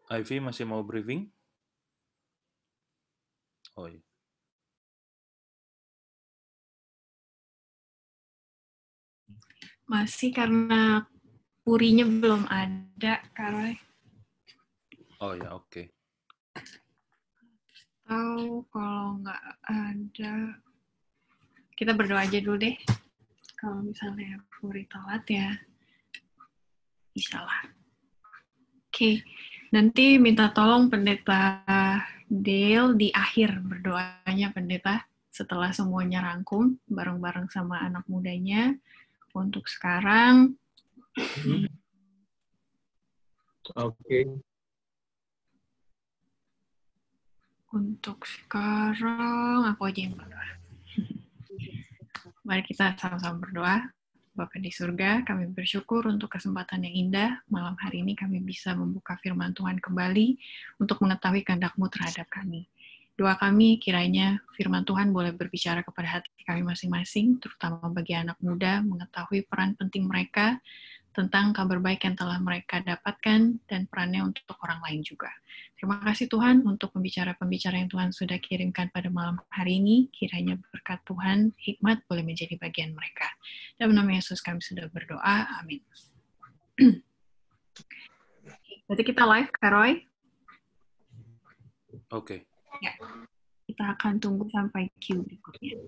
Ivy masih mau briefing? Oh iya. Masih karena purinya belum ada, Kak Roy. Oh ya, oke. Atau kalau nggak ada, kita berdoa aja dulu deh. Kalau misalnya puri telat ya, bisa lah. Oke, nanti minta tolong Pendeta Dale di akhir berdoanya Pendeta, setelah semuanya rangkum bareng-bareng sama anak mudanya. Untuk sekarang, Oke. untuk sekarang aku aja yang berdoa. Mari kita sama-sama berdoa. Bapa di surga, kami bersyukur untuk kesempatan yang indah. Malam hari ini kami bisa membuka firman Tuhan kembali untuk mengetahui kehendak-Mu terhadap kami. Doa kami kiranya firman Tuhan boleh berbicara kepada hati kami masing-masing, terutama bagi anak muda, mengetahui peran penting mereka tentang kabar baik yang telah mereka dapatkan dan perannya untuk orang lain juga. Terima kasih Tuhan untuk pembicara-pembicara yang Tuhan sudah kirimkan pada malam hari ini. Kiranya berkat Tuhan, hikmat boleh menjadi bagian mereka. Dalam nama Yesus kami sudah berdoa. Amin. Berarti kita live, Kak Roy? Oke. Ya. Kita akan tunggu sampai Q berikutnya.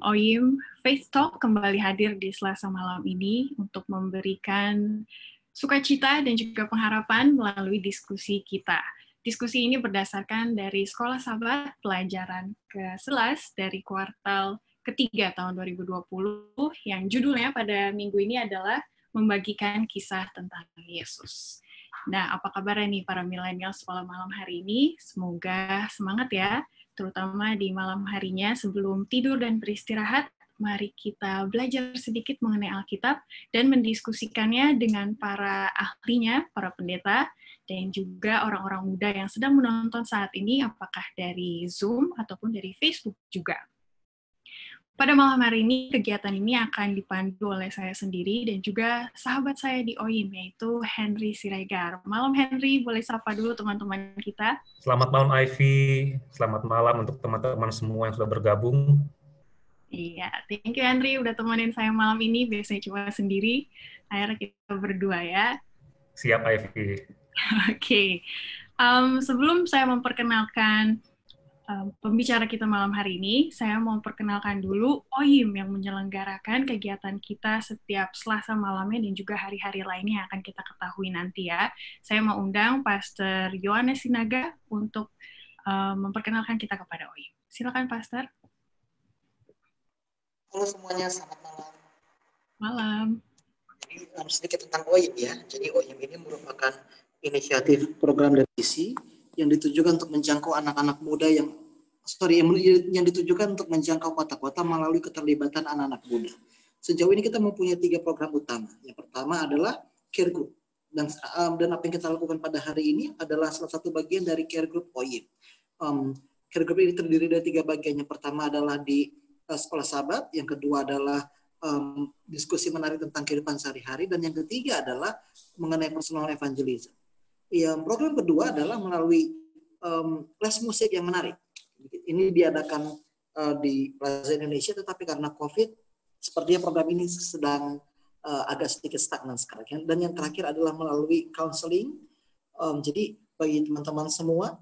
OYIM Faith Talk kembali hadir di Selasa malam ini untuk memberikan sukacita dan juga pengharapan melalui diskusi kita. Diskusi ini berdasarkan dari Sekolah Sahabat pelajaran ke-11 dari kuartal ketiga tahun 2020 yang judulnya pada minggu ini adalah membagikan kisah tentang Yesus. Nah, apa kabar nih para milenial sekolah malam hari ini? Semoga semangat ya, terutama di malam harinya sebelum tidur dan beristirahat. Mari kita belajar sedikit mengenai Alkitab dan mendiskusikannya dengan para ahlinya, para pendeta, dan juga orang-orang muda yang sedang menonton saat ini, apakah dari Zoom ataupun dari Facebook juga. Pada malam hari ini, kegiatan ini akan dipandu oleh saya sendiri dan juga sahabat saya di OYIM, yaitu Henry Siregar. Malam Henry, boleh sapa dulu teman-teman kita. Selamat malam Ivy, selamat malam untuk teman-teman semua yang sudah bergabung. Iya, thank you Henry udah temenin saya malam ini, biasanya cuma sendiri, akhirnya kita berdua ya. Siap Ivy. Oke, sebelum saya memperkenalkan pembicara kita malam hari ini, saya mau perkenalkan dulu OYIM yang menyelenggarakan kegiatan kita setiap Selasa malamnya dan juga hari-hari lainnya yang akan kita ketahui nanti ya. Saya mau undang Pastor Yohanes Sinaga untuk memperkenalkan kita kepada OYIM. Silakan Pastor. Halo semuanya, selamat malam. Malam. Jadi sedikit tentang OYIM ya. Jadi OYIM ini merupakan inisiatif program dan visi yang ditujukan untuk menjangkau anak-anak muda yang ditujukan untuk menjangkau kota-kota melalui keterlibatan anak-anak muda. Sejauh ini kita mempunyai 3 program utama. Yang pertama adalah care group, dan apa yang kita lakukan pada hari ini adalah salah satu bagian dari care group OYIM. Care group ini terdiri dari 3 bagian. Yang pertama adalah di Sekolah Sahabat, yang kedua adalah diskusi menarik tentang kehidupan sehari-hari, dan yang ketiga adalah mengenai personal evangelism. Program kedua adalah melalui les musik yang menarik. Ini diadakan di Plaza Indonesia, tetapi karena COVID, sepertinya program ini sedang agak sedikit stagnan sekarang. Dan yang terakhir adalah melalui counseling. Jadi bagi teman-teman semua,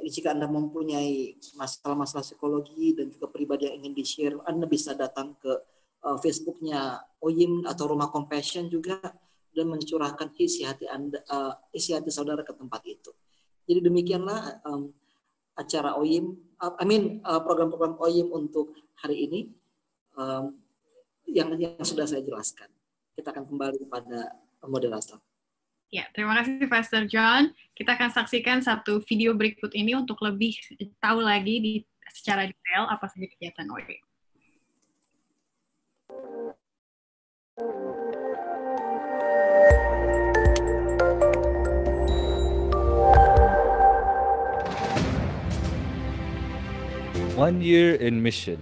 jika Anda mempunyai masalah-masalah psikologi dan juga pribadi yang ingin di-share, Anda bisa datang ke Facebook-nya OYIM atau Rumah Compassion juga, dan mencurahkan isi hati saudara ke tempat itu. Jadi demikianlah acara OYIM, program-program OYIM untuk hari ini yang sudah saya jelaskan. Kita akan kembali kepada moderator. Ya, terima kasih Pastor John. Kita akan saksikan satu video berikut ini untuk lebih tahu lagi secara detail apa saja kegiatan OYIM. One Year in Mission.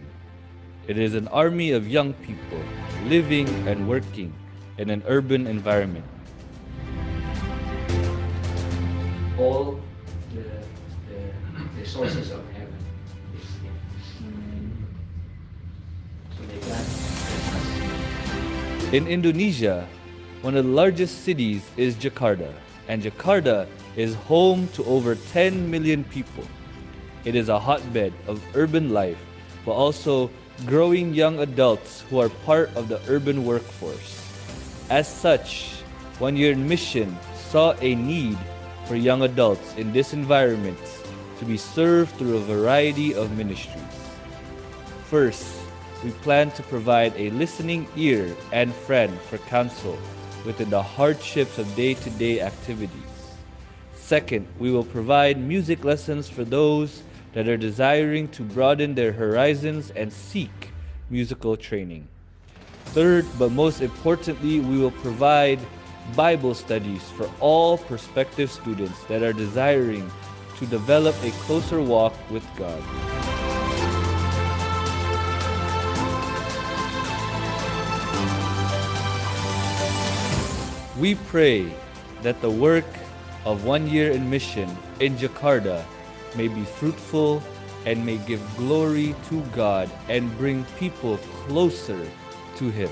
It is an army of young people living and working in an urban environment. All the sources of heaven is here. So may God bless us. In Indonesia, one of the largest cities is Jakarta, and Jakarta is home to over 10 million people. It is a hotbed of urban life, but also growing young adults who are part of the urban workforce. As such, One Year in Mission saw a need for young adults in this environment to be served through a variety of ministries. First, we plan to provide a listening ear and friend for counsel within the hardships of day-to-day activities. Second, we will provide music lessons for those that are desiring to broaden their horizons and seek musical training. Third, but most importantly, we will provide Bible studies for all prospective students that are desiring to develop a closer walk with God. We pray that the work of One Year in Mission in Jakarta may be fruitful and may give glory to God and bring people closer to Him.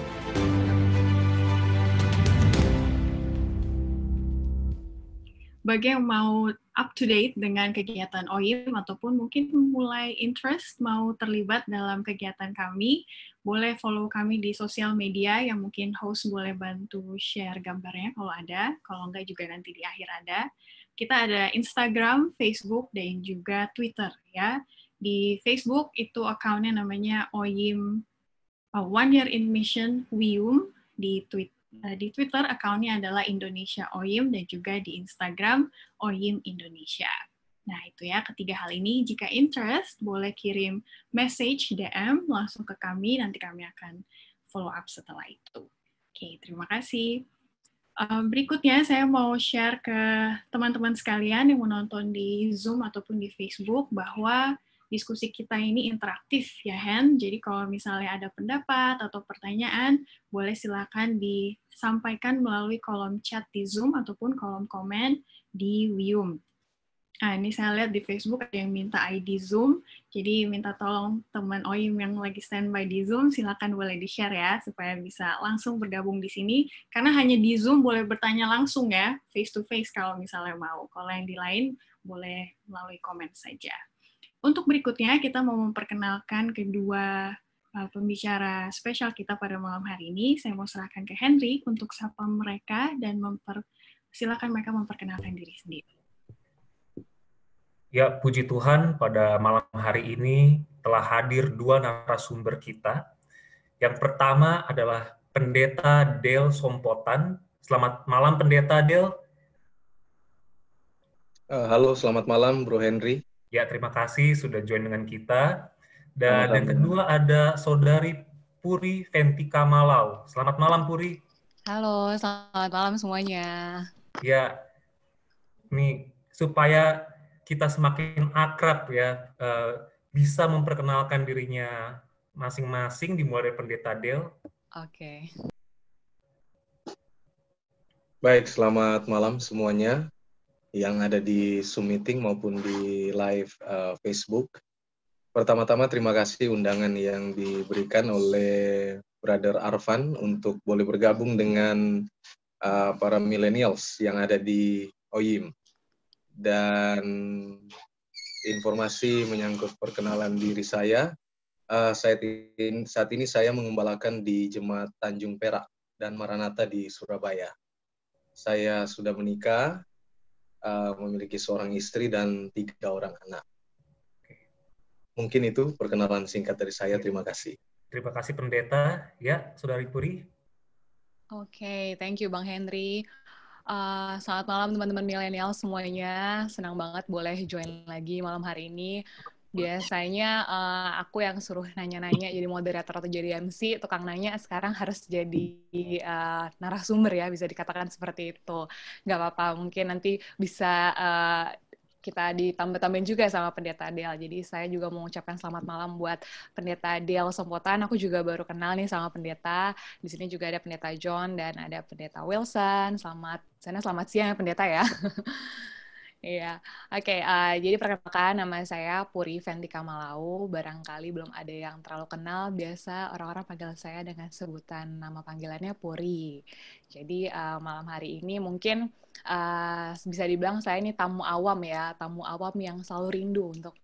Bagi yang mau up to date dengan kegiatan OYIM ataupun mungkin mulai interest mau terlibat dalam kegiatan kami, boleh follow kami di sosial media yang mungkin host boleh bantu share gambarnya kalau ada, kalau enggak juga nanti di akhir ada. Kita ada Instagram, Facebook, dan juga Twitter ya. Di Facebook itu akunnya namanya OYIM One Year in Mission WIUM. Di Twitter akunnya adalah Indonesia OYIM dan juga di Instagram OYIM Indonesia. Nah itu ya, ketiga hal ini. Jika interest, boleh kirim message DM langsung ke kami, nanti kami akan follow up setelah itu. Oke, terima kasih. Berikutnya saya mau share ke teman-teman sekalian yang menonton di Zoom ataupun di Facebook bahwa diskusi kita ini interaktif ya Hen. Jadi kalau misalnya ada pendapat atau pertanyaan, boleh silakan disampaikan melalui kolom chat di Zoom ataupun kolom komen di WIUM. Nah, ini saya lihat di Facebook ada yang minta ID Zoom, jadi minta tolong teman OYIM yang lagi standby di Zoom, silakan boleh di-share ya, supaya bisa langsung bergabung di sini, karena hanya di Zoom boleh bertanya langsung ya, face-to-face kalau misalnya mau. Kalau yang di lain, boleh melalui komen saja. Untuk berikutnya, kita mau memperkenalkan kedua pembicara spesial kita pada malam hari ini. Saya mau serahkan ke Henry untuk sapa mereka dan silakan mereka memperkenalkan diri sendiri. Ya, puji Tuhan pada malam hari ini telah hadir dua narasumber kita. Yang pertama adalah Pendeta Del Sompotan. Selamat malam Pendeta Del. Halo, selamat malam Bro Henry. Ya, terima kasih sudah join dengan kita. Dan Sama-sama. yang kedua ada Saudari Puri Ventika Malau. Selamat malam Puri. Halo, selamat malam semuanya. Ya, ini supaya kita semakin akrab ya, bisa memperkenalkan dirinya masing-masing, dimulai dari Pendeta Del. Oke. Baik, selamat malam semuanya yang ada di Zoom meeting maupun di live Facebook. Pertama-tama terima kasih undangan yang diberikan oleh Brother Arfan untuk boleh bergabung dengan para millennials yang ada di OYIM. Dan informasi menyangkut perkenalan diri saya, saat ini saya mengembalakan di Jemaat Tanjung Perak dan Maranatha di Surabaya. Saya sudah menikah, memiliki seorang istri dan 3 orang anak. Mungkin itu perkenalan singkat dari saya. Terima kasih. Terima kasih Pendeta. Ya, Saudari Puri. Oke, thank you Bang Henry. Selamat malam teman-teman milenial semuanya. Senang banget boleh join lagi malam hari ini. Biasanya aku yang suruh nanya-nanya jadi moderator atau jadi MC, tukang nanya sekarang harus jadi narasumber ya, bisa dikatakan seperti itu. Nggak apa-apa, mungkin nanti bisa kita ditambah-tambahin juga sama Pendeta Del. Jadi saya juga mau mengucapkan selamat malam buat Pendeta Del Sompotan. Aku juga baru kenal nih sama pendeta. Di sini juga ada Pendeta John dan ada Pendeta Wilson. Selamat siang ya Pendeta ya. Iya, oke. Jadi perkenalkan nama saya Puri Ventika Malau. Barangkali belum ada yang terlalu kenal. Biasa orang-orang panggil saya dengan sebutan nama panggilannya Puri. Jadi malam hari ini mungkin bisa dibilang saya ini tamu awam ya, tamu awam yang selalu rindu untuk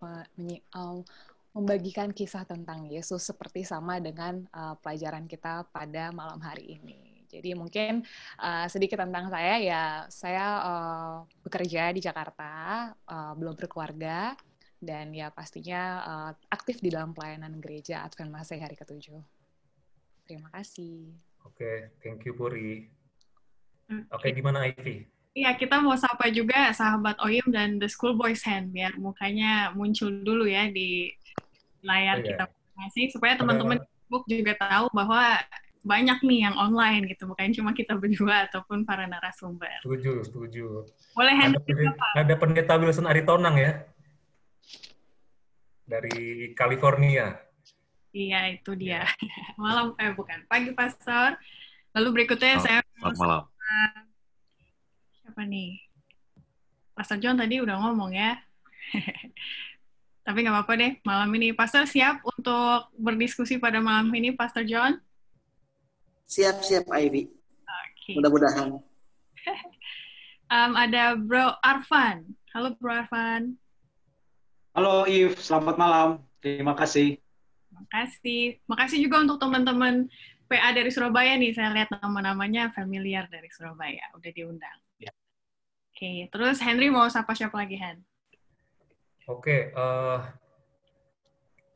membagikan kisah tentang Yesus seperti sama dengan pelajaran kita pada malam hari ini. Jadi mungkin sedikit tentang saya ya, saya bekerja di Jakarta, belum berkeluarga, dan ya pastinya aktif di dalam pelayanan gereja Advent Masih hari ke-7. Terima kasih. Oke, thank you Puri. Oke, gimana Ivy? Iya, kita mau sapa juga sahabat OYIM dan The Schoolboys Hand, biar mukanya muncul dulu ya di layar kita masing-masing, supaya teman-teman di Facebook juga tahu bahwa banyak nih yang online gitu, bukan cuma kita berdua ataupun para narasumber. Setuju. Boleh ada Pendeta Wilson Aritonang ya, dari California. Iya, itu dia. Pagi Pastor. Lalu berikutnya saya malam. Siapa nih? Pastor John tadi udah ngomong ya. Tapi nggak apa-apa deh, malam ini. Pastor siap untuk berdiskusi pada malam ini, Pastor John? Siap, Ivy. Okay. Mudah-mudahan. Ada Bro Arfan. Halo Bro Arfan. Halo Yves, selamat malam. Terima kasih. Makasih juga untuk teman-teman PA dari Surabaya nih. Saya lihat nama-namanya familiar dari Surabaya. Udah diundang. Ya. Oke, terus Henry mau sapa siapa lagi, Hen? Oke,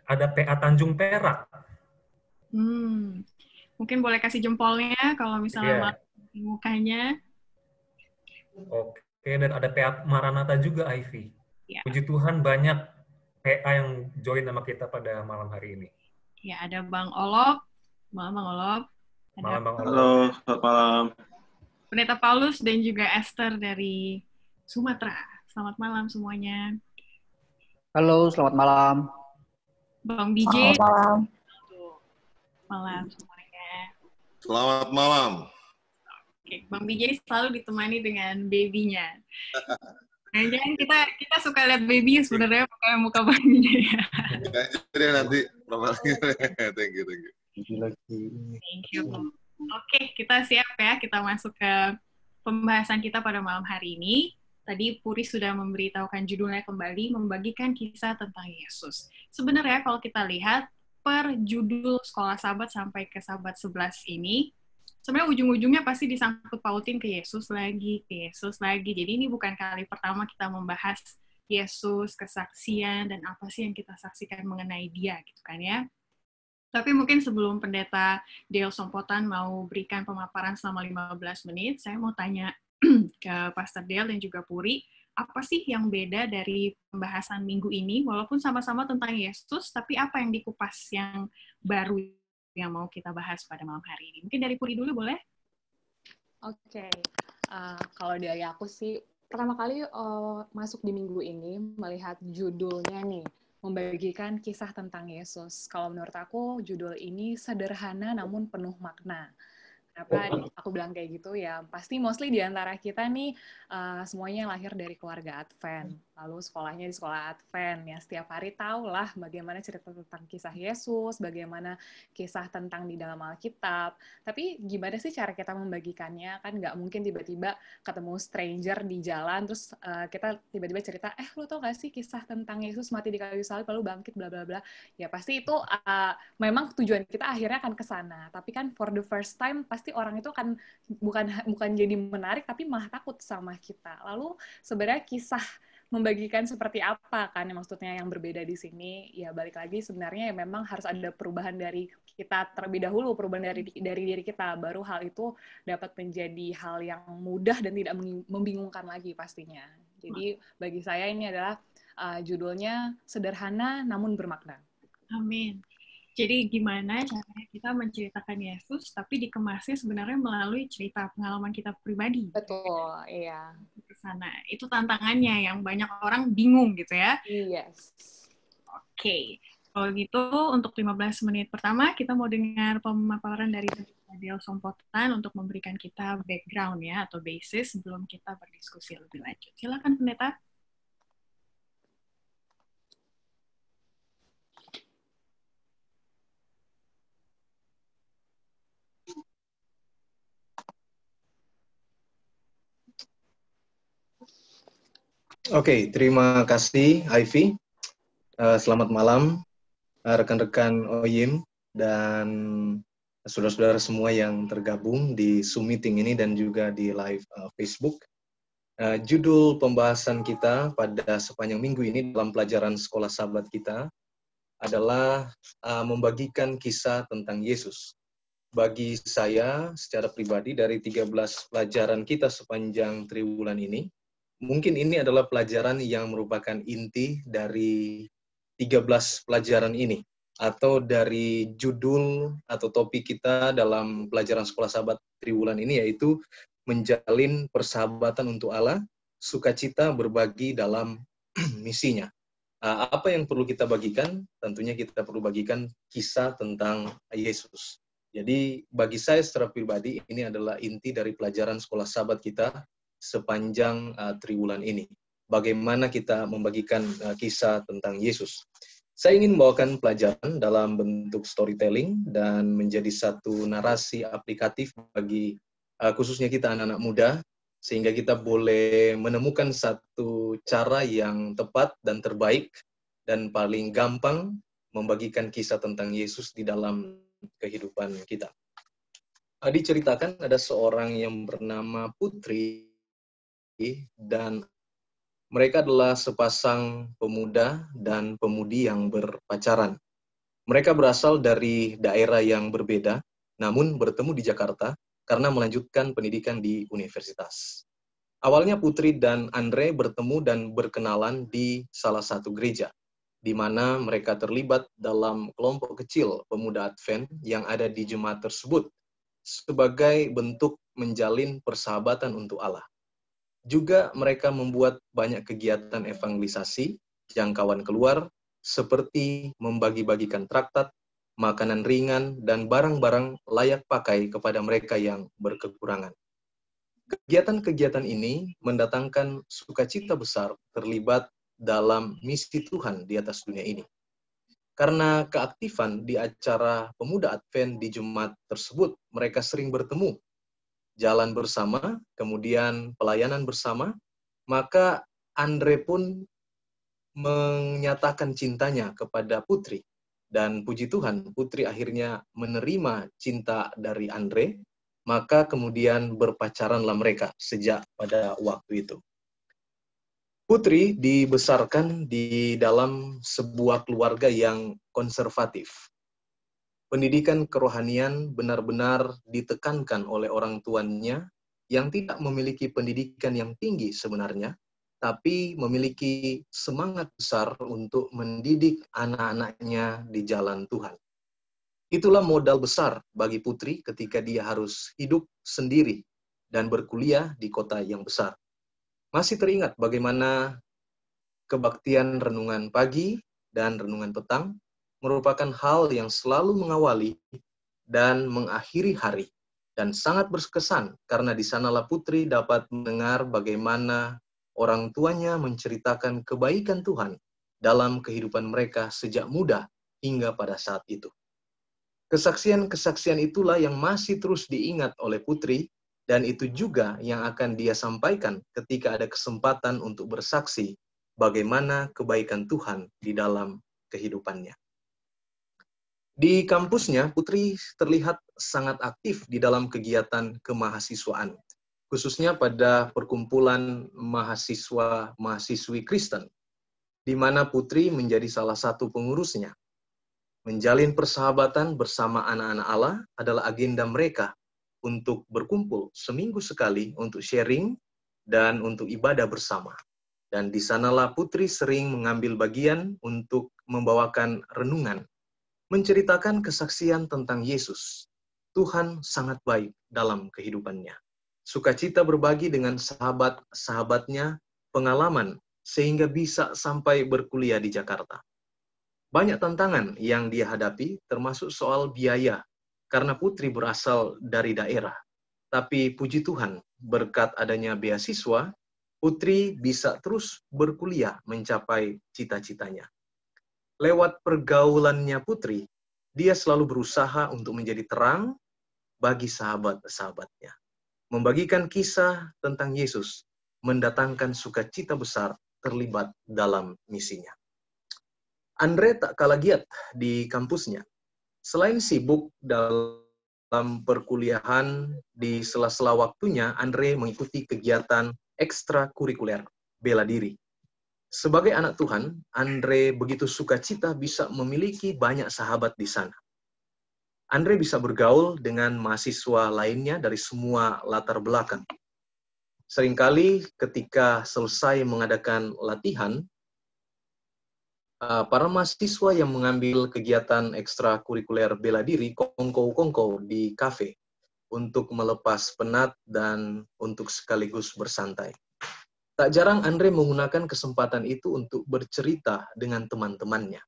ada PA Tanjung Perak. Mungkin boleh kasih jempolnya kalau misalnya mukanya. Oke, dan ada PA Maranatha juga, Ivy. Ya. Puji Tuhan banyak PA yang join sama kita pada malam hari ini. Ya, ada Bang Olop. Malam Bang Olop. Malam Bang Olop. Halo, selamat malam. Pendeta Paulus dan juga Esther dari Sumatera. Selamat malam semuanya. Halo, selamat malam. Bang BJ. Selamat malam. Malam semuanya. Selamat malam. Oke, Bang BJ selalu ditemani dengan baby-nya. Jangan kita suka lihat baby sebenarnya pakai muka Bang BJ ya. Jadi nanti thank you. Thank you. Oke, kita siap ya. Kita masuk ke pembahasan kita pada malam hari ini. Tadi Puri sudah memberitahukan judulnya kembali, membagikan kisah tentang Yesus. Sebenarnya kalau kita lihat per judul Sekolah Sabat sampai ke Sabat 11 ini, sebenarnya ujung-ujungnya pasti disangkut pautin ke Yesus lagi. Jadi ini bukan kali pertama kita membahas Yesus, kesaksian, dan apa sih yang kita saksikan mengenai dia, gitu kan ya. Tapi mungkin sebelum Pendeta Dale Sompotan mau berikan pemaparan selama 15 menit, saya mau tanya ke Pastor Dale dan juga Puri, apa sih yang beda dari pembahasan minggu ini, walaupun sama-sama tentang Yesus, tapi apa yang dikupas yang baru yang mau kita bahas pada malam hari ini? Mungkin dari Puri dulu boleh? Oke. Kalau dari aku sih, pertama kali masuk di minggu ini, melihat judulnya nih, membagikan kisah tentang Yesus. Kalau menurut aku, judul ini sederhana namun penuh makna. Kenapa aku bilang kayak gitu ya? Pasti mostly di antara kita nih semuanya lahir dari keluarga Advent, lalu sekolahnya di sekolah Advent ya, setiap hari tahulah bagaimana cerita tentang kisah Yesus, bagaimana kisah tentang di dalam Alkitab. Tapi gimana sih cara kita membagikannya? Kan nggak mungkin tiba-tiba ketemu stranger di jalan terus kita tiba-tiba cerita, lo tau gak sih kisah tentang Yesus mati di kayu salib lalu bangkit bla bla bla. Ya pasti itu memang tujuan kita akhirnya akan ke sana. Tapi kan for the first time pasti orang itu kan bukan jadi menarik tapi malah takut sama kita. Lalu sebenarnya kisah membagikan seperti apa kan maksudnya yang berbeda di sini? Ya balik lagi sebenarnya ya memang harus ada perubahan dari kita terlebih dahulu, perubahan dari diri kita, baru hal itu dapat menjadi hal yang mudah dan tidak membingungkan lagi pastinya. Jadi bagi saya ini adalah judulnya sederhana namun bermakna. Amin. Jadi gimana caranya kita menceritakan Yesus, tapi dikemasnya sebenarnya melalui cerita pengalaman kita pribadi. Betul, iya. Ke sana. Itu tantangannya yang banyak orang bingung gitu ya. Yes. Oke. Kalau gitu, untuk 15 menit pertama, kita mau dengar pemaparan dari Dale Sompotan untuk memberikan kita background ya, atau basis sebelum kita berdiskusi lebih lanjut. Silakan, Pendeta. Oke, terima kasih Ivy. Selamat malam rekan-rekan OYIM dan saudara-saudara semua yang tergabung di Zoom meeting ini dan juga di live Facebook. Judul pembahasan kita pada sepanjang minggu ini dalam pelajaran Sekolah Sabat kita adalah membagikan kisah tentang Yesus. Bagi saya secara pribadi dari 13 pelajaran kita sepanjang triwulan ini, mungkin ini adalah pelajaran yang merupakan inti dari 13 pelajaran ini, atau dari judul atau topik kita dalam pelajaran Sekolah Sabat triwulan ini, yaitu menjalin persahabatan untuk Allah, sukacita berbagi dalam misinya. Apa yang perlu kita bagikan? Tentunya kita perlu bagikan kisah tentang Yesus. Jadi bagi saya secara pribadi, ini adalah inti dari pelajaran Sekolah Sabat kita sepanjang triwulan ini. Bagaimana kita membagikan kisah tentang Yesus. Saya ingin membawakan pelajaran dalam bentuk storytelling dan menjadi satu narasi aplikatif bagi khususnya kita anak-anak muda sehingga kita boleh menemukan satu cara yang tepat dan terbaik dan paling gampang membagikan kisah tentang Yesus di dalam kehidupan kita. Diceritakan ada seorang yang bernama Putri, dan mereka adalah sepasang pemuda dan pemudi yang berpacaran. Mereka berasal dari daerah yang berbeda, namun bertemu di Jakarta karena melanjutkan pendidikan di universitas. Awalnya Putri dan Andre bertemu dan berkenalan di salah satu gereja, di mana mereka terlibat dalam kelompok kecil pemuda Advent yang ada di jemaat tersebut, sebagai bentuk menjalin persahabatan untuk Allah. Juga mereka membuat banyak kegiatan evangelisasi, jangkauan keluar, seperti membagi-bagikan traktat, makanan ringan, dan barang-barang layak pakai kepada mereka yang berkekurangan. Kegiatan-kegiatan ini mendatangkan sukacita besar terlibat dalam misi Tuhan di atas dunia ini. Karena keaktifan di acara pemuda Advent di Jumat tersebut, mereka sering bertemu, jalan bersama, kemudian pelayanan bersama, maka Andre pun menyatakan cintanya kepada Putri. Dan puji Tuhan, Putri akhirnya menerima cinta dari Andre, maka kemudian berpacaranlah mereka sejak pada waktu itu. Putri dibesarkan di dalam sebuah keluarga yang konservatif. Pendidikan kerohanian benar-benar ditekankan oleh orang tuanya yang tidak memiliki pendidikan yang tinggi sebenarnya, tapi memiliki semangat besar untuk mendidik anak-anaknya di jalan Tuhan. Itulah modal besar bagi Putri ketika dia harus hidup sendiri dan berkuliah di kota yang besar. Masih teringat bagaimana kebaktian renungan pagi dan renungan petang merupakan hal yang selalu mengawali dan mengakhiri hari, dan sangat berkesan karena di sanalah Putri dapat mendengar bagaimana orang tuanya menceritakan kebaikan Tuhan dalam kehidupan mereka sejak muda hingga pada saat itu. Kesaksian-kesaksian itulah yang masih terus diingat oleh Putri, dan itu juga yang akan dia sampaikan ketika ada kesempatan untuk bersaksi bagaimana kebaikan Tuhan di dalam kehidupannya. Di kampusnya, Putri terlihat sangat aktif di dalam kegiatan kemahasiswaan, khususnya pada perkumpulan mahasiswa-mahasiswi Kristen, di mana Putri menjadi salah satu pengurusnya. Menjalin persahabatan bersama anak-anak Allah adalah agenda mereka untuk berkumpul seminggu sekali untuk sharing dan untuk ibadah bersama. Dan di sanalah Putri sering mengambil bagian untuk membawakan renungan, menceritakan kesaksian tentang Yesus. Tuhan sangat baik dalam kehidupannya. Sukacita berbagi dengan sahabat-sahabatnya pengalaman sehingga bisa sampai berkuliah di Jakarta. Banyak tantangan yang dia hadapi, termasuk soal biaya, karena Putri berasal dari daerah. Tapi puji Tuhan, berkat adanya beasiswa, Putri bisa terus berkuliah mencapai cita-citanya. Lewat pergaulannya Putri, dia selalu berusaha untuk menjadi terang bagi sahabat-sahabatnya. Membagikan kisah tentang Yesus, mendatangkan sukacita besar terlibat dalam misinya. Andre tak kalah giat di kampusnya. Selain sibuk dalam perkuliahan, di sela-sela waktunya, Andre mengikuti kegiatan ekstrakurikuler bela diri. Sebagai anak Tuhan, Andre begitu sukacita bisa memiliki banyak sahabat di sana. Andre bisa bergaul dengan mahasiswa lainnya dari semua latar belakang. Seringkali ketika selesai mengadakan latihan, para mahasiswa yang mengambil kegiatan ekstrakurikuler bela diri kongkow-kongkow di kafe untuk melepas penat dan untuk sekaligus bersantai. Tak jarang Andre menggunakan kesempatan itu untuk bercerita dengan teman-temannya.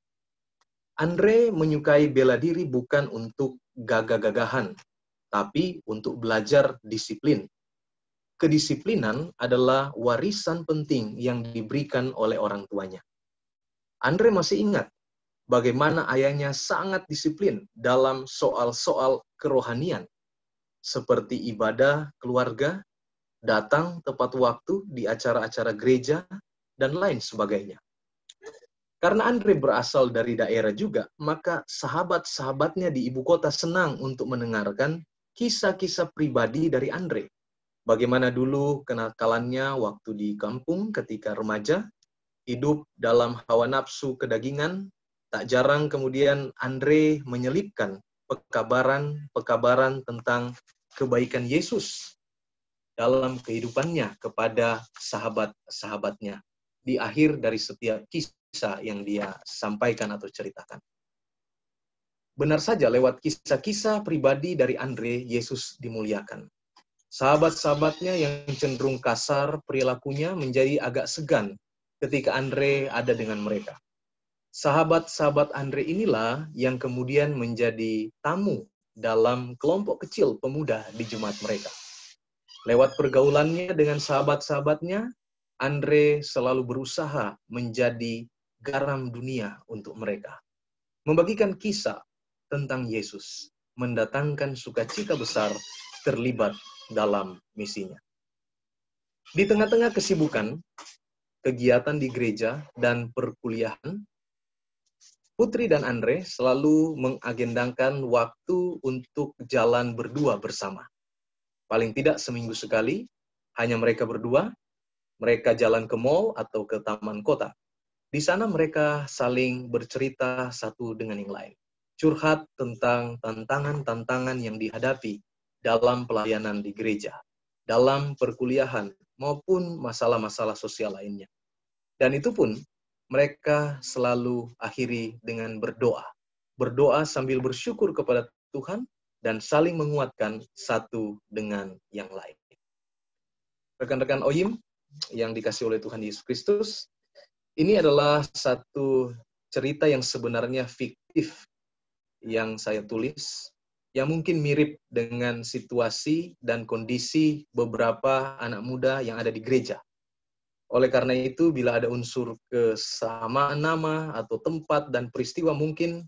Andre menyukai bela diri bukan untuk gagah-gagahan, tapi untuk belajar disiplin. Kedisiplinan adalah warisan penting yang diberikan oleh orang tuanya. Andre masih ingat bagaimana ayahnya sangat disiplin dalam soal-soal kerohanian, seperti ibadah keluarga, datang tepat waktu di acara-acara gereja, dan lain sebagainya. Karena Andre berasal dari daerah juga, maka sahabat-sahabatnya di ibu kota senang untuk mendengarkan kisah-kisah pribadi dari Andre. Bagaimana dulu kenakalannya waktu di kampung ketika remaja, hidup dalam hawa nafsu kedagingan. Tak jarang kemudian Andre menyelipkan pekabaran tentang kebaikan Yesus dalam kehidupannya kepada sahabat-sahabatnya di akhir dari setiap kisah yang dia sampaikan atau ceritakan. Benar saja, lewat kisah-kisah pribadi dari Andre, Yesus dimuliakan. Sahabat-sahabatnya yang cenderung kasar perilakunya menjadi agak segan ketika Andre ada dengan mereka. Sahabat-sahabat Andre inilah yang kemudian menjadi tamu dalam kelompok kecil pemuda di jemaat mereka. Lewat pergaulannya dengan sahabat-sahabatnya, Andre selalu berusaha menjadi garam dunia untuk mereka. Membagikan kisah tentang Yesus, mendatangkan sukacita besar terlibat dalam misinya. Di tengah-tengah kesibukan, kegiatan di gereja, dan perkuliahan, Putri dan Andre selalu mengagendakan waktu untuk jalan berdua bersama. Paling tidak seminggu sekali, hanya mereka berdua, mereka jalan ke mall atau ke taman kota. Di sana mereka saling bercerita satu dengan yang lain. Curhat tentang tantangan-tantangan yang dihadapi dalam pelayanan di gereja, dalam perkuliahan, maupun masalah-masalah sosial lainnya. Dan itu pun mereka selalu akhiri dengan berdoa. Berdoa sambil bersyukur kepada Tuhan dan saling menguatkan satu dengan yang lain. Rekan-rekan OYIM yang dikasihi oleh Tuhan Yesus Kristus, ini adalah satu cerita yang sebenarnya fiktif yang saya tulis, yang mungkin mirip dengan situasi dan kondisi beberapa anak muda yang ada di gereja. Oleh karena itu, bila ada unsur kesamaan nama atau tempat dan peristiwa mungkin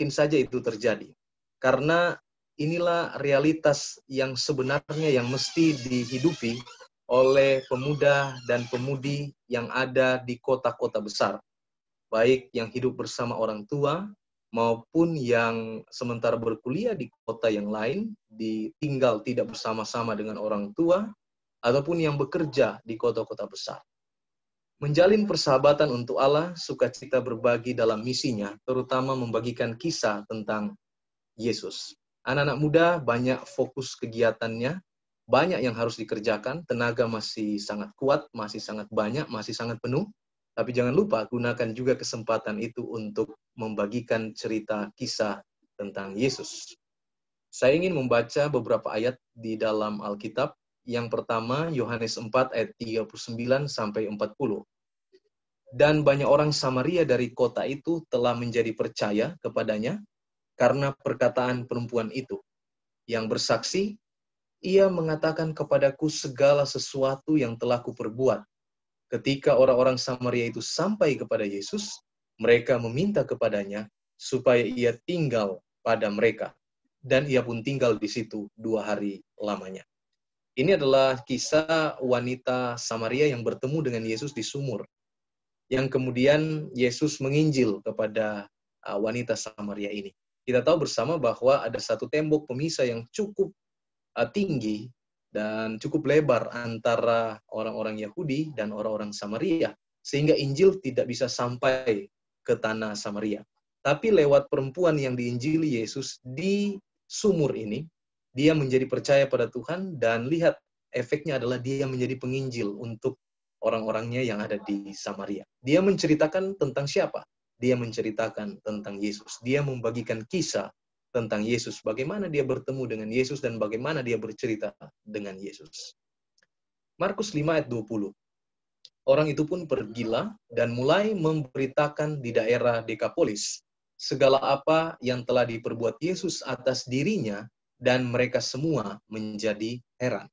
saja itu terjadi. Karena inilah realitas yang sebenarnya yang mesti dihidupi oleh pemuda dan pemudi yang ada di kota-kota besar. Baik yang hidup bersama orang tua, maupun yang sementara berkuliah di kota yang lain, tinggal tidak bersama-sama dengan orang tua, ataupun yang bekerja di kota-kota besar. Menjalin persahabatan untuk Allah, sukacita berbagi dalam misinya, terutama membagikan kisah tentang Yesus. Anak-anak muda banyak fokus kegiatannya, banyak yang harus dikerjakan, tenaga masih sangat kuat, masih sangat banyak, masih sangat penuh. Tapi jangan lupa, gunakan juga kesempatan itu untuk membagikan cerita kisah tentang Yesus. Saya ingin membaca beberapa ayat di dalam Alkitab. Yang pertama, Yohanes 4 ayat 39 sampai 40. Dan banyak orang Samaria dari kota itu telah menjadi percaya kepadanya karena perkataan perempuan itu. Yang bersaksi, ia mengatakan kepadaku segala sesuatu yang telah kuperbuat. Ketika orang-orang Samaria itu sampai kepada Yesus, mereka meminta kepadanya supaya ia tinggal pada mereka. Dan ia pun tinggal di situ 2 hari lamanya. Ini adalah kisah wanita Samaria yang bertemu dengan Yesus di sumur. Yang kemudian Yesus menginjil kepada wanita Samaria ini. Kita tahu bersama bahwa ada satu tembok pemisah yang cukup tinggi dan cukup lebar antara orang-orang Yahudi dan orang-orang Samaria. Sehingga Injil tidak bisa sampai ke tanah Samaria. Tapi lewat perempuan yang diinjili Yesus di sumur ini, dia menjadi percaya pada Tuhan, dan lihat efeknya adalah dia menjadi penginjil untuk orang-orangnya yang ada di Samaria. Dia menceritakan tentang siapa? Dia menceritakan tentang Yesus. Dia membagikan kisah tentang Yesus. Bagaimana dia bertemu dengan Yesus dan bagaimana dia bercerita dengan Yesus. Markus 5 ayat 20. Orang itu pun pergilah dan mulai memberitakan di daerah Dekapolis segala apa yang telah diperbuat Yesus atas dirinya, dan mereka semua menjadi heran.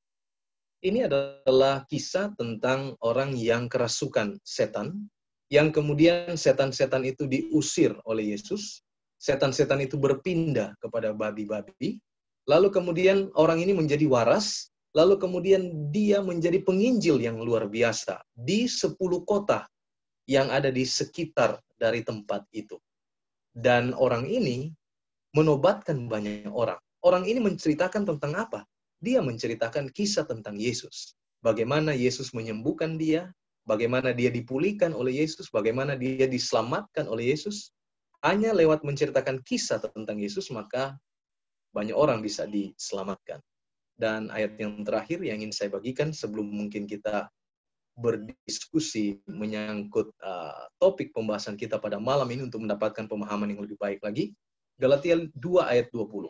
Ini adalah kisah tentang orang yang kerasukan setan, yang kemudian setan-setan itu diusir oleh Yesus. Setan-setan itu berpindah kepada babi-babi. Lalu kemudian orang ini menjadi waras, Lalu kemudian dia menjadi penginjil yang luar biasa di 10 kota yang ada di sekitar dari tempat itu. Dan orang ini menobatkan banyak orang. Orang ini menceritakan tentang apa? Dia menceritakan kisah tentang Yesus. Bagaimana Yesus menyembuhkan dia, bagaimana dia dipulihkan oleh Yesus, bagaimana dia diselamatkan oleh Yesus. Hanya lewat menceritakan kisah tentang Yesus, maka banyak orang bisa diselamatkan. Dan ayat yang terakhir yang ingin saya bagikan sebelum mungkin kita berdiskusi menyangkut topik pembahasan kita pada malam ini untuk mendapatkan pemahaman yang lebih baik lagi. Galatia 2 ayat 20.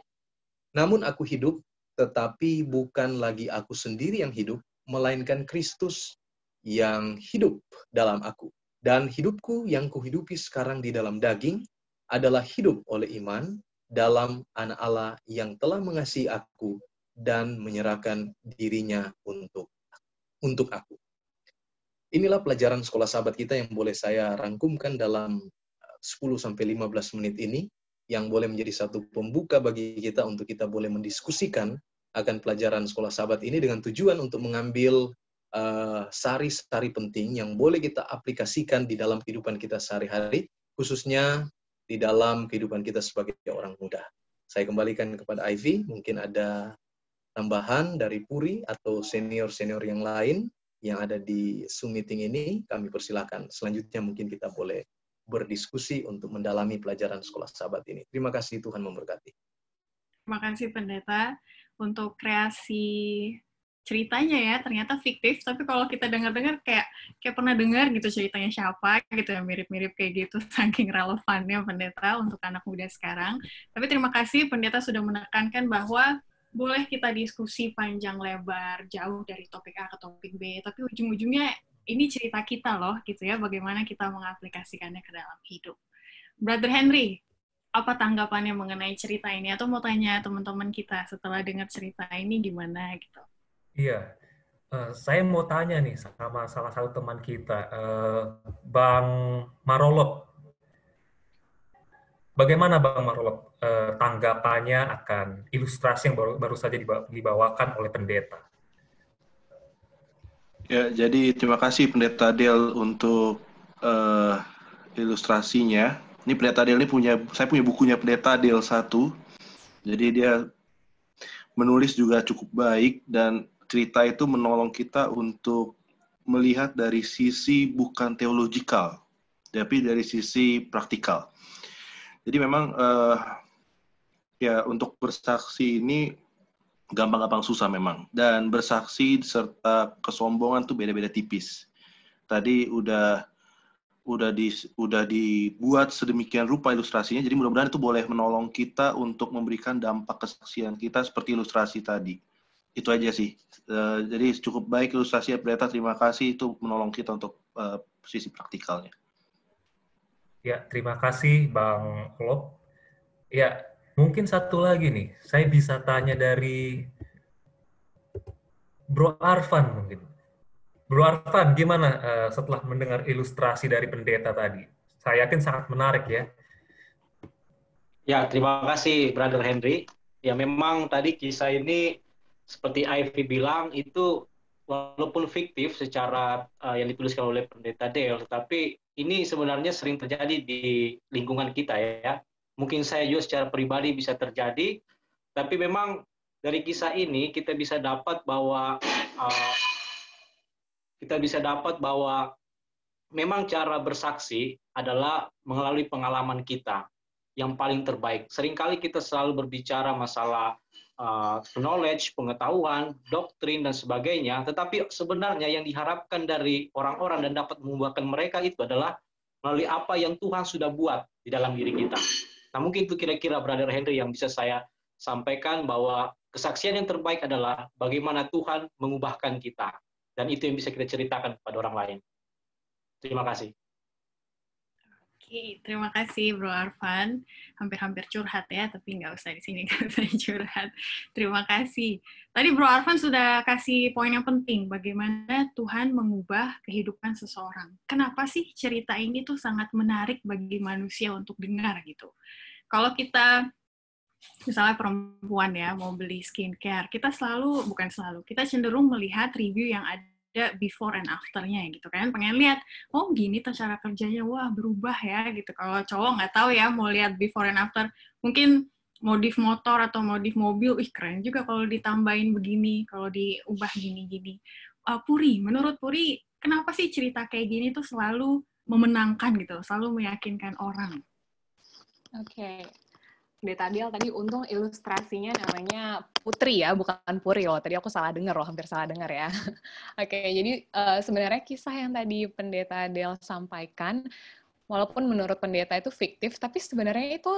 Namun aku hidup, tetapi bukan lagi aku sendiri yang hidup, melainkan Kristus yang hidup dalam aku. Dan hidupku yang kuhidupi sekarang di dalam daging adalah hidup oleh iman dalam Anak Allah yang telah mengasihi aku dan menyerahkan dirinya untuk aku. Inilah pelajaran sekolah sahabat kita yang boleh saya rangkumkan dalam 10-15 menit ini, yang boleh menjadi satu pembuka bagi kita untuk kita boleh mendiskusikan akan pelajaran sekolah sahabat ini dengan tujuan untuk mengambil sari-sari penting yang boleh kita aplikasikan di dalam kehidupan kita sehari-hari, khususnya di dalam kehidupan kita sebagai orang muda. Saya kembalikan kepada Ivy, mungkin ada tambahan dari Puri atau senior-senior yang lain yang ada di Zoom meeting ini, kami persilakan. Selanjutnya mungkin kita boleh berdiskusi untuk mendalami pelajaran sekolah sahabat ini. Terima kasih, Tuhan memberkati. Terima kasih Pendeta untuk kreasi ceritanya ya, ternyata fiktif, tapi kalau kita dengar-dengar kayak pernah dengar gitu ceritanya siapa gitu yang mirip-mirip kayak gitu, saking relevannya Pendeta untuk anak muda sekarang. Tapi terima kasih Pendeta sudah menekankan bahwa boleh kita diskusi panjang lebar, jauh dari topik A ke topik B, tapi ujung-ujungnya ini cerita kita loh, gitu ya, bagaimana kita mengaplikasikannya ke dalam hidup. Brother Henry, apa tanggapannya mengenai cerita ini? Atau mau tanya teman-teman kita setelah dengar cerita ini gimana gitu? Iya, saya mau tanya nih sama salah satu teman kita, Bang Marolop. Bagaimana Bang Marolop tanggapannya akan ilustrasi yang baru saja dibawakan oleh pendeta? Ya, jadi terima kasih Pendeta Del untuk ilustrasinya. Ini Pendeta Del ini saya punya bukunya Pendeta Del 1. Jadi dia menulis juga cukup baik dan cerita itu menolong kita untuk melihat dari sisi bukan teologikal, tapi dari sisi praktikal. Jadi memang ya untuk bersaksi ini gampang-gampang susah memang, dan bersaksi serta kesombongan tuh beda-beda tipis. Tadi udah dibuat sedemikian rupa ilustrasinya, jadi mudah-mudahan itu boleh menolong kita untuk memberikan dampak kesaksian kita seperti ilustrasi tadi. Itu aja sih. Jadi cukup baik ilustrasinya Pendeta, terima kasih, itu menolong kita untuk sisi praktikalnya. Ya, terima kasih Bang Lop. Ya, mungkin satu lagi nih, saya bisa tanya dari Bro Arfan mungkin. Bro Arfan, gimana setelah mendengar ilustrasi dari pendeta tadi? Saya yakin sangat menarik ya. Ya, terima kasih Brother Henry. Ya, memang tadi kisah ini seperti Ivy bilang itu walaupun fiktif secara yang dituliskan oleh Pendeta Dale, tetapi ini sebenarnya sering terjadi di lingkungan kita ya. Mungkin saya juga secara pribadi bisa terjadi, tapi memang dari kisah ini kita bisa dapat bahwa memang cara bersaksi adalah melalui pengalaman kita yang paling terbaik. Seringkali kita selalu berbicara masalah knowledge, pengetahuan, doktrin, dan sebagainya, tetapi sebenarnya yang diharapkan dari orang-orang dan dapat membuahkan mereka itu adalah melalui apa yang Tuhan sudah buat di dalam diri kita. Nah, mungkin itu kira-kira Brother Henry yang bisa saya sampaikan, bahwa kesaksian yang terbaik adalah bagaimana Tuhan mengubahkan kita. Dan itu yang bisa kita ceritakan kepada orang lain. Terima kasih. Oke, terima kasih Bro Arfan. Hampir-hampir curhat ya, tapi nggak usah di sini kan saya curhat. Terima kasih. Tadi Bro Arfan sudah kasih poin yang penting, bagaimana Tuhan mengubah kehidupan seseorang. Kenapa sih cerita ini tuh sangat menarik bagi manusia untuk dengar gitu. Kalau kita misalnya perempuan ya mau beli skincare, kita kita cenderung melihat review yang ada before and after-nya gitu kan, pengen lihat, oh gini tuh cara kerjanya, wah berubah ya gitu. Kalau cowok nggak tahu ya, mau lihat before and after, mungkin modif motor atau modif mobil, keren juga kalau ditambahin begini, kalau diubah gini-gini. Puri, menurut Puri, kenapa sih cerita kayak gini tuh selalu memenangkan gitu, selalu meyakinkan orang? Oke. Pendeta Adel tadi untung ilustrasinya namanya Putri ya, bukan Puri loh. Tadi aku salah dengar loh, hampir salah dengar ya. Oke, jadi sebenarnya kisah yang tadi Pendeta Adel sampaikan, walaupun menurut pendeta itu fiktif, tapi sebenarnya itu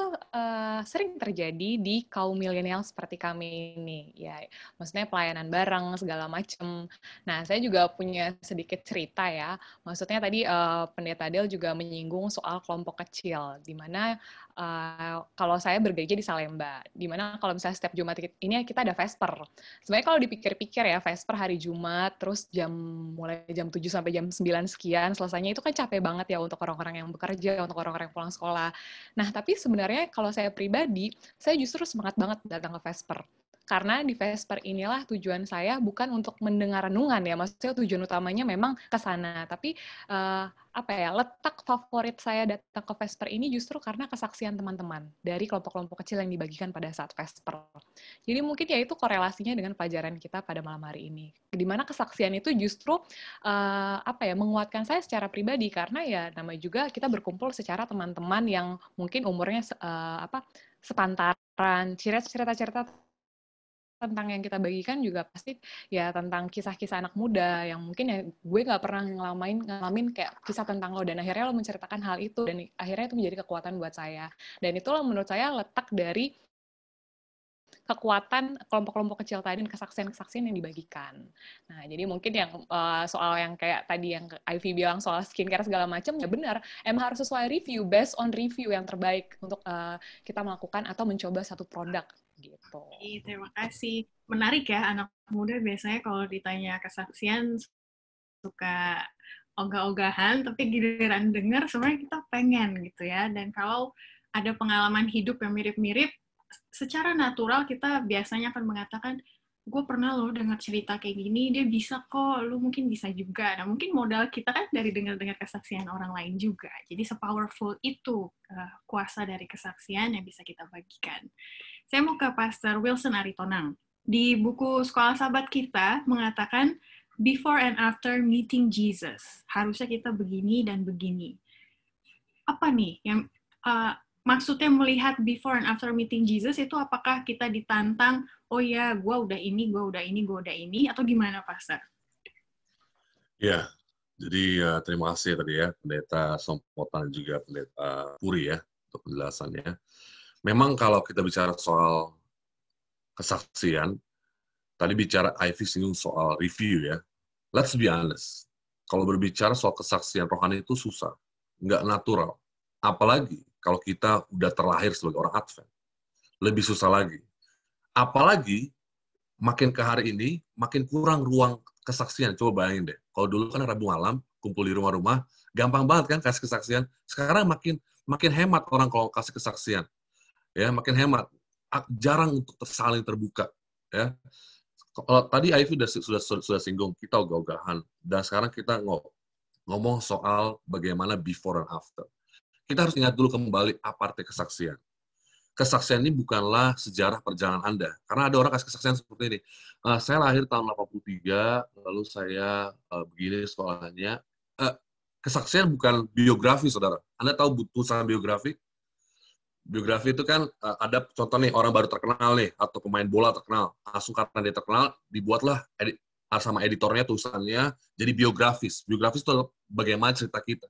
sering terjadi di kaum milenial seperti kami ini. Ya, maksudnya pelayanan bareng, segala macam. Nah, saya juga punya sedikit cerita ya. Maksudnya tadi pendeta Adel juga menyinggung soal kelompok kecil, di mana kalau saya bergereja di Salemba, di mana kalau misalnya setiap Jumat ini kita ada Vesper. Sebenarnya kalau dipikir-pikir ya, Vesper hari Jumat, terus mulai jam 7 sampai jam 9 sekian, selesainya itu kan capek banget ya untuk orang-orang yang bekerja, untuk orang-orang yang pulang sekolah. Nah, tapi sebenarnya kalau saya pribadi, saya justru semangat banget datang ke Vesper. Karena di Vesper inilah tujuan saya bukan untuk mendengar renungan ya, maksudnya tujuan utamanya memang ke sana. Tapi letak favorit saya datang ke Vesper ini justru karena kesaksian teman-teman dari kelompok-kelompok kecil yang dibagikan pada saat Vesper. Jadi mungkin ya itu korelasinya dengan pelajaran kita pada malam hari ini. Di mana kesaksian itu justru menguatkan saya secara pribadi karena ya namanya juga kita berkumpul secara teman-teman yang mungkin umurnya sepantaran, cerita-cerita tentang yang kita bagikan juga pasti ya tentang kisah-kisah anak muda yang mungkin ya gue nggak pernah ngalamin kayak kisah tentang lo, dan akhirnya lo menceritakan hal itu dan akhirnya itu menjadi kekuatan buat saya, dan itulah menurut saya letak dari kekuatan kelompok-kelompok kecil tadi dan kesaksian-kesaksian yang dibagikan. Nah, jadi mungkin yang soal yang kayak tadi yang Ivy bilang soal skincare segala macam, ya benar, emang harus sesuai review, based on review yang terbaik untuk kita melakukan atau mencoba satu produk gitu. Terima kasih. Menarik ya, anak muda biasanya kalau ditanya kesaksian suka ogah-ogahan, tapi giliran dengar sebenarnya kita pengen gitu ya. Dan kalau ada pengalaman hidup yang mirip-mirip, secara natural kita biasanya akan mengatakan, gue pernah loh dengar cerita kayak gini, dia bisa kok, lu mungkin bisa juga. Nah, mungkin modal kita kan dari dengar-dengar kesaksian orang lain juga. Jadi se-powerful itu kuasa dari kesaksian yang bisa kita bagikan. Saya mau ke Pastor Wilson Aritonang. Di buku Sekolah Sahabat kita mengatakan, before and after meeting Jesus. Harusnya kita begini dan begini. Apa nih yang maksudnya melihat before and after meeting Jesus itu, apakah kita ditantang, oh ya, gue udah ini, atau gimana, Pastor? Ya, jadi terima kasih tadi ya, Pendeta Sompotan dan juga Pendeta Puri ya, untuk penjelasannya. Memang kalau kita bicara soal kesaksian, tadi bicara Ivy singgung soal review ya, let's be honest, kalau berbicara soal kesaksian rohani itu susah, nggak natural. Apalagi kalau kita udah terlahir sebagai orang Advent. Lebih susah lagi. Apalagi makin ke hari ini, makin kurang ruang kesaksian. Coba bayangin deh, kalau dulu kan Rabu malam, kumpul di rumah-rumah, gampang banget kan kasih kesaksian. Sekarang makin hemat orang kalau kasih kesaksian. Ya, makin hemat. Jarang untuk saling terbuka. Ya. Kalau tadi Ivy sudah singgung, kita ogah-ogahan. Dan sekarang kita ngomong soal bagaimana before and after. Kita harus ingat dulu kembali apa arti kesaksian. Kesaksian ini bukanlah sejarah perjalanan Anda. Karena ada orang kasih kesaksian seperti ini. Saya lahir tahun 83, lalu saya begini sekolahnya. Kesaksian bukan biografi, saudara. Anda tahu tulisan biografi? Biografi itu kan ada contoh nih, orang baru terkenal nih, atau pemain bola terkenal. Langsung karena dia terkenal, dibuatlah sama editornya tulisannya jadi biografis. Biografis itu bagaimana cerita kita.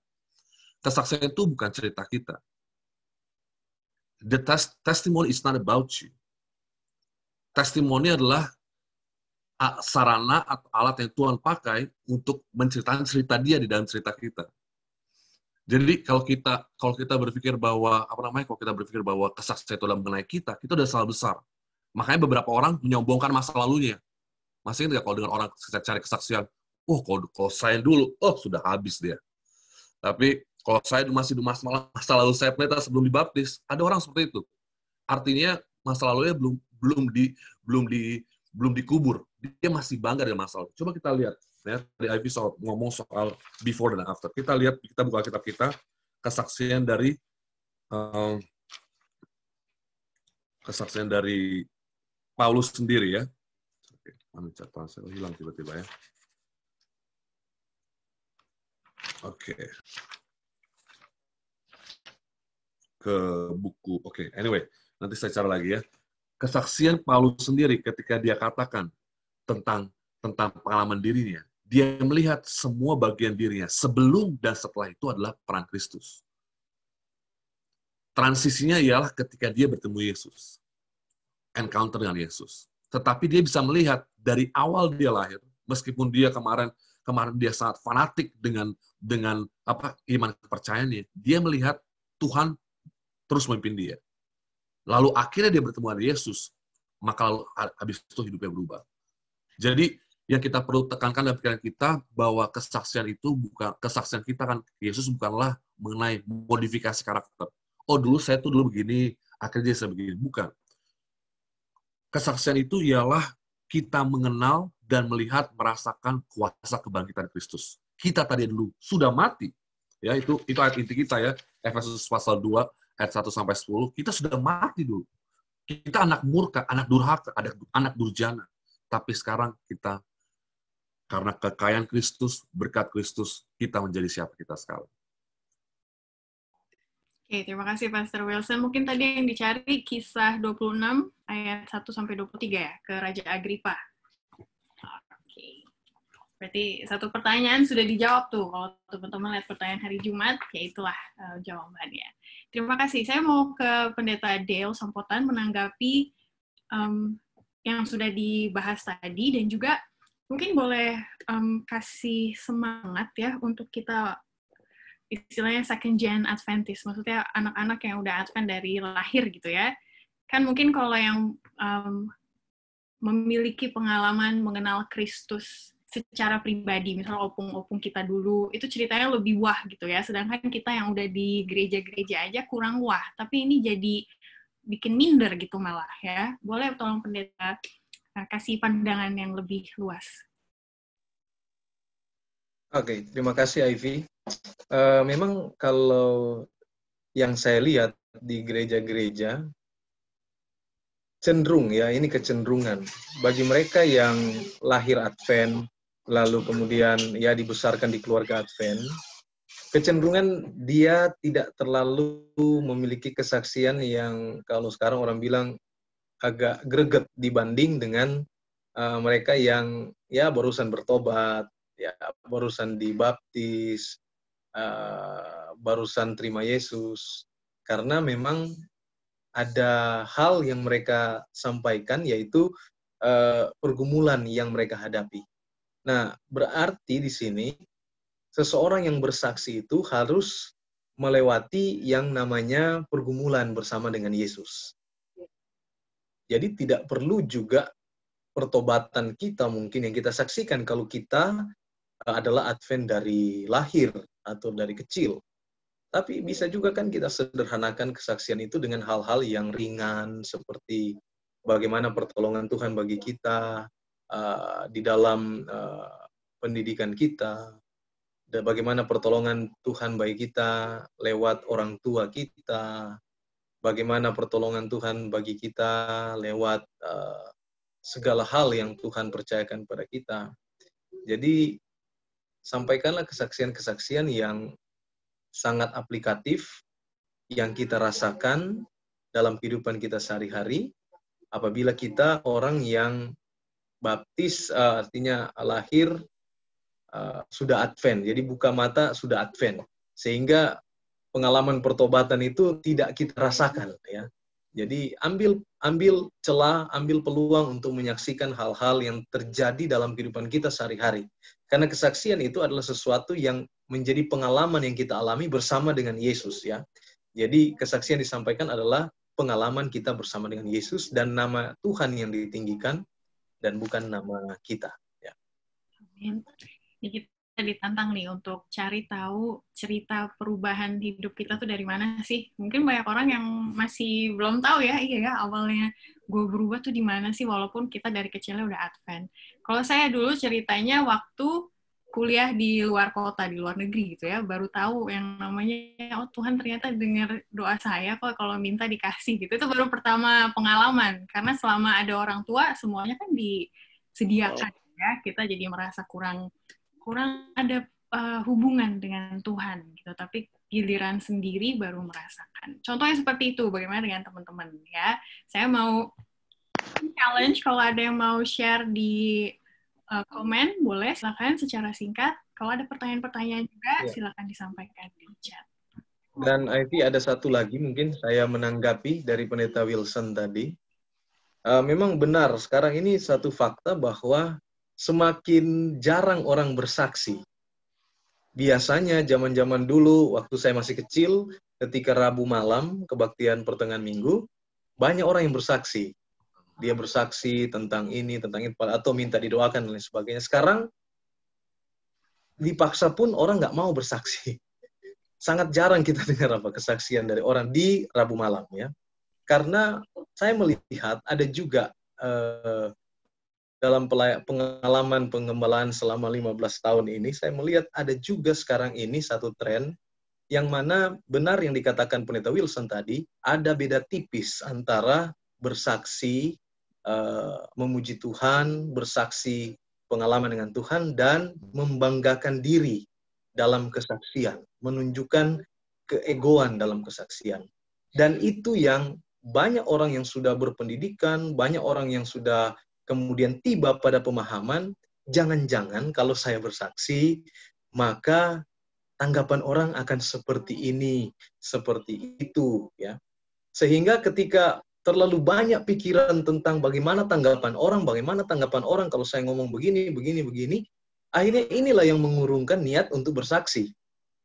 Kesaksian itu bukan cerita kita. The testimony is not about you. Testimoni adalah sarana atau alat yang Tuhan pakai untuk menceritakan cerita dia di dalam cerita kita. Jadi kalau kita berpikir bahwa kalau kita berpikir bahwa kesaksian itu adalah mengenai kita udah salah besar. Makanya beberapa orang menyombongkan masa lalunya. Masih ingat kalau dengan orang cari kesaksian, kalau saya dulu, sudah habis dia. Tapi kalau saya masih di masa lalu saya pendeta sebelum dibaptis, ada orang seperti itu. Artinya masa lalunya belum dikubur. Dia masih bangga dengan masa lalu. Coba kita lihat, ya, tadi Ivy ngomong soal before dan after. Kita lihat, kita buka kitab kita, kesaksian dari Paulus sendiri, ya. Oke, mana catatan saya hilang tiba-tiba, ya. Oke. Ke buku. Oke, anyway, nanti saya cari lagi, ya. Kesaksian Paulus sendiri ketika dia katakan tentang pengalaman dirinya, dia melihat semua bagian dirinya sebelum dan setelah itu adalah peran Kristus. Transisinya ialah ketika dia bertemu Yesus, encounter dengan Yesus. Tetapi dia bisa melihat dari awal dia lahir, meskipun dia kemarin dia sangat fanatik dengan iman kepercayaannya, dia melihat Tuhan terus memimpin dia. Lalu akhirnya dia bertemu dengan Yesus, maka lalu habis itu hidupnya berubah. Jadi yang kita perlu tekankan dalam pikiran kita bahwa kesaksian kita kan Yesus bukanlah mengenai modifikasi karakter. Oh, saya dulu begini, akhirnya saya begini. Bukan. Kesaksian itu ialah kita mengenal dan melihat, merasakan kuasa kebangkitan Kristus. Kita tadi dulu sudah mati. Ya, itu ayat inti kita, ya. Efesus pasal 2 ayat 1 sampai 10. Kita sudah mati dulu. Kita anak murka, anak durhaka, anak durjana. Tapi sekarang kita, karena kekayaan Kristus, berkat Kristus, kita menjadi siapa kita sekarang. Oke, terima kasih Pastor Wilson. Mungkin tadi yang dicari Kisah 26 ayat 1-23 ya, ke Raja Agripa. Oke. Berarti satu pertanyaan sudah dijawab tuh. Kalau teman-teman lihat pertanyaan hari Jumat, ya itulah jawabannya. Terima kasih. Saya mau ke Pendeta Dale Sompotan menanggapi yang sudah dibahas tadi, dan juga mungkin boleh kasih semangat ya untuk kita, istilahnya second gen Adventist, maksudnya anak-anak yang udah Advent dari lahir gitu ya. Kan mungkin kalau yang memiliki pengalaman mengenal Kristus secara pribadi, misalnya opung-opung kita dulu, itu ceritanya lebih wah gitu ya. Sedangkan kita yang udah di gereja-gereja aja kurang wah, tapi ini jadi bikin minder gitu malah ya. Boleh tolong pendeta kasih pandangan yang lebih luas. Oke, terima kasih Ivy. Memang kalau yang saya lihat di gereja-gereja, cenderung ya, ini kecenderungan. Bagi mereka yang lahir Advent, lalu kemudian ya dibesarkan di keluarga Advent, kecenderungan dia tidak terlalu memiliki kesaksian yang kalau sekarang orang bilang agak greget dibanding dengan mereka yang ya barusan bertobat, ya barusan dibaptis, barusan terima Yesus. Karena memang ada hal yang mereka sampaikan, yaitu pergumulan yang mereka hadapi. Nah, berarti di sini seseorang yang bersaksi itu harus melewati yang namanya pergumulan bersama dengan Yesus. Jadi tidak perlu juga pertobatan kita mungkin yang kita saksikan kalau kita adalah Advent dari lahir atau dari kecil. Tapi bisa juga kan kita sederhanakan kesaksian itu dengan hal-hal yang ringan, seperti bagaimana pertolongan Tuhan bagi kita di dalam pendidikan kita, dan bagaimana pertolongan Tuhan bagi kita lewat orang tua kita, bagaimana pertolongan Tuhan bagi kita lewat segala hal yang Tuhan percayakan pada kita. Jadi, sampaikanlah kesaksian-kesaksian yang sangat aplikatif, yang kita rasakan dalam kehidupan kita sehari-hari, apabila kita orang yang baptis, artinya lahir, sudah Advent. Jadi buka mata sudah Advent. Sehingga pengalaman pertobatan itu tidak kita rasakan, ya. Jadi ambil celah, ambil peluang untuk menyaksikan hal-hal yang terjadi dalam kehidupan kita sehari-hari. Karena kesaksian itu adalah sesuatu yang menjadi pengalaman yang kita alami bersama dengan Yesus, ya. Jadi kesaksian disampaikan adalah pengalaman kita bersama dengan Yesus dan nama Tuhan yang ditinggikan dan bukan nama kita, ya. Amin. Ini kita ditantang nih untuk cari tahu cerita perubahan hidup kita tuh dari mana sih. Mungkin banyak orang yang masih belum tahu ya, iya ya, awalnya gue berubah tuh di mana sih, walaupun kita dari kecilnya udah Advent. Kalau saya dulu ceritanya waktu kuliah di luar kota, di luar negeri gitu ya, baru tahu yang namanya, oh Tuhan ternyata dengar doa saya kok kalau minta dikasih gitu. Itu baru pertama pengalaman, karena selama ada orang tua, semuanya kan disediakan ya, kita jadi merasa kurang ada hubungan dengan Tuhan gitu, tapi giliran sendiri baru merasakan. Contohnya seperti itu, bagaimana dengan teman-teman ya. Saya mau challenge, kalau ada yang mau share di komen, boleh silakan secara singkat. Kalau ada pertanyaan-pertanyaan juga, silakan disampaikan di chat. Dan Ivy, ada satu lagi mungkin saya menanggapi dari Pendeta Wilson tadi. Memang benar, sekarang ini satu fakta bahwa semakin jarang orang bersaksi. Biasanya zaman-zaman dulu, waktu saya masih kecil, ketika Rabu malam, kebaktian pertengahan minggu, banyak orang yang bersaksi. Dia bersaksi tentang ini, tentang itu, atau minta didoakan, dan lain sebagainya. Sekarang, dipaksa pun orang nggak mau bersaksi. Sangat jarang kita dengar kesaksian dari orang di Rabu malam, ya. Karena saya melihat ada juga dalam pengalaman pengembalaan selama 15 tahun ini, saya melihat ada juga sekarang ini satu tren yang mana benar yang dikatakan Pendeta Wilson tadi, ada beda tipis antara bersaksi, memuji Tuhan, bersaksi pengalaman dengan Tuhan, dan membanggakan diri dalam kesaksian, menunjukkan keegoan dalam kesaksian. Dan itu yang banyak orang yang sudah berpendidikan, banyak orang yang sudah kemudian tiba pada pemahaman, jangan-jangan kalau saya bersaksi, maka tanggapan orang akan seperti ini, seperti itu, ya. Sehingga ketika terlalu banyak pikiran tentang bagaimana tanggapan orang kalau saya ngomong begini, akhirnya inilah yang mengurungkan niat untuk bersaksi.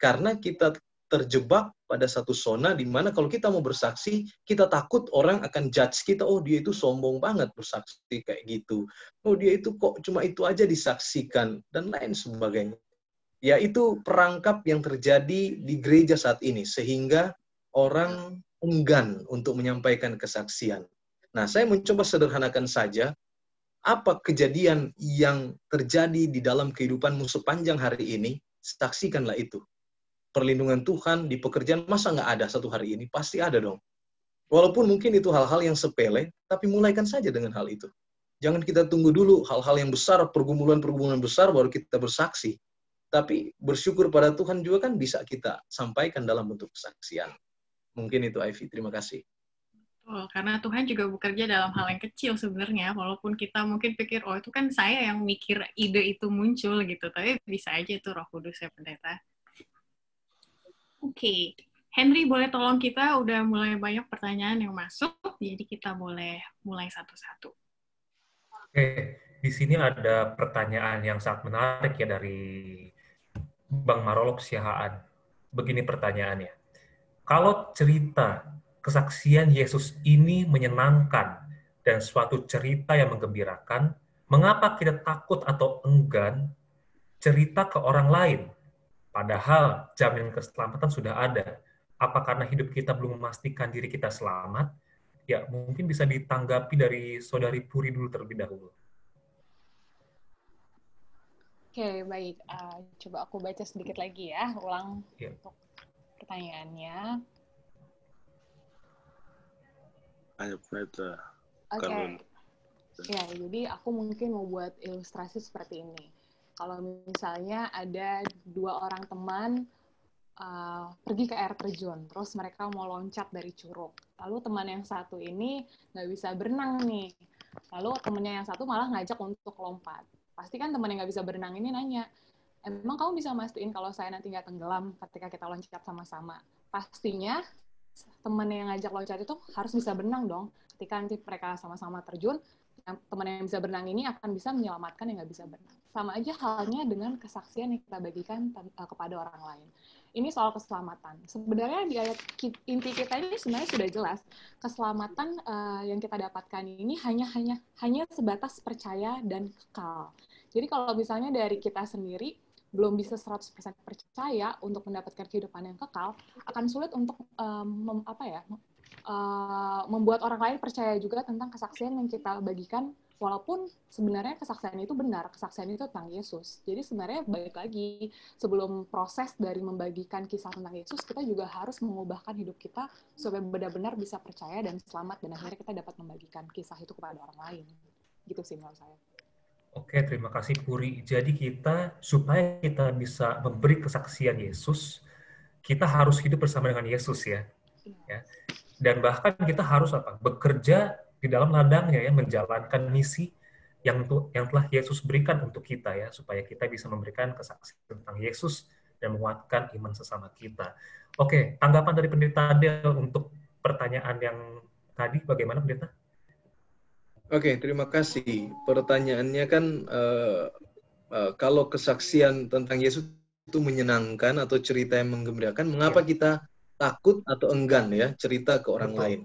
Karena kita terjebak pada satu zona di mana kalau kita mau bersaksi, kita takut orang akan judge kita, oh dia itu sombong banget bersaksi kayak gitu. Oh dia itu kok cuma itu aja disaksikan, dan lain sebagainya. Ya itu perangkap yang terjadi di gereja saat ini, sehingga orang enggan untuk menyampaikan kesaksian. Nah, saya mencoba sederhanakan saja, apa kejadian yang terjadi di dalam kehidupanmu sepanjang hari ini, saksikanlah itu. Perlindungan Tuhan di pekerjaan, masa nggak ada satu hari ini? Pasti ada dong. Walaupun mungkin itu hal-hal yang sepele, tapi mulaikan saja dengan hal itu. Jangan kita tunggu dulu hal-hal yang besar, pergumulan-pergumulan besar, baru kita bersaksi. Tapi bersyukur pada Tuhan juga kan bisa kita sampaikan dalam bentuk kesaksian. Mungkin itu, Ivy. Terima kasih. Oh, karena Tuhan juga bekerja dalam hal yang kecil sebenarnya, walaupun kita mungkin pikir, oh itu kan saya yang mikir ide itu muncul gitu, tapi bisa aja itu Roh Kudus ya, Pendeta. Oke, Henry boleh tolong kita, udah mulai banyak pertanyaan yang masuk, jadi kita boleh mulai satu-satu. Oke, di sini ada pertanyaan yang sangat menarik ya dari Bang Marolok Siahaan. Begini pertanyaannya, kalau cerita kesaksian Yesus ini menyenangkan dan suatu cerita yang menggembirakan, mengapa kita takut atau enggan cerita ke orang lain? Padahal jaminan keselamatan sudah ada. Apa karena hidup kita belum memastikan diri kita selamat? Ya, mungkin bisa ditanggapi dari Saudari Puri dulu terlebih dahulu. Oke, baik. Coba aku baca sedikit lagi ya, ulang untuk pertanyaannya. Oke. Ya, jadi aku mungkin mau buat ilustrasi seperti ini. Kalau misalnya ada dua orang teman pergi ke air terjun, terus mereka mau loncat dari curug. Lalu teman yang satu ini nggak bisa berenang nih. Lalu temennya yang satu malah ngajak untuk lompat. Pasti kan teman yang nggak bisa berenang ini nanya, emang kamu bisa mastiin kalau saya nanti nggak tenggelam ketika kita loncat sama-sama? Pastinya teman yang ngajak loncat itu harus bisa berenang dong. Ketika nanti mereka sama-sama terjun, teman yang bisa berenang ini akan bisa menyelamatkan yang nggak bisa berenang. Sama aja halnya dengan kesaksian yang kita bagikan kepada orang lain. Ini soal keselamatan. Sebenarnya di ayat inti kita ini sebenarnya sudah jelas. Keselamatan yang kita dapatkan ini hanya sebatas percaya dan kekal. Jadi kalau misalnya dari kita sendiri belum bisa 100% percaya untuk mendapatkan kehidupan yang kekal, akan sulit untuk membuat orang lain percaya juga tentang kesaksian yang kita bagikan, walaupun sebenarnya kesaksian itu benar, kesaksian itu tentang Yesus. Jadi sebenarnya balik lagi, sebelum proses dari membagikan kisah tentang Yesus, kita juga harus mengubahkan hidup kita supaya benar-benar bisa percaya dan selamat, dan akhirnya kita dapat membagikan kisah itu kepada orang lain. Gitu sih menurut saya. Oke, terima kasih Puri. Jadi supaya kita bisa memberi kesaksian Yesus, kita harus hidup bersama dengan Yesus ya. Dan bahkan kita harus bekerja di dalam ladangnya ya, menjalankan misi yang telah Yesus berikan untuk kita ya, supaya kita bisa memberikan kesaksian tentang Yesus dan menguatkan iman sesama kita. Oke, tanggapan dari Pendeta Del untuk pertanyaan yang tadi bagaimana Pendeta? Oke, terima kasih. Pertanyaannya kan kalau kesaksian tentang Yesus itu menyenangkan atau cerita yang menggembirakan, mengapa kita takut atau enggan ya cerita ke orang lain?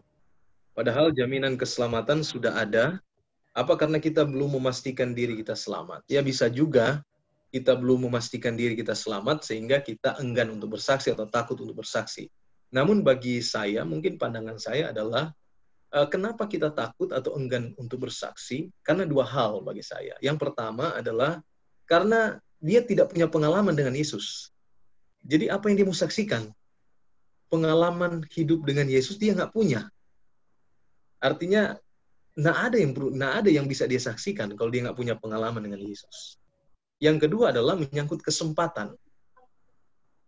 Padahal jaminan keselamatan sudah ada. Apa karena kita belum memastikan diri kita selamat? Ya bisa juga kita belum memastikan diri kita selamat sehingga kita enggan untuk bersaksi atau takut untuk bersaksi. Namun bagi saya, mungkin pandangan saya adalah kenapa kita takut atau enggan untuk bersaksi? Karena dua hal bagi saya. Yang pertama adalah karena dia tidak punya pengalaman dengan Yesus. Jadi apa yang dia mau saksikan? Pengalaman hidup dengan Yesus dia nggak punya. Artinya nggak ada yang bisa dia saksikan kalau dia nggak punya pengalaman dengan Yesus. Yang kedua adalah menyangkut kesempatan.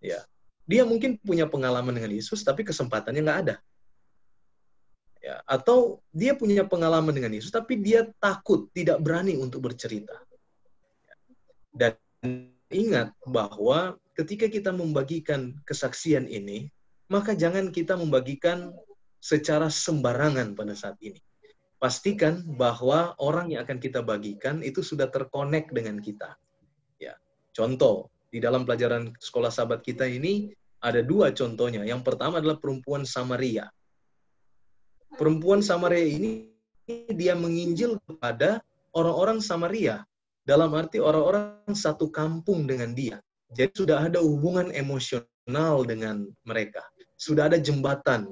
Ya, dia mungkin punya pengalaman dengan Yesus, tapi kesempatannya nggak ada. Ya, atau dia punya pengalaman dengan Yesus, tapi dia takut, tidak berani untuk bercerita. Dan ingat bahwa ketika kita membagikan kesaksian ini, maka jangan kita membagikan secara sembarangan pada saat ini. Pastikan bahwa orang yang akan kita bagikan itu sudah terkonek dengan kita. Ya, contoh, di dalam pelajaran sekolah sahabat kita ini ada dua contohnya. Yang pertama adalah perempuan Samaria. Perempuan Samaria ini dia menginjil kepada orang-orang Samaria. Dalam arti orang-orang satu kampung dengan dia. Jadi sudah ada hubungan emosional dengan mereka. Sudah ada jembatan,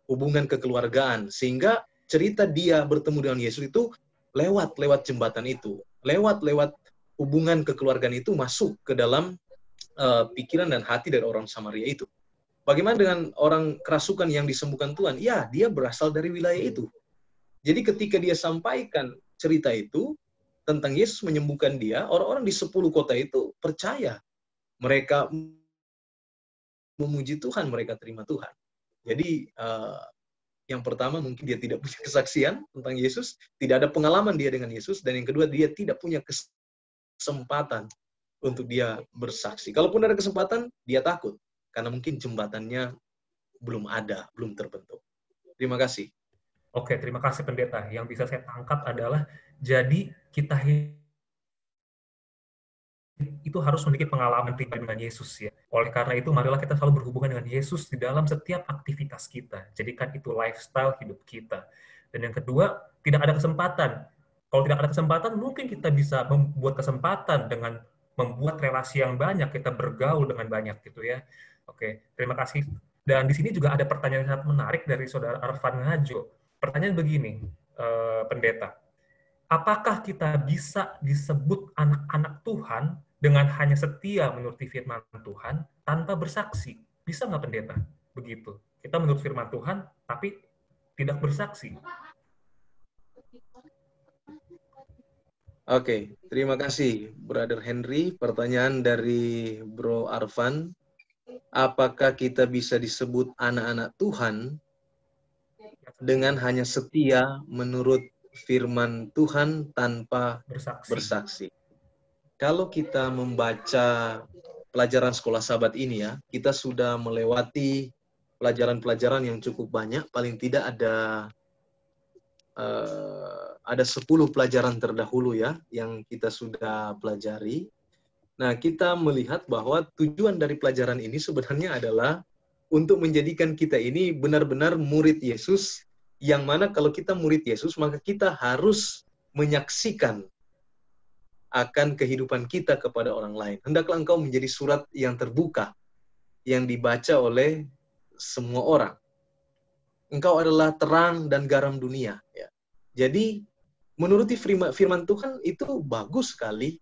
hubungan kekeluargaan. Sehingga cerita dia bertemu dengan Yesus itu lewat jembatan itu. Lewat hubungan kekeluargaan itu masuk ke dalam pikiran dan hati dari orang Samaria itu. Bagaimana dengan orang kerasukan yang disembuhkan Tuhan? Ya, dia berasal dari wilayah itu. Jadi ketika dia sampaikan cerita itu, tentang Yesus menyembuhkan dia, orang-orang di 10 kota itu percaya. Mereka memuji Tuhan, mereka terima Tuhan. Jadi, yang pertama mungkin dia tidak punya kesaksian tentang Yesus, tidak ada pengalaman dia dengan Yesus, dan yang kedua dia tidak punya kesempatan untuk dia bersaksi. Kalaupun ada kesempatan, dia takut. Karena mungkin jembatannya belum ada, belum terbentuk. Terima kasih. Oke, terima kasih Pendeta. Yang bisa saya tangkap adalah, jadi kita itu harus memiliki pengalaman pribadi dengan Yesus ya. Oleh karena itu, marilah kita selalu berhubungan dengan Yesus di dalam setiap aktivitas kita. Jadikan itu lifestyle hidup kita. Dan yang kedua, tidak ada kesempatan. Kalau tidak ada kesempatan, mungkin kita bisa membuat kesempatan dengan membuat relasi yang banyak, kita bergaul dengan banyak gitu ya. Oke, terima kasih. Dan di sini juga ada pertanyaan yang sangat menarik dari Saudara Arfan Ngajo. Pertanyaan begini, Pendeta. Apakah kita bisa disebut anak-anak Tuhan dengan hanya setia menuruti firman Tuhan tanpa bersaksi? Bisa nggak Pendeta? Begitu. Kita menurut firman Tuhan, tapi tidak bersaksi. Oke, terima kasih Brother Henry. Pertanyaan dari Bro Arfan. Apakah kita bisa disebut anak-anak Tuhan dengan hanya setia menurut firman Tuhan tanpa bersaksi? Kalau kita membaca pelajaran sekolah sahabat ini ya, kita sudah melewati pelajaran-pelajaran yang cukup banyak. Paling tidak ada 10 pelajaran terdahulu ya yang kita sudah pelajari. Nah, kita melihat bahwa tujuan dari pelajaran ini sebenarnya adalah untuk menjadikan kita ini benar-benar murid Yesus, yang mana kalau kita murid Yesus, maka kita harus menyaksikan akan kehidupan kita kepada orang lain. Hendaklah engkau menjadi surat yang terbuka, yang dibaca oleh semua orang. Engkau adalah terang dan garam dunia. Ya. Jadi, menuruti firman Tuhan itu bagus sekali,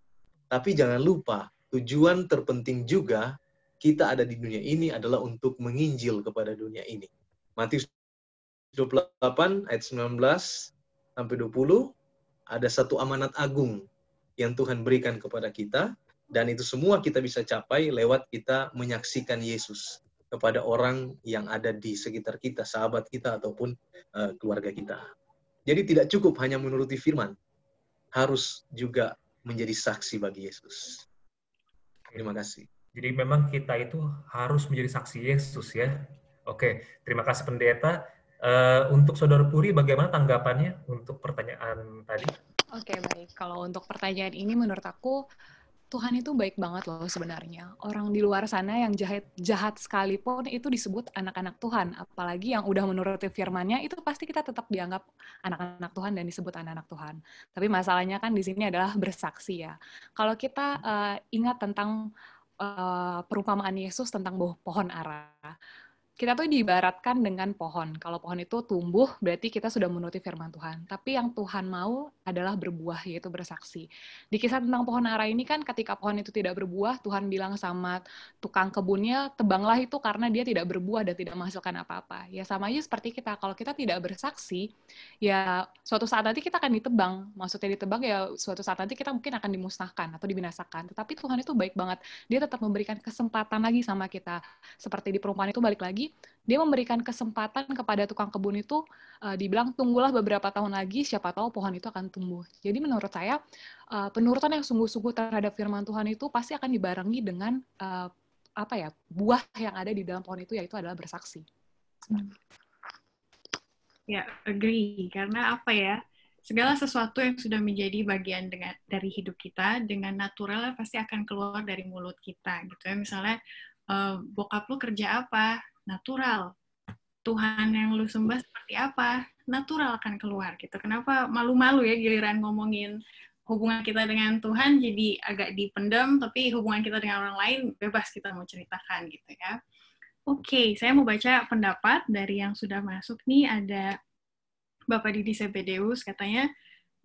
tapi jangan lupa, tujuan terpenting juga kita ada di dunia ini adalah untuk menginjil kepada dunia ini. Matius 28 ayat 19 sampai 20, ada satu amanat agung yang Tuhan berikan kepada kita, dan itu semua kita bisa capai lewat kita menyaksikan Yesus kepada orang yang ada di sekitar kita, sahabat kita ataupun keluarga kita. Jadi tidak cukup hanya menuruti firman, harus juga menjadi saksi bagi Yesus. Terima kasih. Jadi memang kita itu harus menjadi saksi Yesus ya. Oke, terima kasih pendeta. Untuk Saudara Puri, bagaimana tanggapannya untuk pertanyaan tadi? Oke, baik. Kalau untuk pertanyaan ini menurut aku, Tuhan itu baik banget loh sebenarnya. Orang di luar sana yang jahat sekalipun itu disebut anak-anak Tuhan. Apalagi yang udah menuruti firman-Nya, itu pasti kita tetap dianggap anak-anak Tuhan dan disebut anak-anak Tuhan. Tapi masalahnya kan di sini adalah bersaksi ya. Kalau kita ingat tentang perumpamaan Yesus tentang pohon ara, kita tuh diibaratkan dengan pohon. Kalau pohon itu tumbuh, berarti kita sudah menuruti firman Tuhan. Tapi yang Tuhan mau adalah berbuah, yaitu bersaksi. Di kisah tentang pohon ara ini kan, ketika pohon itu tidak berbuah, Tuhan bilang sama tukang kebunnya, tebanglah itu karena dia tidak berbuah dan tidak menghasilkan apa-apa. Ya sama aja seperti kita, kalau kita tidak bersaksi, ya suatu saat nanti kita akan ditebang. Maksudnya ditebang ya suatu saat nanti kita mungkin akan dimusnahkan atau dibinasakan. Tetapi Tuhan itu baik banget. Dia tetap memberikan kesempatan lagi sama kita. Seperti di perumpamaan itu balik lagi, dia memberikan kesempatan kepada tukang kebun itu, dibilang tunggulah beberapa tahun lagi, siapa tahu pohon itu akan tumbuh. Jadi menurut saya, penurutan yang sungguh-sungguh terhadap firman Tuhan itu pasti akan dibarengi dengan buah yang ada di dalam pohon itu, yaitu adalah bersaksi. Ya, agree. Karena segala sesuatu yang sudah menjadi bagian dari hidup kita, dengan naturalnya pasti akan keluar dari mulut kita. Gitu ya. Misalnya, bokap lu kerja apa? Natural. Tuhan yang lu sembah seperti apa? Natural akan keluar gitu. Kenapa malu-malu ya giliran ngomongin hubungan kita dengan Tuhan jadi agak dipendam, tapi hubungan kita dengan orang lain bebas kita mau ceritakan gitu ya. Oke, saya mau baca pendapat dari yang sudah masuk nih. Ada Bapak Didi Sebedeus, katanya,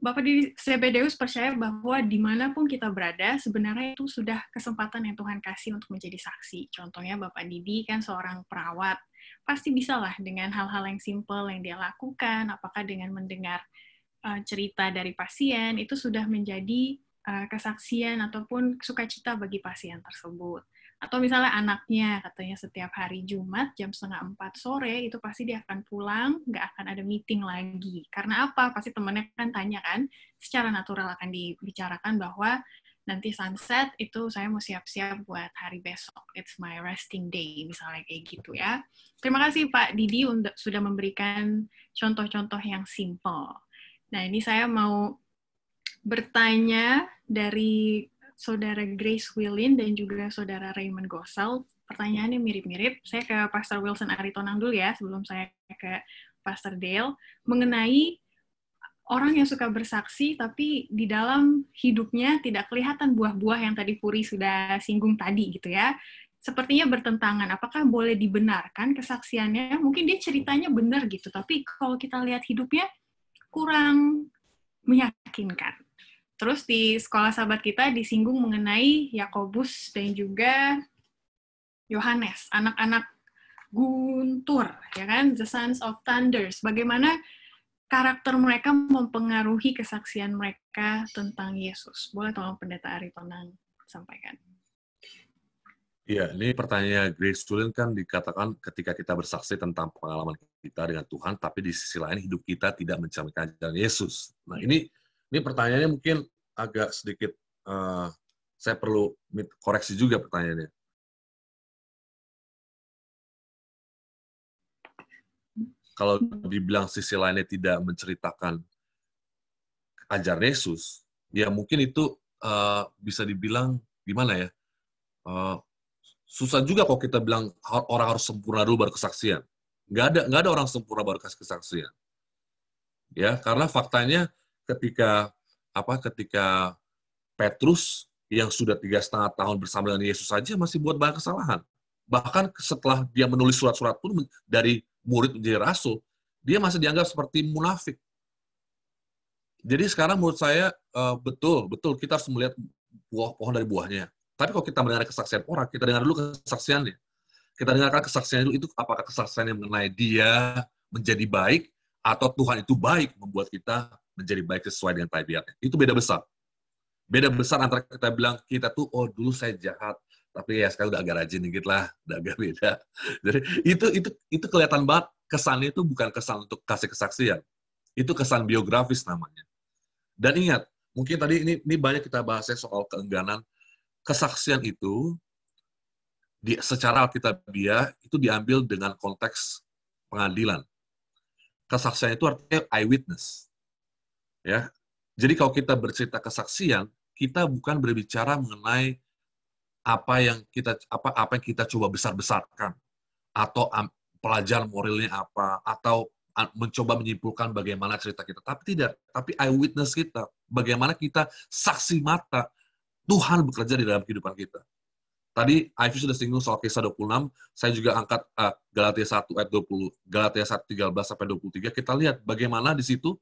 Bapak Didi Sebedeus percaya bahwa dimanapun kita berada, sebenarnya itu sudah kesempatan yang Tuhan kasih untuk menjadi saksi. Contohnya Bapak Didi kan seorang perawat, pasti bisalah dengan hal-hal yang simple yang dia lakukan, apakah dengan mendengar cerita dari pasien, itu sudah menjadi kesaksian ataupun sukacita bagi pasien tersebut. Atau misalnya anaknya, katanya setiap hari Jumat jam 3:30 sore, itu pasti dia akan pulang, nggak akan ada meeting lagi. Karena apa? Pasti temannya kan tanya kan, secara natural akan dibicarakan bahwa nanti sunset itu saya mau siap-siap buat hari besok. It's my resting day, misalnya kayak gitu ya. Terima kasih Pak Didi sudah memberikan contoh-contoh yang simple. Nah, ini saya mau bertanya dari Saudara Grace Willin dan juga Saudara Raymond Gosal. Pertanyaannya mirip-mirip. Saya ke Pastor Wilson Aritonang dulu ya, sebelum saya ke Pastor Dale. Mengenai orang yang suka bersaksi, tapi di dalam hidupnya tidak kelihatan buah-buah yang tadi Puri sudah singgung tadi gitu ya. Sepertinya bertentangan. Apakah boleh dibenarkan kesaksiannya? Mungkin dia ceritanya benar gitu, tapi kalau kita lihat hidupnya kurang meyakinkan. Terus di sekolah sahabat kita disinggung mengenai Yakobus dan juga Yohanes, anak-anak Guntur, ya kan, the sons of thunders. Bagaimana karakter mereka mempengaruhi kesaksian mereka tentang Yesus? Boleh tolong Pendeta Aritonang sampaikan. Iya, ini pertanyaan Grace Tulin kan dikatakan ketika kita bersaksi tentang pengalaman kita dengan Tuhan, tapi di sisi lain hidup kita tidak mencerminkan ajaran Yesus. Nah, ini pertanyaannya mungkin agak sedikit, saya perlu koreksi juga pertanyaannya. Kalau dibilang sisi lainnya tidak menceritakan ajaran Yesus, ya mungkin itu bisa dibilang gimana ya? Susah juga kalau kita bilang orang harus sempurna dulu baru kesaksian. Nggak ada orang sempurna baru kasih kesaksian. Ya, karena faktanya ketika Petrus yang sudah 3,5 tahun bersama dengan Yesus saja masih buat banyak kesalahan. Bahkan setelah dia menulis surat-surat pun dari murid menjadi rasul, dia masih dianggap seperti munafik. Jadi sekarang menurut saya betul kita harus melihat pohon dari buahnya. Tapi kalau kita mendengar kesaksian orang, kita dengar dulu kesaksiannya. Kita dengarkan kesaksiannya dulu, itu apakah kesaksiannya mengenai dia menjadi baik, atau Tuhan itu baik membuat kita menjadi baik sesuai dengan tabiatnya. Itu beda besar. Beda besar antara kita bilang, kita tuh, oh dulu saya jahat, tapi ya sekarang udah agak rajin dikit lah, udah agak beda. Jadi itu kelihatan banget, kesannya itu bukan kesan untuk kasih kesaksian. Itu kesan biografis namanya. Dan ingat, mungkin tadi ini banyak kita bahasnya soal keengganan. Kesaksian itu, secara alkitabiah, itu diambil dengan konteks pengadilan. Kesaksian itu artinya eyewitness. Ya. Jadi kalau kita bercerita kesaksian, kita bukan berbicara mengenai apa yang kita coba besar-besarkan, atau pelajaran moralnya apa, atau mencoba menyimpulkan bagaimana cerita kita. Tapi tidak, tapi eyewitness kita. Bagaimana kita saksi mata Tuhan bekerja di dalam kehidupan kita. Tadi Ivy sudah singgung soal Kisah 26, saya juga angkat Galatia 1 ayat 20, Galatia 1 13 sampai 23. Kita lihat bagaimana di situ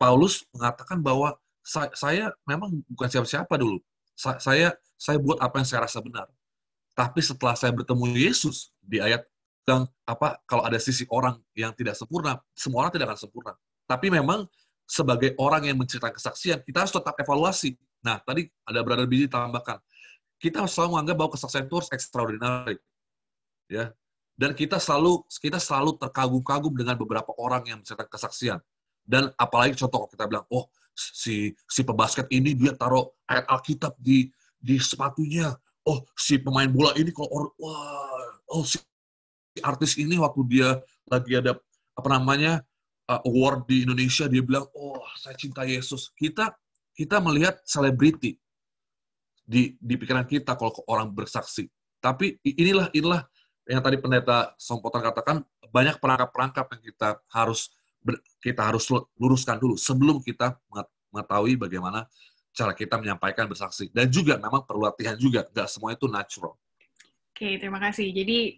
Paulus mengatakan bahwa saya memang bukan siapa-siapa dulu. Saya buat apa yang saya rasa benar. Tapi setelah saya bertemu Yesus di ayat yang kalau ada sisi orang yang tidak sempurna, semua orang tidak akan sempurna. Tapi memang sebagai orang yang menceritakan kesaksian, kita harus tetap evaluasi. Nah, tadi ada Brother Billy tambahkan, kita harus selalu menganggap bahwa kesaksian itu harus extraordinary. Ya. Dan kita selalu terkagum-kagum dengan beberapa orang yang menceritakan kesaksian. Dan apalagi contoh kita bilang, oh si pebasket ini dia taruh ayat Alkitab di sepatunya. Oh si pemain bola ini si artis ini waktu dia lagi ada award di Indonesia, dia bilang, oh saya cinta Yesus. Kita melihat selebriti di pikiran kita kalau orang bersaksi. Tapi inilah yang tadi pendeta Sompotan katakan, banyak perangkap-perangkap yang kita harus luruskan dulu sebelum kita mengetahui bagaimana cara kita menyampaikan bersaksi. Dan juga memang perlu latihan juga, nggak semua itu natural. Oke, terima kasih. Jadi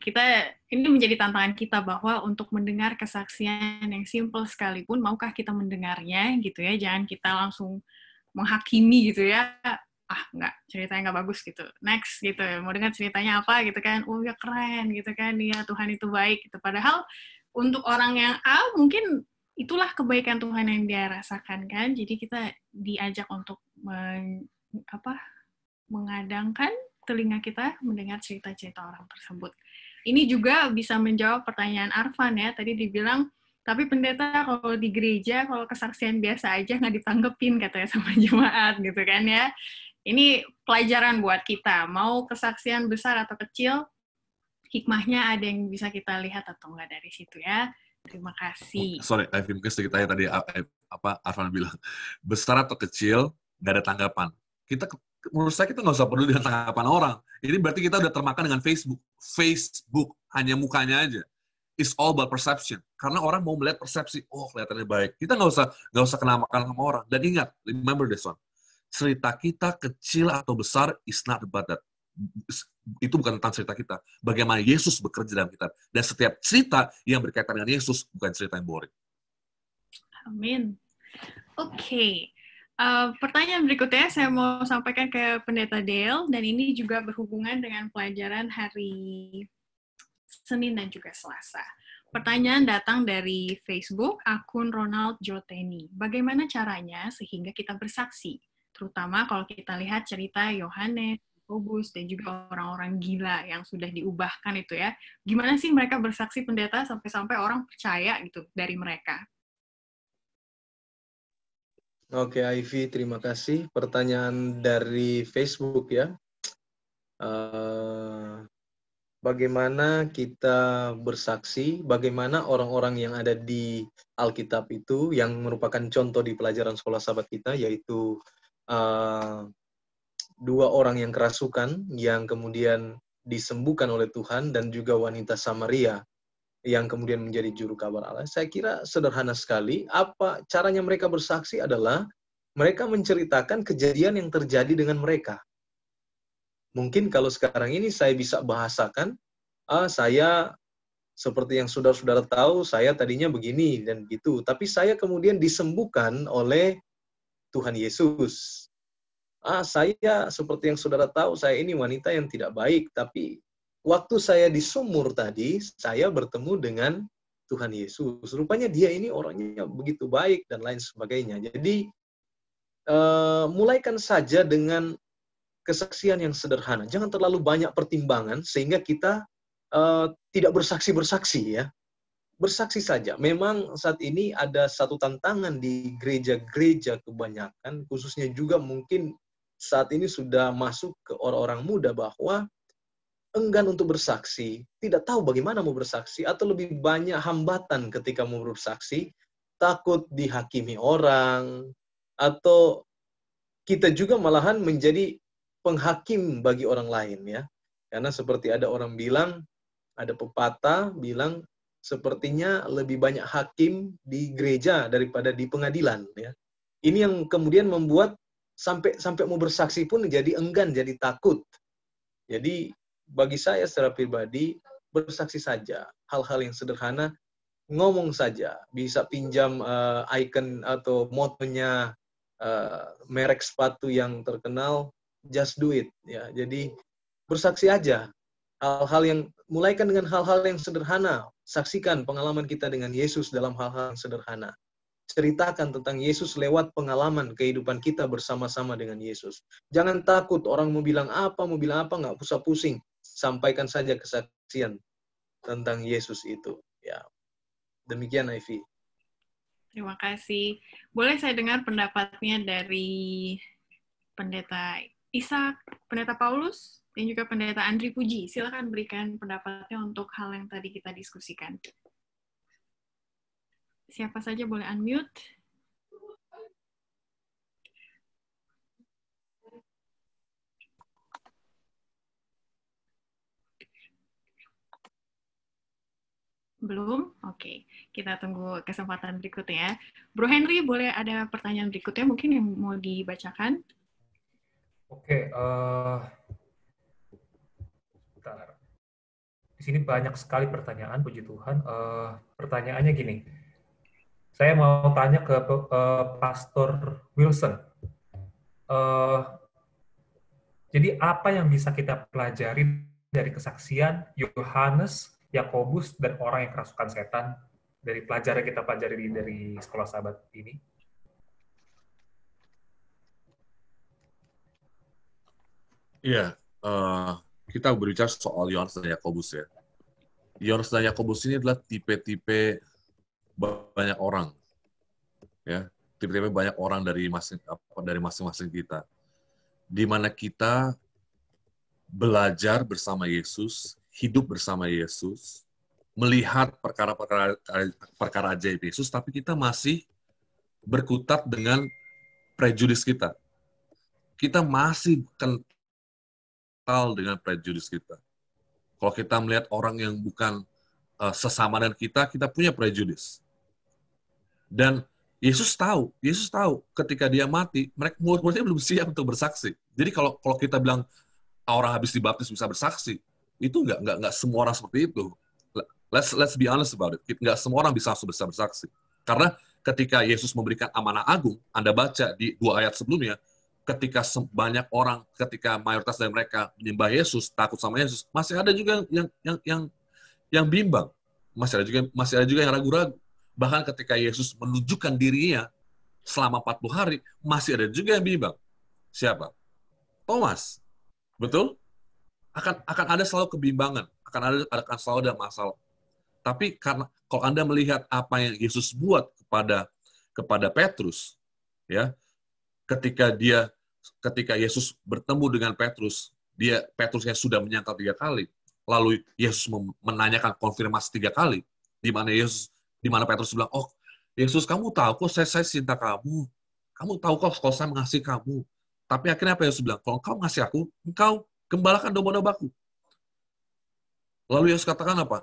ini menjadi tantangan kita bahwa untuk mendengar kesaksian yang simple sekalipun, maukah kita mendengarnya gitu ya, jangan kita langsung menghakimi gitu ya, enggak, ceritanya nggak bagus gitu, next gitu, mau dengar ceritanya apa gitu kan, oh ya keren gitu kan, ya Tuhan itu baik gitu. Padahal untuk orang yang mungkin itulah kebaikan Tuhan yang dia rasakan kan, jadi kita diajak untuk mengadangkan telinga kita mendengar cerita-cerita orang tersebut. Ini juga bisa menjawab pertanyaan Arfan ya, tadi dibilang, tapi pendeta kalau di gereja, kalau kesaksian biasa aja nggak ditanggepin katanya sama jemaat gitu kan ya. Ini pelajaran buat kita, mau kesaksian besar atau kecil, hikmahnya ada yang bisa kita lihat atau nggak dari situ ya. Terima kasih. Sorry, mungkin sedikit tanya tadi Arfan bilang, besar atau kecil, nggak ada tanggapan. Menurut saya kita nggak usah peduli dengan tanggapan orang. Ini berarti kita udah termakan dengan Facebook. Facebook, hanya mukanya aja. It's all about perception. Karena orang mau melihat persepsi, oh kelihatannya baik. Kita nggak usah kenamakan sama orang. Dan ingat, remember this one. Cerita kita kecil atau besar is not about that. Itu bukan tentang cerita kita. Bagaimana Yesus bekerja dalam kita. Dan setiap cerita yang berkaitan dengan Yesus bukan cerita yang boring. Amin. Oke. Pertanyaan berikutnya saya mau sampaikan ke Pendeta Dale, dan ini juga berhubungan dengan pelajaran hari Senin dan juga Selasa. Pertanyaan datang dari Facebook, akun Ronald Joteni. Bagaimana caranya sehingga kita bersaksi? Terutama kalau kita lihat cerita Yohanes, Yakobus, dan juga orang-orang gila yang sudah diubahkan itu ya. Gimana sih mereka bersaksi, pendeta, sampai-sampai orang percaya gitu dari mereka? Oke, Ivy, terima kasih. Pertanyaan dari Facebook ya. Bagaimana kita bersaksi, bagaimana orang-orang yang ada di Alkitab itu, yang merupakan contoh di pelajaran sekolah sahabat kita, yaitu 2 orang yang kerasukan, yang kemudian disembuhkan oleh Tuhan, dan juga wanita Samaria, yang kemudian menjadi juru kabar Allah. Saya kira sederhana sekali. Apa caranya mereka bersaksi adalah mereka menceritakan kejadian yang terjadi dengan mereka. Mungkin kalau sekarang ini saya bisa bahasakan, saya seperti yang saudara-saudara tahu, saya tadinya begini dan gitu. Tapi saya kemudian disembuhkan oleh Tuhan Yesus. Saya seperti yang saudara tahu, saya ini wanita yang tidak baik. Tapi waktu saya di sumur tadi, saya bertemu dengan Tuhan Yesus. Rupanya dia ini orangnya begitu baik dan lain sebagainya. Jadi, mulaikan saja dengan kesaksian yang sederhana. Jangan terlalu banyak pertimbangan sehingga kita tidak bersaksi-bersaksi ya. Bersaksi saja. Memang saat ini ada satu tantangan di gereja-gereja kebanyakan, khususnya juga mungkin saat ini sudah masuk ke orang-orang muda bahwa enggan untuk bersaksi, tidak tahu bagaimana mau bersaksi, atau lebih banyak hambatan ketika mau bersaksi, takut dihakimi orang, atau kita juga malahan menjadi penghakim bagi orang lain ya. Karena seperti ada orang bilang, ada pepatah bilang sepertinya lebih banyak hakim di gereja daripada di pengadilan ya. Ini yang kemudian membuat sampai mau bersaksi pun jadi enggan, jadi takut. Jadi bagi saya secara pribadi bersaksi saja, hal-hal yang sederhana, ngomong saja, bisa pinjam icon atau motonya merek sepatu yang terkenal, just do it ya. Jadi bersaksi aja. Hal-hal yang mulaikan dengan hal-hal yang sederhana. Saksikan pengalaman kita dengan Yesus dalam hal-hal yang sederhana. Ceritakan tentang Yesus lewat pengalaman kehidupan kita bersama-sama dengan Yesus. Jangan takut orang mau bilang apa, nggak usah pusing. Sampaikan saja kesaksian tentang Yesus itu. Ya, demikian Ivy. Terima kasih. Boleh saya dengar pendapatnya dari Pendeta Ishak, Pendeta Paulus, dan juga Pendeta Andri Puji. Silakan berikan pendapatnya untuk hal yang tadi kita diskusikan. Siapa saja boleh unmute. Belum? Oke. Kita tunggu kesempatan berikutnya. Bro Henry, boleh ada pertanyaan berikutnya mungkin yang mau dibacakan? Oke, bentar. Di sini banyak sekali pertanyaan, puji Tuhan. Pertanyaannya gini, saya mau tanya ke Pastor Wilson. Jadi apa yang bisa kita pelajari dari kesaksian Yohanes, Yakobus, dan orang yang kerasukan setan dari pelajaran kita pelajari dari Sekolah Sahabat ini? Iya, kita berbicara soal Yohanes dan Yakobus ya. Yohanes dan Yakobus ini adalah tipe-tipe banyak orang, ya, tipe-tipe banyak orang dari masing-masing kita, di mana kita belajar bersama Yesus, hidup bersama Yesus, melihat perkara ajaib Yesus, tapi kita masih berkutat dengan prejudis kita. Kita masih dengan prejudis kita. Kalau kita melihat orang yang bukan sesama dengan kita punya prejudis. Dan Yesus tahu ketika dia mati, murid-muridnya belum siap untuk bersaksi. Jadi kalau kita bilang orang habis dibaptis bisa bersaksi, itu nggak semua orang seperti itu. Let's be honest about it. Nggak semua orang bisa bersaksi. Karena ketika Yesus memberikan amanah agung, Anda baca di 2 ayat sebelumnya, ketika banyak orang, ketika mayoritas dari mereka menyembah Yesus, takut sama Yesus, masih ada juga yang bimbang, masih ada juga yang ragu-ragu. Bahkan ketika Yesus menunjukkan dirinya selama 40 hari, masih ada juga yang bimbang. Siapa? Thomas. Betul? Akan ada selalu kebimbangan, akan selalu ada masalah. Tapi karena kalau Anda melihat apa yang Yesus buat kepada Petrus, ya, ketika Yesus bertemu dengan Petrus, Petrusnya sudah menyangkal 3 kali, lalu Yesus menanyakan konfirmasi 3 kali, di mana Petrus bilang, oh Yesus, kamu tahu kok saya cinta kamu tahu kok kalau saya mengasihi kamu. Tapi akhirnya apa Yesus bilang? Kalau engkau mengasihi aku, engkau gembalakan domba-dombaku. Lalu Yesus katakan apa?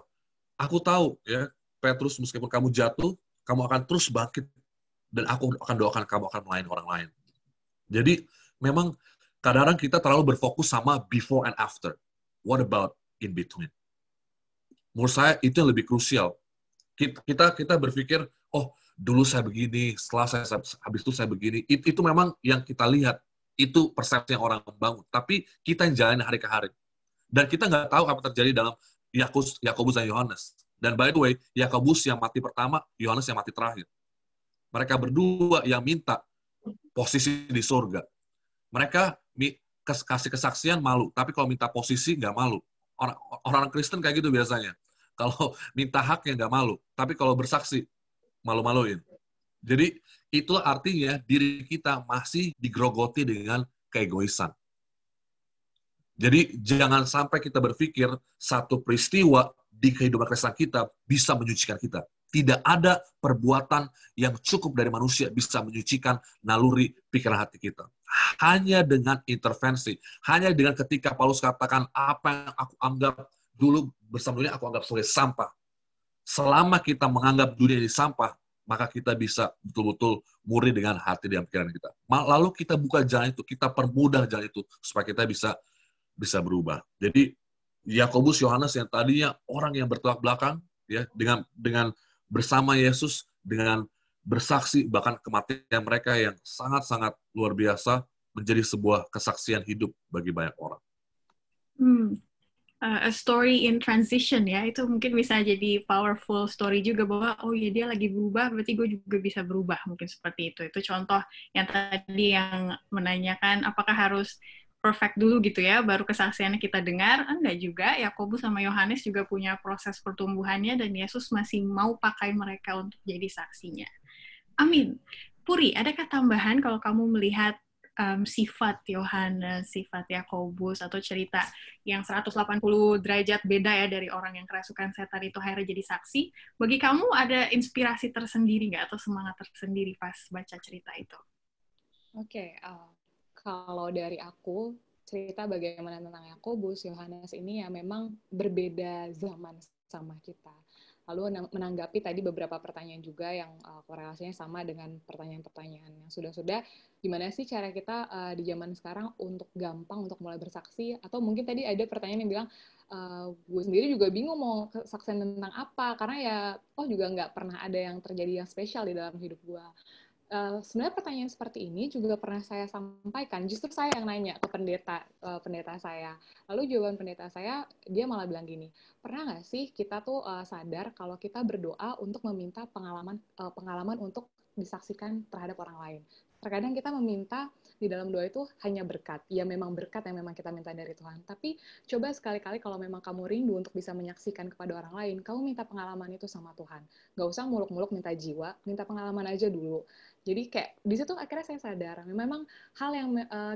Aku tahu ya, Petrus, meskipun kamu jatuh, kamu akan terus bangkit, dan aku akan doakan kamu akan melayani orang lain. Jadi memang kadang-kadang kita terlalu berfokus sama before and after. What about in between? Menurut saya itu yang lebih krusial. Kita berpikir, oh dulu saya begini, setelah saya habis itu saya begini. Itu memang yang kita lihat. Itu persepsi yang orang membangun. Tapi kita yang jalanin hari ke hari. Dan kita nggak tahu apa terjadi dalam Yakobus dan Yohanes. Dan by the way, Yakobus yang mati pertama, Yohanes yang mati terakhir. Mereka berdua yang minta posisi di surga. Mereka kasih kesaksian malu, tapi kalau minta posisi nggak malu. Orang Kristen kayak gitu biasanya. Kalau minta haknya nggak malu, tapi kalau bersaksi malu-maluin. Jadi itu artinya diri kita masih digrogoti dengan keegoisan. Jadi jangan sampai kita berpikir satu peristiwa di kehidupan Kristen kita bisa menyucikan kita. Tidak ada perbuatan yang cukup dari manusia bisa menyucikan naluri pikiran hati kita. Hanya dengan intervensi, hanya dengan ketika Paulus katakan apa yang aku anggap dulu bersama dunia aku anggap sebagai sampah. Selama kita menganggap dunia ini sampah, maka kita bisa betul-betul murni dengan hati dan pikiran kita. Lalu kita buka jalan itu, kita permudah jalan itu supaya kita bisa berubah. Jadi Yakobus, Yohanes yang tadinya orang yang bertolak belakang, ya dengan bersama Yesus, dengan bersaksi bahkan kematian mereka yang sangat-sangat luar biasa menjadi sebuah kesaksian hidup bagi banyak orang. A story in transition ya, itu mungkin bisa jadi powerful story juga bahwa oh ya dia lagi berubah, berarti gue juga bisa berubah, mungkin seperti itu. Itu contoh yang tadi yang menanyakan apakah harus perfect dulu gitu ya, baru kesaksiannya kita dengar. Enggak juga, Yakobus sama Yohanes juga punya proses pertumbuhannya dan Yesus masih mau pakai mereka untuk jadi saksinya. Amin. Puri, adakah tambahan kalau kamu melihat sifat Yohanes, sifat Yakobus, atau cerita yang 180 derajat beda ya dari orang yang kerasukan setan itu akhirnya jadi saksi? Bagi kamu ada inspirasi tersendiri nggak atau semangat tersendiri pas baca cerita itu? Oke, kalau dari aku, cerita bagaimana tentang Yakobus, Yohanes ini ya memang berbeda zaman sama kita. Lalu menanggapi tadi beberapa pertanyaan juga yang korelasinya sama dengan pertanyaan-pertanyaan yang sudah-sudah, gimana sih cara kita di zaman sekarang untuk gampang untuk mulai bersaksi, atau mungkin tadi ada pertanyaan yang bilang, gue sendiri juga bingung mau kesaksian tentang apa, karena ya, juga nggak pernah ada yang terjadi yang spesial di dalam hidup gue. Sebenarnya pertanyaan seperti ini juga pernah saya sampaikan, justru saya yang nanya ke pendeta saya. Lalu jawaban pendeta saya, dia malah bilang gini, pernah nggak sih kita tuh sadar kalau kita berdoa untuk meminta pengalaman untuk disaksikan terhadap orang lain. Terkadang kita meminta di dalam doa itu hanya berkat. Ya memang berkat yang memang kita minta dari Tuhan. Tapi coba sekali-kali kalau memang kamu rindu untuk bisa menyaksikan kepada orang lain, kamu minta pengalaman itu sama Tuhan. Nggak usah muluk-muluk minta jiwa, minta pengalaman aja dulu. Jadi kayak di situ akhirnya saya sadar, memang hal yang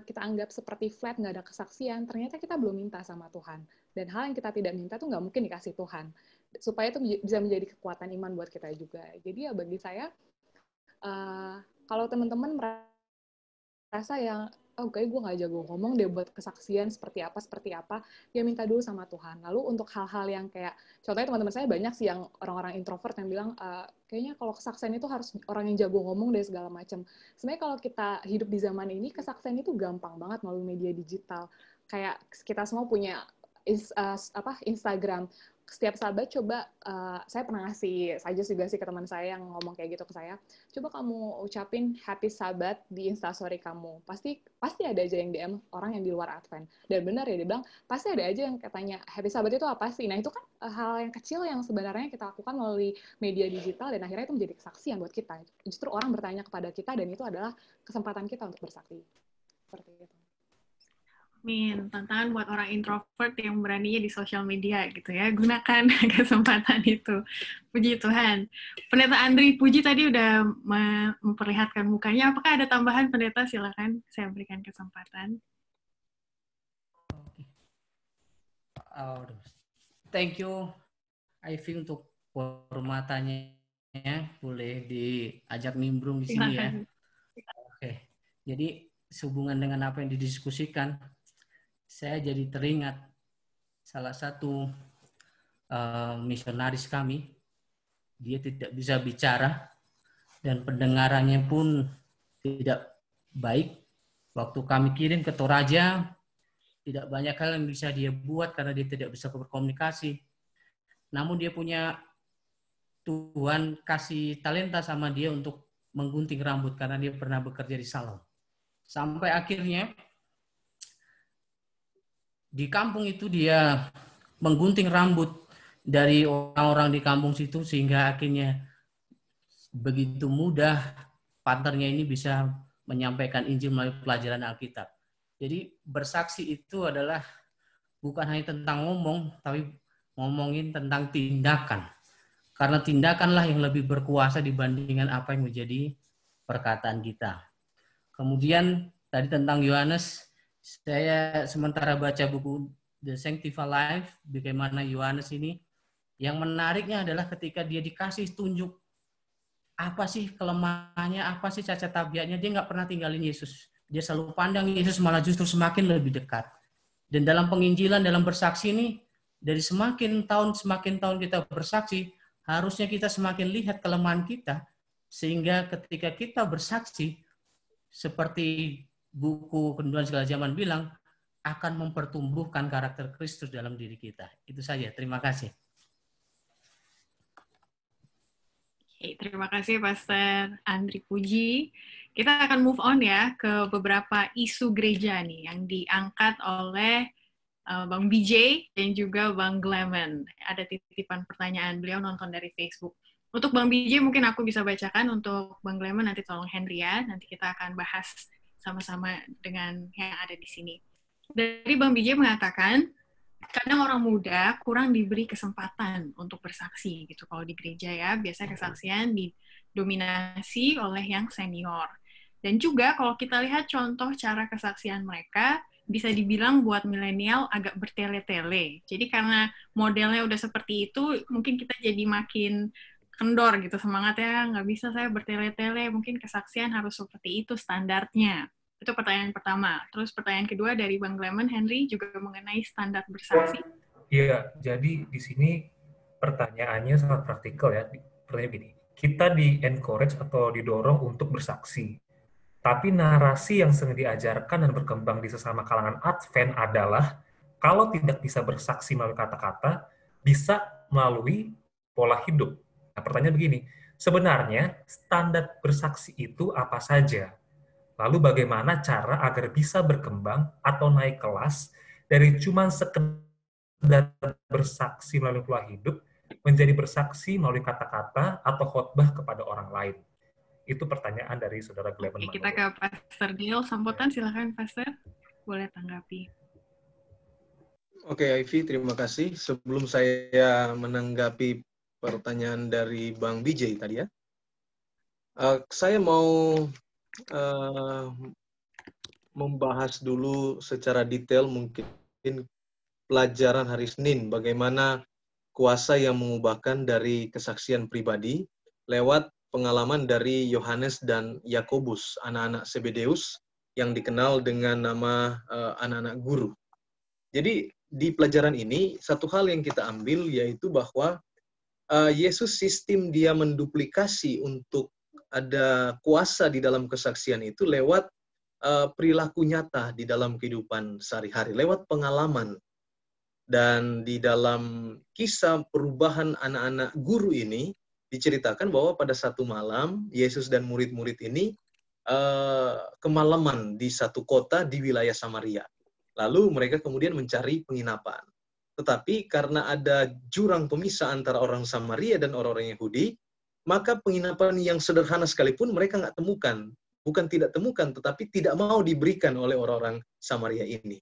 kita anggap seperti flat, nggak ada kesaksian, ternyata kita belum minta sama Tuhan. Dan hal yang kita tidak minta tuh nggak mungkin dikasih Tuhan. Supaya itu bisa menjadi kekuatan iman buat kita juga. Jadi ya bagi saya, kalau teman-teman merasa yang, kayak gue nggak jago ngomong deh buat kesaksian seperti apa, ya minta dulu sama Tuhan. Lalu untuk hal-hal yang kayak, contohnya teman-teman saya banyak sih yang orang-orang introvert yang bilang, kayaknya kalau kesaksian itu harus orang yang jago ngomong deh segala macam. Sebenarnya kalau kita hidup di zaman ini, kesaksian itu gampang banget melalui media digital. Kayak kita semua punya Instagram. Setiap sahabat coba, saya pernah ngasih suggest juga sih ke teman saya yang ngomong kayak gitu ke saya, coba kamu ucapin happy sabat di instastory kamu, pasti ada aja yang DM orang yang di luar Advent, dan benar ya, dia bilang pasti ada aja yang katanya happy sabat itu apa sih. Nah itu kan hal yang kecil yang sebenarnya kita lakukan melalui media digital, dan akhirnya itu menjadi kesaksian buat kita. Justru orang bertanya kepada kita, dan itu adalah kesempatan kita untuk bersaksi. Seperti itu. Amin. Tantangan buat orang introvert yang beraninya di sosial media gitu ya. Gunakan kesempatan itu. Puji Tuhan. Pendeta Andri Puji tadi udah memperlihatkan mukanya. Apakah ada tambahan, Pendeta? Silakan saya berikan kesempatan. Thank you, Ivy, untuk penghormatannya. Boleh diajak nimbrung di sini ya. Oke. Jadi sehubungan dengan apa yang didiskusikan, saya jadi teringat salah satu misionaris kami. Dia tidak bisa bicara dan pendengarannya pun tidak baik. Waktu kami kirim ke Toraja, tidak banyak hal yang bisa dia buat karena dia tidak bisa berkomunikasi. Namun dia punya, Tuhan kasih talenta sama dia untuk menggunting rambut karena dia pernah bekerja di salon. Sampai akhirnya di kampung itu dia menggunting rambut dari orang-orang di kampung situ sehingga akhirnya begitu mudah partnernya ini bisa menyampaikan Injil melalui pelajaran Alkitab. Jadi bersaksi itu adalah bukan hanya tentang ngomong, tapi ngomongin tentang tindakan. Karena tindakanlah yang lebih berkuasa dibandingkan apa yang menjadi perkataan kita. Kemudian tadi tentang Yohanes, saya sementara baca buku The Sanctified Life, bagaimana Yohanes ini, yang menariknya adalah ketika dia dikasih tunjuk apa sih kelemahannya, apa sih cacat tabiatnya, dia nggak pernah tinggalin Yesus. Dia selalu pandang Yesus, malah justru semakin lebih dekat. Dan dalam penginjilan, dalam bersaksi ini, dari semakin tahun kita bersaksi, harusnya kita semakin lihat kelemahan kita, sehingga ketika kita bersaksi, seperti buku Kerenduan Segala Zaman bilang, akan mempertumbuhkan karakter Kristus dalam diri kita. Itu saja, terima kasih. Oke, terima kasih Pastor Andri Puji. Kita akan move on ya ke beberapa isu gereja nih yang diangkat oleh Bang BJ dan juga Bang Glemen. Ada titipan pertanyaan, beliau nonton dari Facebook. Untuk Bang BJ mungkin aku bisa bacakan, untuk Bang Glemen nanti tolong Henry ya. Nanti kita akan bahas sama-sama dengan yang ada di sini. Dari Bang BJ mengatakan, kadang orang muda kurang diberi kesempatan untuk bersaksi gitu. Kalau di gereja ya, biasanya kesaksian didominasi oleh yang senior. Dan juga kalau kita lihat contoh cara kesaksian mereka, bisa dibilang buat milenial agak bertele-tele. Jadi karena modelnya udah seperti itu, mungkin kita jadi makin kendor gitu semangatnya, nggak bisa saya bertele-tele, mungkin kesaksian harus seperti itu standarnya. Itu pertanyaan pertama. Terus pertanyaan kedua dari Bang Glemen, Henry, juga mengenai standar bersaksi. Iya, jadi di sini pertanyaannya sangat praktikal ya. Pertanyaan begini, kita di-encourage atau didorong untuk bersaksi. Tapi narasi yang sering diajarkan dan berkembang di sesama kalangan Advent adalah, kalau tidak bisa bersaksi melalui kata-kata, bisa melalui pola hidup. Nah, pertanyaan begini, sebenarnya standar bersaksi itu apa saja? Lalu bagaimana cara agar bisa berkembang atau naik kelas dari cuma sekedar bersaksi melalui pola hidup menjadi bersaksi melalui kata-kata atau khotbah kepada orang lain? Itu pertanyaan dari Saudara Glemen. Oke, kita ke Pastor Neil Sampotan, silakan Pastor, boleh tanggapi. Oke, Ivy, terima kasih. Sebelum saya menanggapi pertanyaan dari Bang BJ tadi ya, saya mau membahas dulu secara detail mungkin pelajaran hari Senin, bagaimana kuasa yang mengubahkan dari kesaksian pribadi lewat pengalaman dari Yohanes dan Yakobus, anak-anak Zebedeus yang dikenal dengan nama anak-anak guru. Jadi di pelajaran ini satu hal yang kita ambil yaitu bahwa Yesus sistem dia menduplikasi untuk ada kuasa di dalam kesaksian itu lewat perilaku nyata di dalam kehidupan sehari-hari, lewat pengalaman. Dan di dalam kisah perubahan anak-anak guru ini, diceritakan bahwa pada satu malam, Yesus dan murid-murid ini kemalaman di satu kota di wilayah Samaria. Lalu mereka kemudian mencari penginapan. Tetapi karena ada jurang pemisah antara orang Samaria dan orang-orang Yahudi, maka penginapan yang sederhana sekalipun mereka nggak temukan. Bukan tidak temukan, tetapi tidak mau diberikan oleh orang-orang Samaria ini.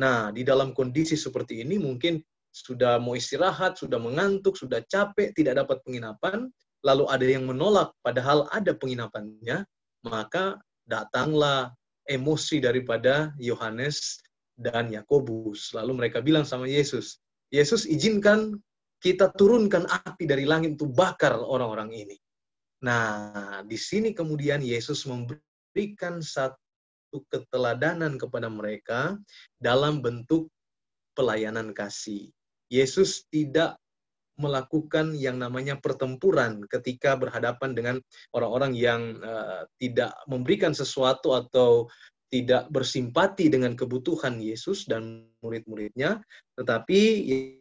Nah, di dalam kondisi seperti ini mungkin sudah mau istirahat, sudah mengantuk, sudah capek, tidak dapat penginapan, lalu ada yang menolak padahal ada penginapannya, maka datanglah emosi daripada Yohanes dan Yakobus. Lalu mereka bilang sama Yesus, Yesus izinkan kita turunkan api dari langit untuk bakar orang-orang ini. Nah, di sini kemudian Yesus memberikan satu keteladanan kepada mereka dalam bentuk pelayanan kasih. Yesus tidak melakukan yang namanya pertempuran ketika berhadapan dengan orang-orang yang tidak memberikan sesuatu atau tidak bersimpati dengan kebutuhan Yesus dan murid-muridnya, tetapi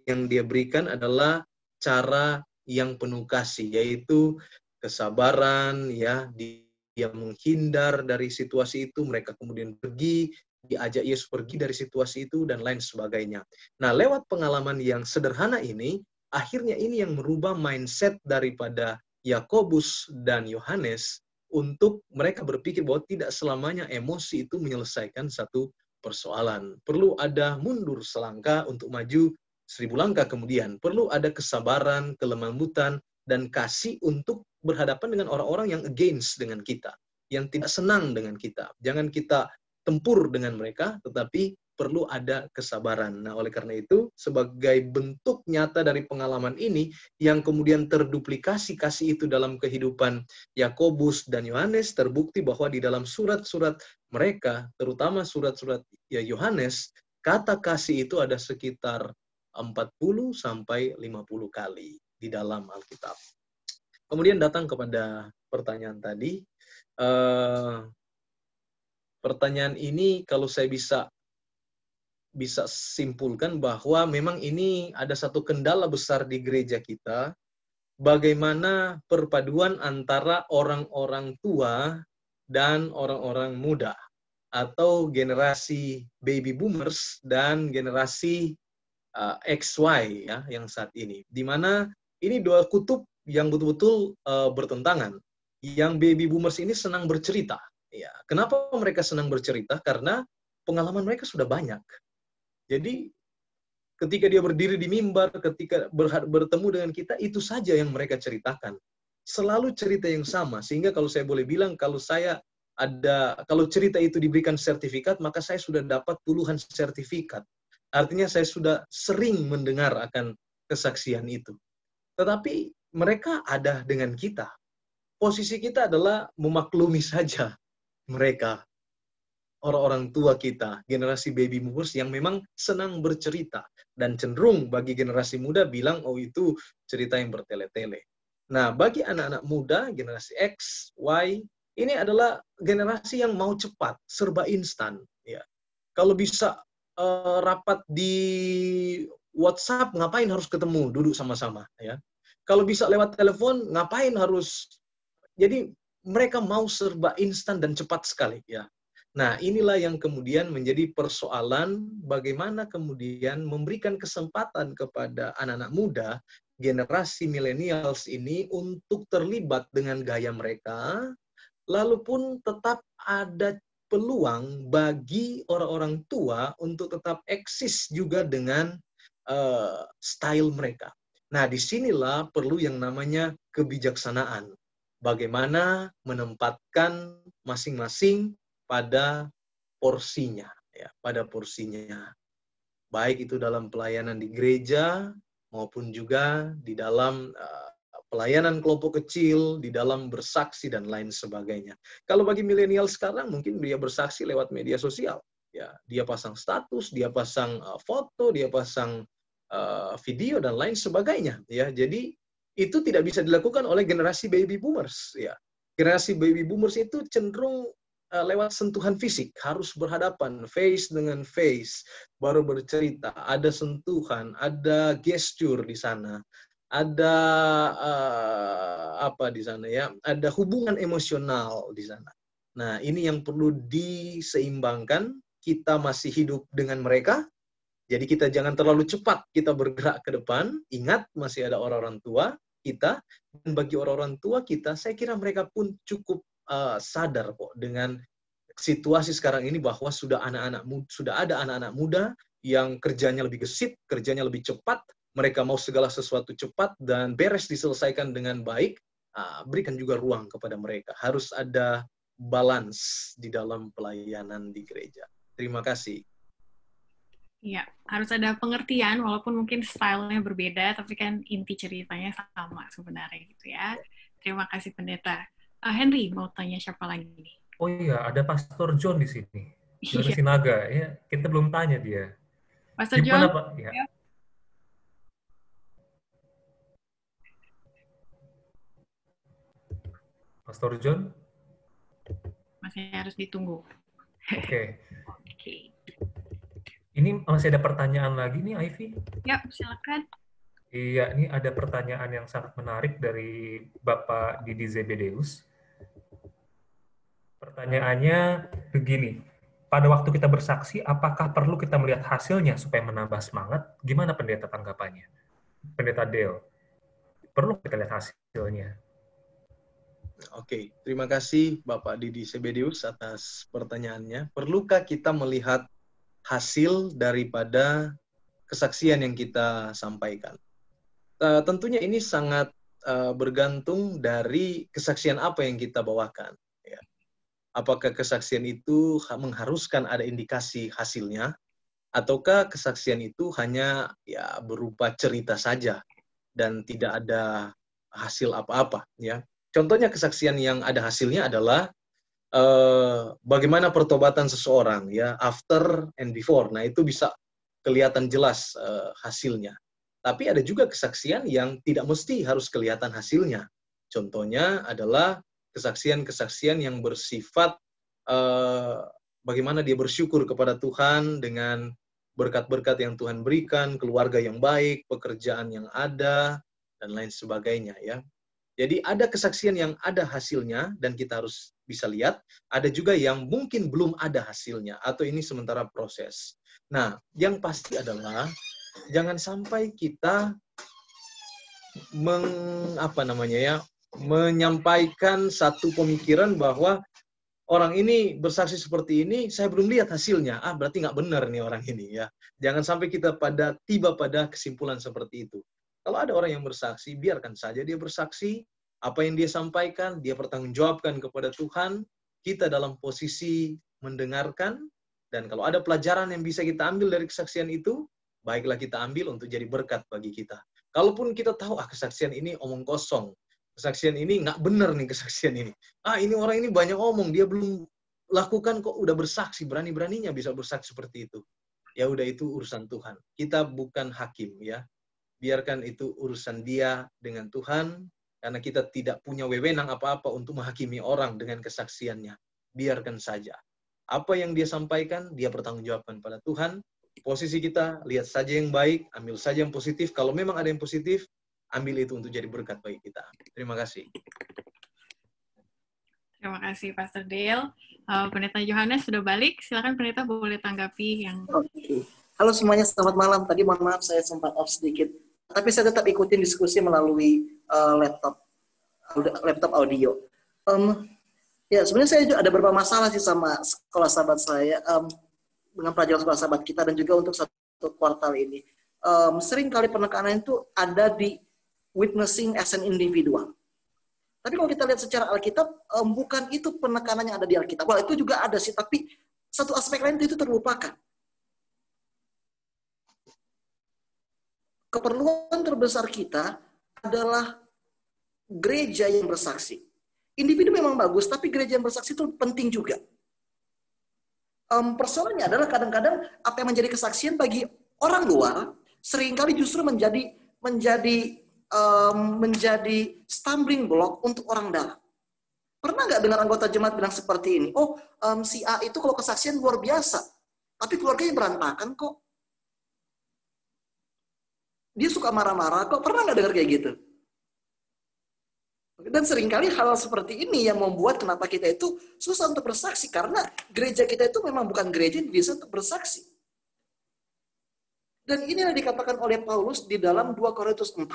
yang dia berikan adalah cara yang penuh kasih, yaitu kesabaran, ya, dia menghindar dari situasi itu, mereka kemudian pergi, diajak Yesus pergi dari situasi itu, dan lain sebagainya. Nah, lewat pengalaman yang sederhana ini, akhirnya ini yang merubah mindset daripada Yakobus dan Yohanes, untuk mereka berpikir bahwa tidak selamanya emosi itu menyelesaikan satu persoalan. Perlu ada mundur selangkah untuk maju 1000 langkah kemudian. Perlu ada kesabaran, kelembutan, dan kasih untuk berhadapan dengan orang-orang yang against dengan kita, yang tidak senang dengan kita. Jangan kita tempur dengan mereka, tetapi perlu ada kesabaran. Nah, oleh karena itu, sebagai bentuk nyata dari pengalaman ini, yang kemudian terduplikasi kasih itu dalam kehidupan Yakobus dan Yohanes, terbukti bahwa di dalam surat-surat mereka, terutama surat-surat Yohanes, kata kasih itu ada sekitar 40 sampai 50 kali di dalam Alkitab. Kemudian datang kepada pertanyaan tadi. Pertanyaan ini kalau saya bisa simpulkan bahwa memang ini ada satu kendala besar di gereja kita, bagaimana perpaduan antara orang-orang tua dan orang-orang muda, atau generasi baby boomers dan generasi XY, ya, yang saat ini. Di mana ini dua kutub yang betul-betul bertentangan. Yang baby boomers ini senang bercerita. Ya, kenapa mereka senang bercerita? Karena pengalaman mereka sudah banyak. Jadi ketika dia berdiri di mimbar, ketika bertemu dengan kita, itu saja yang mereka ceritakan. Selalu cerita yang sama, sehingga kalau saya boleh bilang, kalau cerita itu diberikan sertifikat, maka saya sudah dapat puluhan sertifikat. Artinya saya sudah sering mendengar akan kesaksian itu. Tetapi mereka ada dengan kita. Posisi kita adalah memaklumi saja mereka, orang-orang tua kita, generasi baby boomers yang memang senang bercerita. Dan cenderung bagi generasi muda bilang, oh itu cerita yang bertele-tele. Nah, bagi anak-anak muda, generasi X, Y, ini adalah generasi yang mau cepat, serba instan. Ya. Kalau bisa rapat di WhatsApp, ngapain harus ketemu, duduk sama-sama. Ya. Kalau bisa lewat telepon, ngapain harus... Jadi mereka mau serba instan dan cepat sekali. Ya. Nah, inilah yang kemudian menjadi persoalan bagaimana kemudian memberikan kesempatan kepada anak-anak muda, generasi millennials ini untuk terlibat dengan gaya mereka, lalu pun tetap ada peluang bagi orang-orang tua untuk tetap eksis juga dengan style mereka. Nah, disinilah perlu yang namanya kebijaksanaan. Bagaimana menempatkan masing-masing pada porsinya, ya, pada porsinya. Baik itu dalam pelayanan di gereja maupun juga di dalam pelayanan kelompok kecil, di dalam bersaksi dan lain sebagainya. Kalau bagi milenial sekarang mungkin dia bersaksi lewat media sosial, ya, dia pasang status, dia pasang foto, dia pasang video dan lain sebagainya, ya. Jadi itu tidak bisa dilakukan oleh generasi baby boomers, ya. Generasi baby boomers itu cenderung lewat sentuhan fisik, harus berhadapan face dengan face, baru bercerita, ada sentuhan, ada gesture di sana, ada apa di sana, ya, ada hubungan emosional di sana. Nah, ini yang perlu diseimbangkan. Kita masih hidup dengan mereka, jadi kita jangan terlalu cepat kita bergerak ke depan. Ingat, masih ada orang-orang tua kita, dan bagi orang-orang tua kita, saya kira mereka pun cukup sadar kok dengan situasi sekarang ini bahwa sudah ada anak-anak muda yang kerjanya lebih gesit, kerjanya lebih cepat, mereka mau segala sesuatu cepat dan beres diselesaikan dengan baik. Berikan juga ruang kepada mereka. Harus ada balance di dalam pelayanan di gereja. Terima kasih. Iya, harus ada pengertian walaupun mungkin stylenya berbeda, tapi kan inti ceritanya sama sebenarnya gitu ya. Terima kasih Pendeta. Henry, mau tanya siapa lagi nih? Oh iya, ada Pastor John di sini. John Iya. Sinaga, ya, kita belum tanya dia. Pastor Gimana, John? Pak? Ya. Ya. Pastor John? Masih harus ditunggu. Oke. Oke. Ini masih ada pertanyaan lagi nih, Ivy? Ya, silakan. Iya, ini ada pertanyaan yang sangat menarik dari Bapak Didi Zebedeus. Pertanyaannya begini, pada waktu kita bersaksi, apakah perlu kita melihat hasilnya supaya menambah semangat? Gimana pendeta tanggapannya? Pendeta Dale, perlu kita lihat hasilnya? Oke, terima kasih Bapak Didi Zebedeus atas pertanyaannya. Perlukah kita melihat hasil daripada kesaksian yang kita sampaikan? Tentunya ini sangat bergantung dari kesaksian apa yang kita bawakan. Ya. Apakah kesaksian itu mengharuskan ada indikasi hasilnya, ataukah kesaksian itu hanya ya berupa cerita saja dan tidak ada hasil apa-apa. Ya. Contohnya kesaksian yang ada hasilnya adalah bagaimana pertobatan seseorang, ya after and before. Nah itu bisa kelihatan jelas hasilnya. Tapi ada juga kesaksian yang tidak mesti harus kelihatan hasilnya. Contohnya adalah kesaksian-kesaksian yang bersifat bagaimana dia bersyukur kepada Tuhan dengan berkat-berkat yang Tuhan berikan, keluarga yang baik, pekerjaan yang ada, dan lain sebagainya. Ya. Jadi ada kesaksian yang ada hasilnya dan kita harus bisa lihat. Ada juga yang mungkin belum ada hasilnya atau ini sementara proses. Nah, yang pasti adalah jangan sampai kita menyampaikan satu pemikiran bahwa orang ini bersaksi seperti ini, saya belum lihat hasilnya. Berarti nggak benar nih orang ini ya. Jangan sampai kita tiba pada kesimpulan seperti itu. Kalau ada orang yang bersaksi, biarkan saja dia bersaksi. Apa yang dia sampaikan, dia pertanggungjawabkan kepada Tuhan. Kita dalam posisi mendengarkan. Dan kalau ada pelajaran yang bisa kita ambil dari kesaksian itu, baiklah kita ambil untuk jadi berkat bagi kita. Kalaupun kita tahu, kesaksian ini omong kosong. Kesaksian ini nggak benar nih kesaksian ini. Ini orang ini banyak omong, dia belum lakukan kok udah bersaksi, berani-beraninya bisa bersaksi seperti itu. Ya udah itu urusan Tuhan. Kita bukan hakim ya. Biarkan itu urusan dia dengan Tuhan, karena kita tidak punya wewenang apa-apa untuk menghakimi orang dengan kesaksiannya. Biarkan saja. Apa yang dia sampaikan, dia pertanggungjawabkan pada Tuhan. Posisi kita, lihat saja yang baik, ambil saja yang positif. Kalau memang ada yang positif, ambil itu untuk jadi berkat bagi kita. Terima kasih. Terima kasih, Pastor Dale. Pendeta Yohanes sudah balik. Silakan Pendeta boleh tanggapi yang... Oke. Halo semuanya, selamat malam. Tadi mohon maaf saya sempat off sedikit. Tapi saya tetap ikutin diskusi melalui laptop audio. Ya, sebenarnya saya juga ada beberapa masalah sih sama sekolah sahabat saya, dengan pelajaran sekolah sahabat kita dan juga untuk satu kuartal ini. Sering kali penekanan itu ada di witnessing as an individual. Tapi kalau kita lihat secara Alkitab, bukan itu penekanan yang ada di Alkitab. Itu juga ada sih, tapi satu aspek lain itu terlupakan. Keperluan terbesar kita adalah gereja yang bersaksi. Individu memang bagus, tapi gereja yang bersaksi itu penting juga. Persoalannya adalah kadang-kadang apa yang menjadi kesaksian bagi orang luar seringkali justru menjadi stumbling block untuk orang dalam. Pernah nggak dengar anggota jemaat bilang seperti ini? Si A itu kalau kesaksian luar biasa, tapi keluarganya berantakan kok. Dia suka marah-marah kok. Pernah nggak dengar kayak gitu? Dan seringkali hal seperti ini yang membuat kenapa kita itu susah untuk bersaksi. Karena gereja kita itu memang bukan gereja yang bisa untuk bersaksi. Dan ini yang dikatakan oleh Paulus di dalam 2 Korintus 4.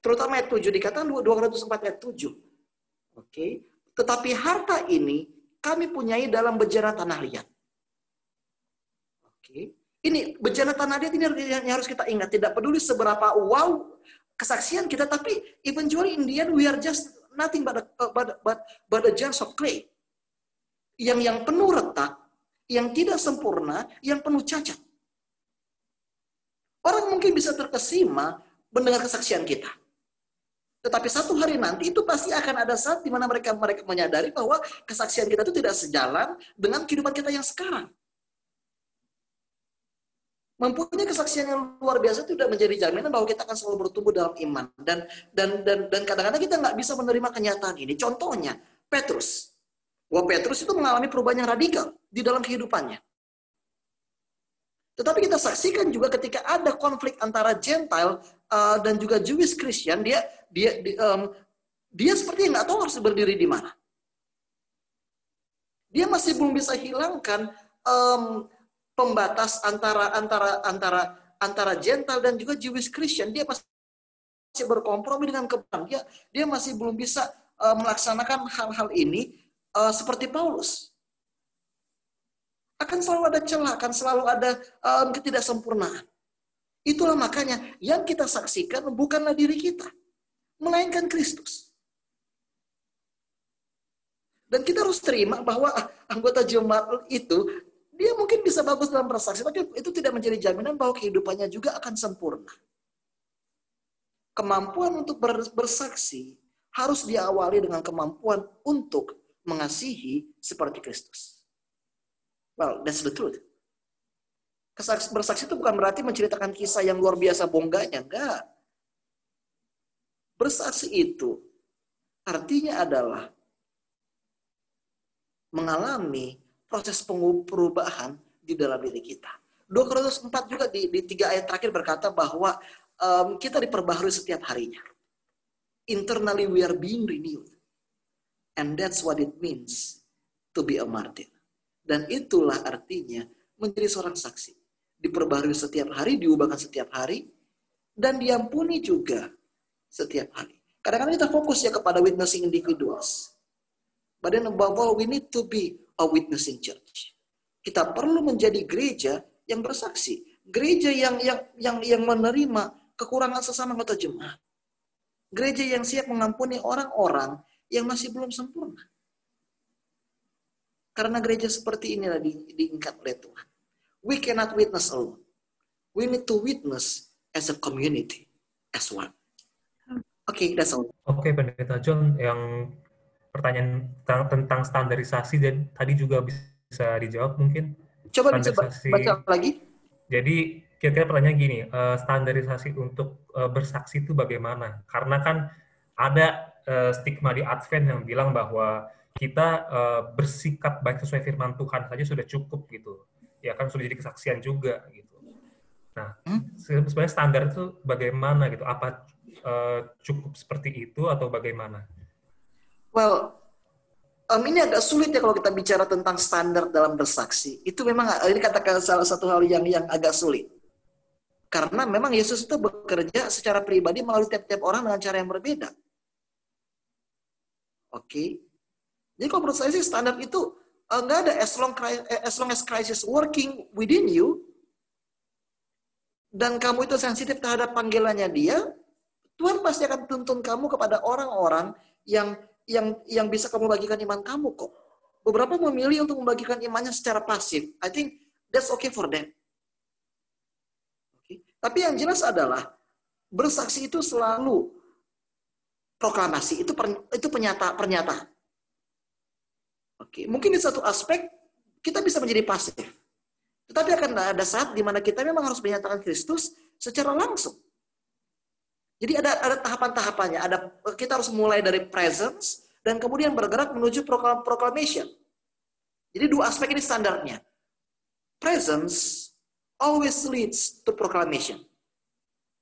Terutama ayat 7. Dikatakan 2 Korintus 4 ayat 7. Oke. Tetapi harta ini kami punyai dalam bejana tanah liat. Oke. Ini bejana tanah liat ini yang harus kita ingat. Tidak peduli seberapa wow kesaksian kita, tapi eventually in the end we are just nothing but a jars of clay. Yang penuh retak, yang tidak sempurna, yang penuh cacat. Orang mungkin bisa terkesima mendengar kesaksian kita. Tetapi satu hari nanti itu pasti akan ada saat di mana mereka menyadari bahwa kesaksian kita itu tidak sejalan dengan kehidupan kita yang sekarang. Mempunyai kesaksian yang luar biasa itu sudah menjadi jaminan bahwa kita akan selalu bertumbuh dalam iman. Dan kadang-kadang kita nggak bisa menerima kenyataan ini. Contohnya, Petrus. Bahwa Petrus itu mengalami perubahan yang radikal di dalam kehidupannya. Tetapi kita saksikan juga ketika ada konflik antara Gentile dan juga Jewish Christian, dia seperti nggak tahu harus berdiri di mana. Dia masih belum bisa hilangkan pembatas antara Gentile dan juga Jewish Christian. Dia masih berkompromi dengan kebenaran. Dia masih belum bisa melaksanakan hal-hal ini seperti Paulus. Akan selalu ada celah, akan selalu ada ketidaksempurnaan. Itulah makanya yang kita saksikan bukanlah diri kita, melainkan Kristus. Dan kita harus terima bahwa anggota jemaat itu, dia mungkin bisa bagus dalam bersaksi, tapi itu tidak menjadi jaminan bahwa kehidupannya juga akan sempurna. Kemampuan untuk bersaksi harus diawali dengan kemampuan untuk mengasihi seperti Kristus. Well, that's the truth. Bersaksi itu bukan berarti menceritakan kisah yang luar biasa bongganya, enggak. Bersaksi itu artinya adalah mengalami proses perubahan di dalam diri kita. 2 Korintus 4 juga di 3 ayat terakhir berkata bahwa kita diperbaharui setiap harinya. Internally we are being renewed. And that's what it means to be a martyr. Dan itulah artinya menjadi seorang saksi. Diperbaharui setiap hari, diubahkan setiap hari, dan diampuni juga setiap hari. Kadang-kadang kita fokus ya kepada witnessing individuals. But then above all, we need to be a witnessing church. Kita perlu menjadi gereja yang bersaksi. Gereja yang menerima kekurangan sesama anggota jemaat. Gereja yang siap mengampuni orang-orang yang masih belum sempurna. Karena gereja seperti inilah diingat oleh Tuhan. We cannot witness alone. We need to witness as a community, as one. Oke, that's all. Oke, Pendeta John, yang pertanyaan tentang standarisasi dan tadi juga bisa dijawab mungkin. Coba baca lagi. Jadi kira-kira pertanyaan gini, standarisasi untuk bersaksi itu bagaimana? Karena kan ada stigma di Advent yang bilang bahwa kita bersikap baik sesuai firman Tuhan saja sudah cukup gitu. Ya kan sudah jadi kesaksian juga gitu. Nah, sebenarnya standar itu bagaimana gitu? Apa cukup seperti itu atau bagaimana? Well, ini agak sulit ya kalau kita bicara tentang standar dalam bersaksi. Itu memang ini katakan salah satu hal yang agak sulit. Karena memang Yesus itu bekerja secara pribadi melalui tiap-tiap orang dengan cara yang berbeda. Oke. Jadi kalau menurut saya sih standar itu nggak ada as long as Christ is working within you dan kamu itu sensitif terhadap panggilannya Dia, Tuhan pasti akan tuntun kamu kepada orang-orang yang bisa kamu bagikan iman kamu kok. Beberapa memilih untuk membagikan imannya secara pasif. I think that's okay for them. Okay. Tapi yang jelas adalah bersaksi itu selalu proklamasi, itu pernyataan. Oke, mungkin di satu aspek kita bisa menjadi pasif. Tetapi akan ada saat di mana kita memang harus menyatakan Kristus secara langsung. Jadi ada tahapan-tahapannya. Kita harus mulai dari presence dan kemudian bergerak menuju proclamation. Jadi 2 aspek ini standarnya. Presence always leads to proclamation.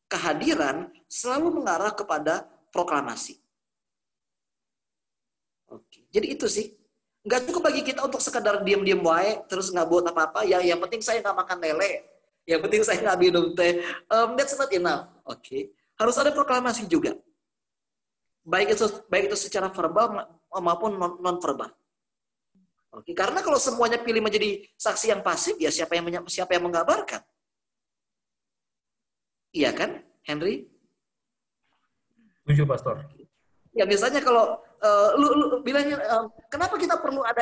Kehadiran selalu mengarah kepada proklamasi. Oke, jadi itu sih. Nggak cukup bagi kita untuk sekedar diam-diam baik, terus nggak buat apa-apa. Ya, yang penting saya nggak makan lele. Yang penting saya nggak minum teh. That's not enough. Oke. Harus ada proklamasi juga. Baik itu secara verbal maupun non-verbal. Oke. Karena kalau semuanya pilih menjadi saksi yang pasif, ya siapa yang mengabarkan? Iya kan, Henry? Setuju, Pastor. Ya misalnya kalau lu bilangnya kenapa kita perlu ada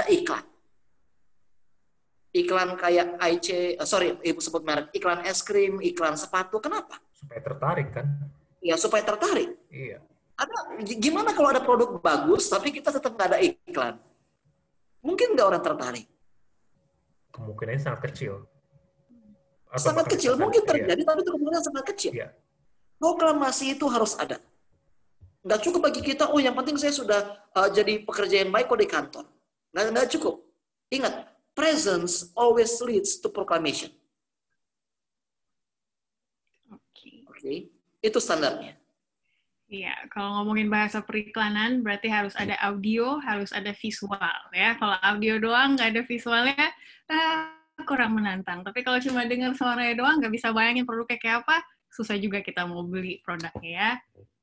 iklan? Iklan kayak ibu sebut merek, iklan es krim, iklan sepatu, kenapa? Supaya tertarik kan? Ya supaya tertarik. Iya. Gimana kalau ada produk bagus tapi kita tetap nggak ada iklan? Mungkin nggak orang tertarik. Kemungkinannya sangat kecil. Sangat kecil, mungkin terjadi, tapi itu kemungkinan sangat kecil. Iya. Proklamasi itu harus ada. Nggak cukup bagi kita, oh yang penting saya sudah jadi pekerja yang baik kok di kantor. Nggak cukup. Ingat, presence always leads to proclamation. Oke. Itu standarnya. Iya, kalau ngomongin bahasa periklanan, berarti harus ada audio, harus ada visual, ya. Kalau audio doang, nggak ada visualnya, kurang menantang. Tapi kalau cuma dengar suaranya doang, nggak bisa bayangin produknya kayak apa, susah juga kita mau beli produknya, ya.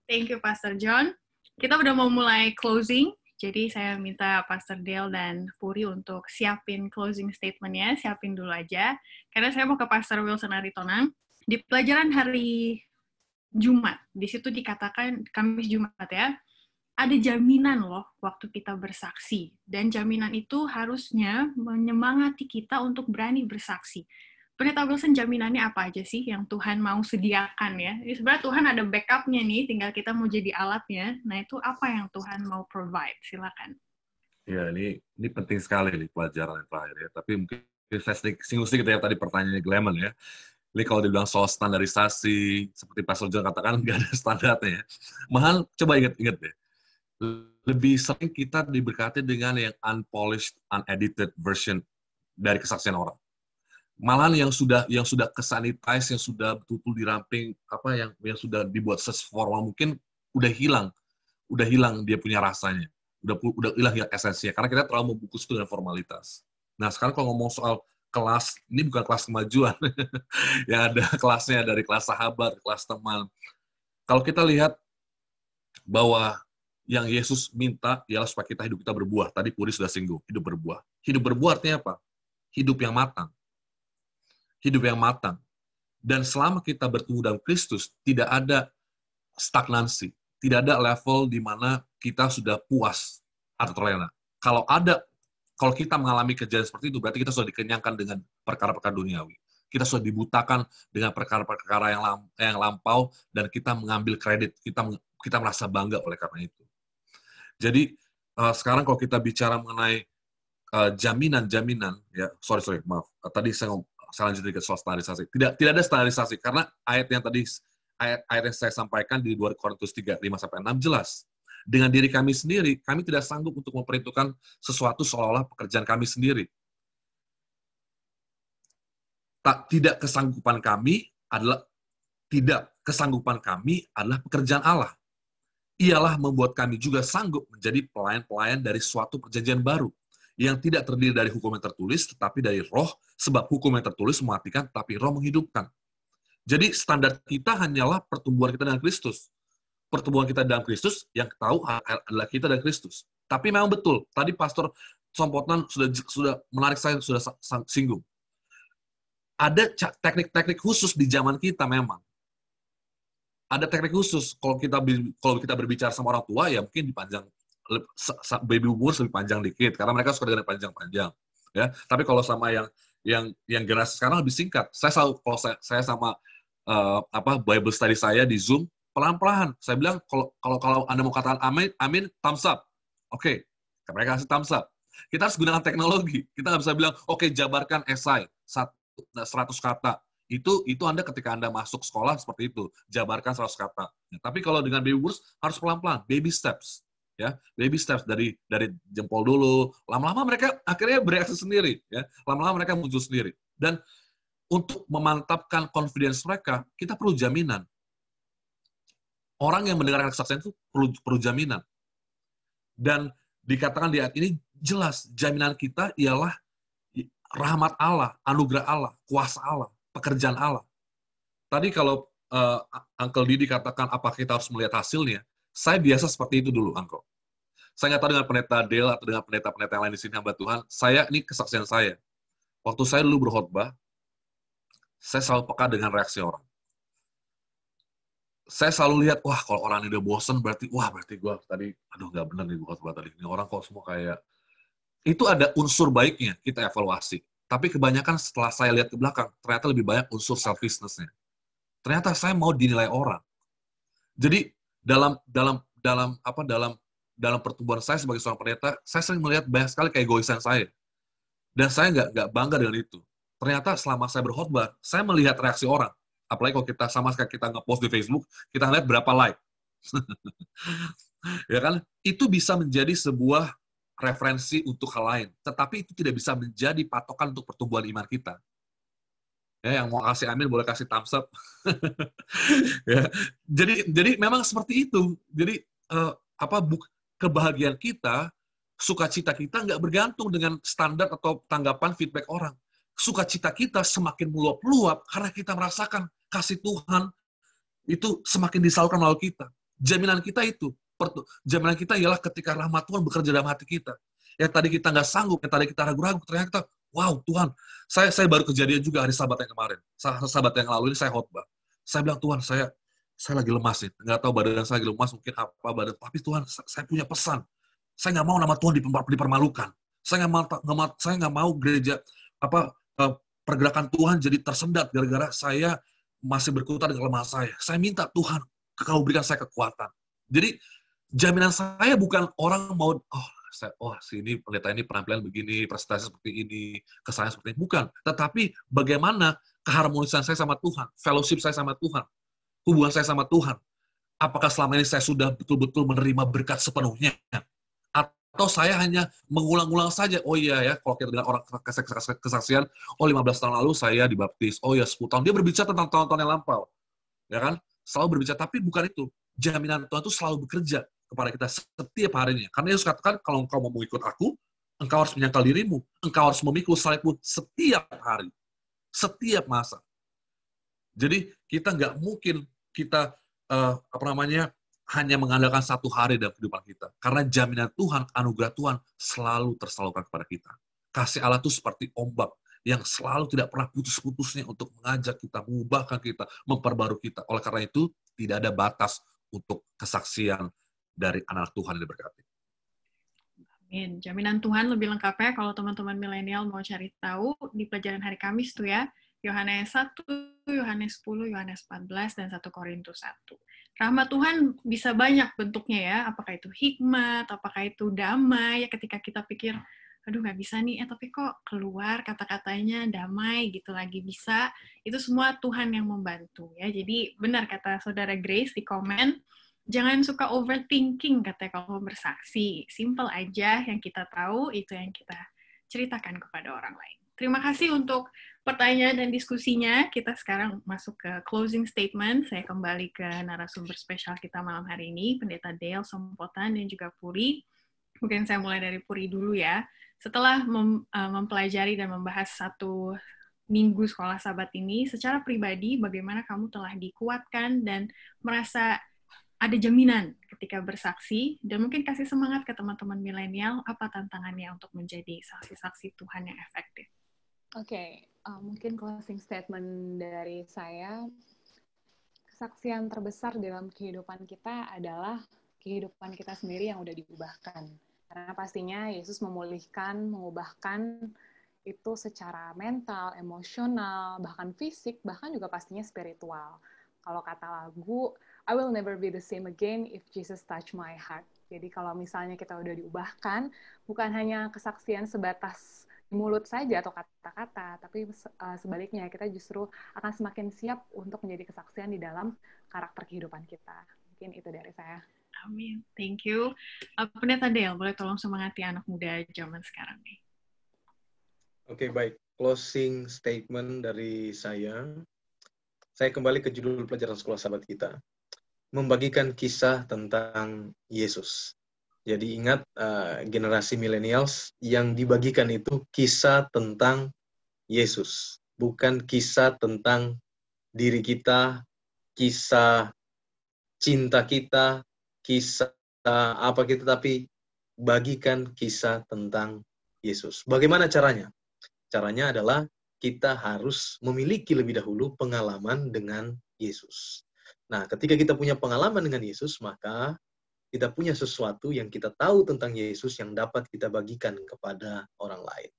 Thank you, Pastor John. Kita udah mau mulai closing, jadi saya minta Pastor Dale dan Puri untuk siapin closing statement-nya, siapin dulu aja. Karena saya mau ke Pastor Wilson Aritonang. Di pelajaran hari Jumat, di situ dikatakan Kamis Jumat ya, ada jaminan loh waktu kita bersaksi, dan jaminan itu harusnya menyemangati kita untuk berani bersaksi. Pendeta Wilson, jaminannya apa aja sih yang Tuhan mau sediakan ya? Jadi sebenarnya Tuhan ada backup-nya nih, tinggal kita mau jadi alatnya. Nah itu apa yang Tuhan mau provide? Silakan. Ya, ini penting sekali nih pelajaran yang terakhir ya. Tapi mungkin saya singgung sedikit ya tadi pertanyaannya Gleman ya. Ini kalau dibilang soal standarisasi, seperti Pastor John katakan, nggak ada standarnya ya. Malah, coba ingat-ingat deh. Lebih sering kita diberkati dengan yang unpolished, unedited version dari kesaksian orang. Malah yang sudah kesanitize, yang sudah betul-betul diramping, yang sudah dibuat seformal mungkin, udah hilang dia punya rasanya. Udah hilang esensinya. Karena kita terlalu membungkus itu dengan formalitas. Nah, sekarang kalau ngomong soal kelas, ini bukan kelas kemajuan. Ya ada kelasnya dari kelas sahabat, kelas teman. Kalau kita lihat bahwa yang Yesus minta ialah supaya hidup kita berbuah. Tadi Puri sudah singgung, hidup berbuah. Hidup berbuah artinya apa? Hidup yang matang. Hidup yang matang. Dan selama kita bertumbuh dalam Kristus, tidak ada stagnansi. Tidak ada level di mana kita sudah puas atau terlena. Kalau kita mengalami kejadian seperti itu, berarti kita sudah dikenyangkan dengan perkara-perkara duniawi. Kita sudah dibutakan dengan perkara-perkara yang lampau, dan kita mengambil kredit. Kita merasa bangga oleh karena itu. Jadi, sekarang kalau kita bicara mengenai jaminan, ya, sorry, maaf. Tadi saya lanjut sedikit soal standarisasi. Tidak ada standarisasi, karena ayat yang saya sampaikan di 2 Korintus 3, 5-6 jelas. Dengan diri kami sendiri, kami tidak sanggup untuk memperhitungkan sesuatu seolah-olah pekerjaan kami sendiri. Tidak kesanggupan kami adalah pekerjaan Allah. Ialah membuat kami juga sanggup menjadi pelayan-pelayan dari suatu perjanjian baru, yang tidak terdiri dari hukum yang tertulis, tetapi dari roh, sebab hukum yang tertulis mematikan, tapi roh menghidupkan. Jadi standar kita hanyalah pertumbuhan kita dengan Kristus. Pertumbuhan kita dalam Kristus, yang tahu adalah kita dan Kristus. Tapi memang betul, tadi Pastor Sompotan sudah menarik, saya sudah singgung. Ada teknik-teknik khusus di zaman kita memang. Ada teknik khusus. Kalau kita berbicara sama orang tua, ya mungkin dipanjang, baby boomers lebih panjang dikit, karena mereka suka dengan panjang-panjang. Ya, tapi kalau sama yang generasi sekarang lebih singkat. Kalau saya sama Bible study saya di Zoom, pelan-pelan. Saya bilang, kalau Anda mau katakan amin, thumbs up. Oke, mereka kasih thumbs up. Kita harus gunakan teknologi. Kita nggak bisa bilang, oke, jabarkan esai 100 kata. Itu Anda ketika Anda masuk sekolah seperti itu, jabarkan 100 kata. Ya, tapi kalau dengan baby boomers, harus pelan-pelan, baby steps. Ya, baby steps dari jempol dulu. Lama-lama mereka akhirnya bereaksi sendiri. Ya, lama-lama mereka muncul sendiri. Dan untuk memantapkan confidence mereka, kita perlu jaminan. Orang yang mendengarkan kesaksian itu perlu jaminan. Dan dikatakan di ayat ini, jelas jaminan kita ialah rahmat Allah, anugerah Allah, kuasa Allah, pekerjaan Allah. Tadi kalau Uncle Didi katakan apa kita harus melihat hasilnya, saya biasa seperti itu dulu, Uncle. Saya nggak tahu dengan pendeta Dale atau dengan pendeta-pendeta yang lain di sini, hamba Tuhan, ini kesaksian saya. Waktu saya dulu berkhotbah, saya selalu peka dengan reaksi orang. Saya selalu lihat, wah kalau orang ini udah bosen, berarti gue tadi, nggak benar nih gue khotbah tadi. Ini orang kok semua kayak, itu ada unsur baiknya, kita evaluasi. Tapi kebanyakan setelah saya lihat ke belakang, ternyata lebih banyak unsur selfishness-nya. Ternyata saya mau dinilai orang. Jadi dalam pertumbuhan saya sebagai seorang pendeta, saya sering melihat banyak sekali keegoisan saya. Dan saya nggak bangga dengan itu. Ternyata selama saya berkhotbah, saya melihat reaksi orang. Apalagi kalau kita sama sekali kita nge-post di Facebook, kita ngeliat berapa like. Ya kan? Itu bisa menjadi sebuah referensi untuk hal lain, tetapi itu tidak bisa menjadi patokan untuk pertumbuhan iman kita. Ya, yang mau kasih amin boleh kasih thumbs up. Ya. Jadi memang seperti itu. Jadi kebahagiaan kita, sukacita kita nggak bergantung dengan standar atau tanggapan feedback orang. Sukacita kita semakin meluap-luap karena kita merasakan kasih Tuhan itu semakin disalurkan melalui kita. Jaminan kita itu, jaminan kita ialah ketika rahmat Tuhan bekerja dalam hati kita. Yang tadi kita nggak sanggup, yang tadi kita ragu-ragu, ternyata wow Tuhan, saya baru kejadian juga hari Sabat yang kemarin. Sabat yang lalu ini saya khotbah. Saya bilang, Tuhan, saya lagi lemas nih. Nggak tahu badan saya lagi lemas, mungkin apa badan. Tapi Tuhan, saya punya pesan. Saya nggak mau nama Tuhan dipermalukan. Saya nggak mau gereja, pergerakan Tuhan jadi tersendat gara-gara saya masih berkutat dengan lemah saya. Saya minta Tuhan, Kau berikan saya kekuatan. Jadi, jaminan saya bukan orang mau, sini pendeta ini penampilan begini, prestasi seperti ini, kesannya seperti ini. Bukan. Tetapi bagaimana keharmonisan saya sama Tuhan, fellowship saya sama Tuhan, hubungan saya sama Tuhan. Apakah selama ini saya sudah betul-betul menerima berkat sepenuhnya? Atau saya hanya mengulang-ulang saja, oh iya ya, kalau kita dengar orang kesaksian, 15 tahun lalu saya dibaptis, 10 tahun. Dia berbicara tentang tahun-tahun yang lampau. Ya kan? Selalu berbicara, tapi bukan itu. Jaminan Tuhan itu selalu bekerja kepada kita setiap harinya. Karena Yesus katakan, kalau engkau mau mengikut aku, engkau harus menyangkal dirimu, engkau harus memikul salibmu setiap hari, setiap masa. Jadi kita nggak mungkin kita hanya mengandalkan satu hari dalam kehidupan kita. Karena jaminan Tuhan, anugerah Tuhan selalu tersalurkan kepada kita. Kasih Allah itu seperti ombak yang selalu tidak pernah putus-putusnya untuk mengajak kita, mengubahkan kita, memperbarui kita. Oleh karena itu, tidak ada batas untuk kesaksian dari anak Tuhan yang diberkati. Amin. Jaminan Tuhan lebih lengkapnya kalau teman-teman milenial mau cari tahu di pelajaran hari Kamis tuh ya. Yohanes 1, Yohanes 10, Yohanes 14, dan 1 Korintus 1. Rahmat Tuhan bisa banyak bentuknya ya, apakah itu hikmat, apakah itu damai, ya ketika kita pikir, aduh nggak bisa nih, tapi kok keluar kata-katanya damai gitu lagi bisa, itu semua Tuhan yang membantu ya. Jadi benar kata Saudara Grace di komen, jangan suka overthinking katanya kalau bersaksi, simple aja yang kita tahu, itu yang kita ceritakan kepada orang lain. Terima kasih untuk pertanyaan dan diskusinya. Kita sekarang masuk ke closing statement. Saya kembali ke narasumber spesial kita malam hari ini, Pendeta Dale Sompotan dan juga Puri. Mungkin saya mulai dari Puri dulu ya. Setelah mempelajari dan membahas 1 minggu sekolah Sabat ini, secara pribadi bagaimana kamu telah dikuatkan dan merasa ada jaminan ketika bersaksi, dan mungkin kasih semangat ke teman-teman milenial, apa tantangannya untuk menjadi saksi-saksi Tuhan yang efektif? Oke, mungkin closing statement dari saya, kesaksian terbesar dalam kehidupan kita adalah kehidupan kita sendiri yang udah diubahkan. Karena pastinya Yesus memulihkan, mengubahkan itu secara mental, emosional, bahkan fisik, bahkan juga pastinya spiritual. Kalau kata lagu, I will never be the same again if Jesus touch my heart. Jadi kalau misalnya kita udah diubahkan, bukan hanya kesaksian sebatas di mulut saja atau kata-kata, tapi sebaliknya kita justru akan semakin siap untuk menjadi kesaksian di dalam karakter kehidupan kita. Mungkin itu dari saya. Amin. Thank you. Pendeta Dale, boleh tolong semangati anak muda zaman sekarang nih. Oke, baik. Closing statement dari saya kembali ke judul pelajaran sekolah Sabat kita. Membagikan kisah tentang Yesus. Jadi ingat, generasi millennials yang dibagikan itu kisah tentang Yesus. Bukan kisah tentang diri kita, kisah cinta kita, kisah apa kita, tapi bagikan kisah tentang Yesus. Bagaimana caranya? Caranya adalah kita harus memiliki lebih dahulu pengalaman dengan Yesus. Nah, ketika kita punya pengalaman dengan Yesus, maka kita punya sesuatu yang kita tahu tentang Yesus yang dapat kita bagikan kepada orang lain.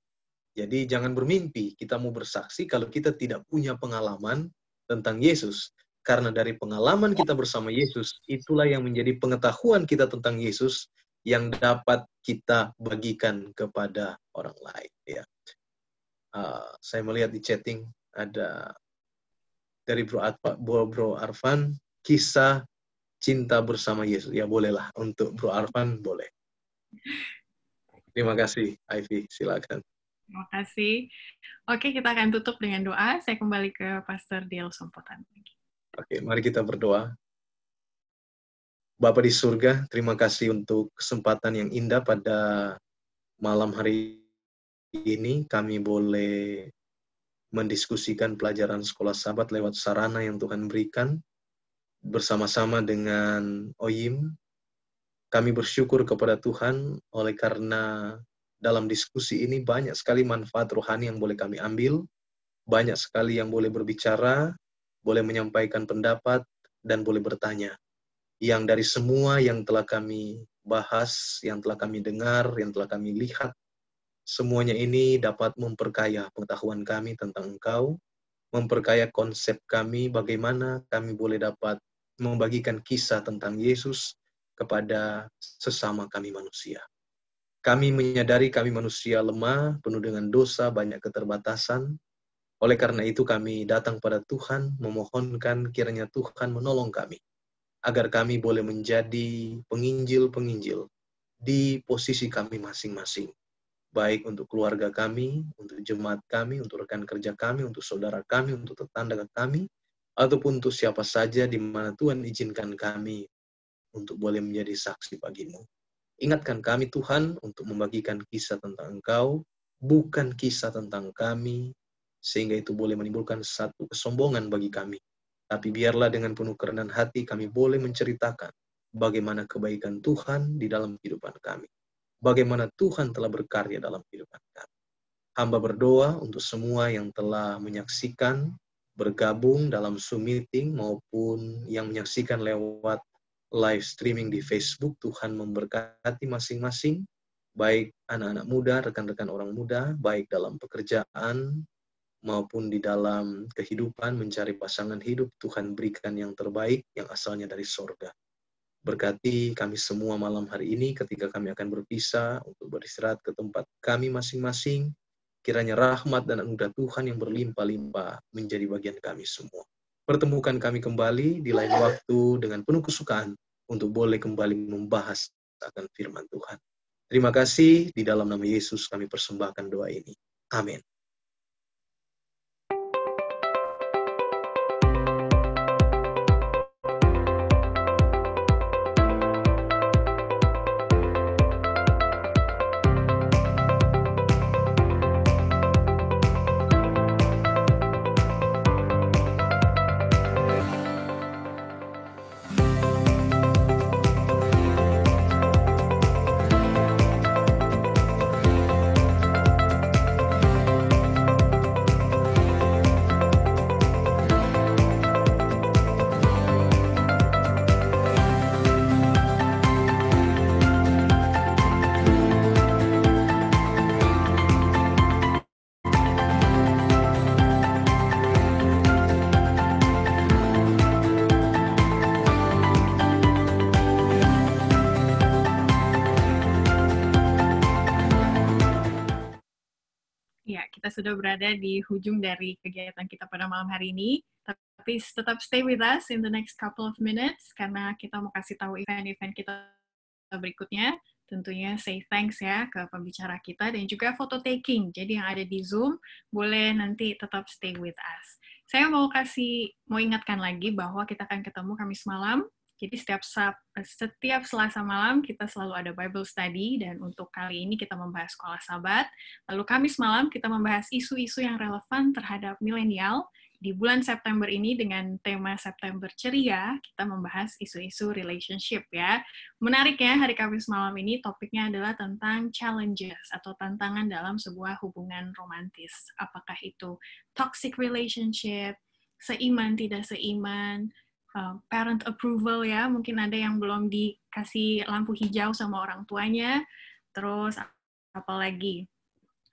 Jadi jangan bermimpi kita mau bersaksi kalau kita tidak punya pengalaman tentang Yesus. Karena dari pengalaman kita bersama Yesus, itulah yang menjadi pengetahuan kita tentang Yesus yang dapat kita bagikan kepada orang lain. Ya. Saya melihat di chatting ada dari Bro Arfan, kisah cinta bersama Yesus. Ya bolehlah, untuk Bro Arfan boleh. Terima kasih, Ivy. Silakan. Terima kasih. Oke, kita akan tutup dengan doa. Saya kembali ke Pastor Dale Sompotan. Oke, mari kita berdoa. Bapa di surga, terima kasih untuk kesempatan yang indah pada malam hari ini. Kami boleh mendiskusikan pelajaran sekolah Sabat lewat sarana yang Tuhan berikan bersama-sama dengan Oyim. Kami bersyukur kepada Tuhan oleh karena dalam diskusi ini banyak sekali manfaat rohani yang boleh kami ambil, banyak sekali yang boleh berbicara, boleh menyampaikan pendapat, dan boleh bertanya. Yang dari semua yang telah kami bahas, yang telah kami dengar, yang telah kami lihat, semuanya ini dapat memperkaya pengetahuan kami tentang Engkau, memperkaya konsep kami bagaimana kami boleh dapat membagikan kisah tentang Yesus kepada sesama kami manusia. Kami menyadari kami manusia lemah, penuh dengan dosa, banyak keterbatasan. Oleh karena itu kami datang pada Tuhan, memohonkan kiranya Tuhan menolong kami, agar kami boleh menjadi penginjil-penginjil di posisi kami masing-masing. Baik untuk keluarga kami, untuk jemaat kami, untuk rekan kerja kami, untuk saudara kami, untuk tetangga kami, ataupun untuk siapa saja di mana Tuhan izinkan kami untuk boleh menjadi saksi bagimu. Ingatkan kami Tuhan untuk membagikan kisah tentang Engkau, bukan kisah tentang kami, sehingga itu boleh menimbulkan satu kesombongan bagi kami. Tapi biarlah dengan penuh kerendahan hati kami boleh menceritakan bagaimana kebaikan Tuhan di dalam kehidupan kami. Bagaimana Tuhan telah berkarya dalam kehidupan kami. Hamba berdoa untuk semua yang telah menyaksikan, bergabung dalam Zoom meeting, maupun yang menyaksikan lewat live streaming di Facebook. Tuhan memberkati masing-masing, baik anak-anak muda, rekan-rekan orang muda, baik dalam pekerjaan, maupun di dalam kehidupan mencari pasangan hidup. Tuhan berikan yang terbaik yang asalnya dari sorga. Berkati kami semua malam hari ini ketika kami akan berpisah untuk beristirahat ke tempat kami masing-masing. Kiranya rahmat dan anugerah Tuhan yang berlimpah-limpah menjadi bagian kami semua. Pertemukan kami kembali di lain waktu dengan penuh kesukaan untuk boleh kembali membahas akan firman Tuhan. Terima kasih, di dalam nama Yesus kami persembahkan doa ini. Amin. Kita sudah berada di ujung dari kegiatan kita pada malam hari ini, tapi tetap stay with us in the next couple of minutes, karena kita mau kasih tahu event-event kita berikutnya. Tentunya say thanks ya ke pembicara kita, dan juga photo taking. Jadi yang ada di Zoom, boleh nanti tetap stay with us. Saya mau ingatkan lagi bahwa kita akan ketemu Kamis malam. Jadi setiap Selasa malam kita selalu ada Bible Study, dan untuk kali ini kita membahas sekolah Sabat. Lalu Kamis malam kita membahas isu-isu yang relevan terhadap milenial. Di bulan September ini dengan tema September Ceria, kita membahas isu-isu relationship ya. Menarik ya, hari Kamis malam ini topiknya adalah tentang challenges atau tantangan dalam sebuah hubungan romantis. Apakah itu toxic relationship, seiman, tidak seiman, parent approval ya, mungkin ada yang belum dikasih lampu hijau sama orang tuanya, terus apalagi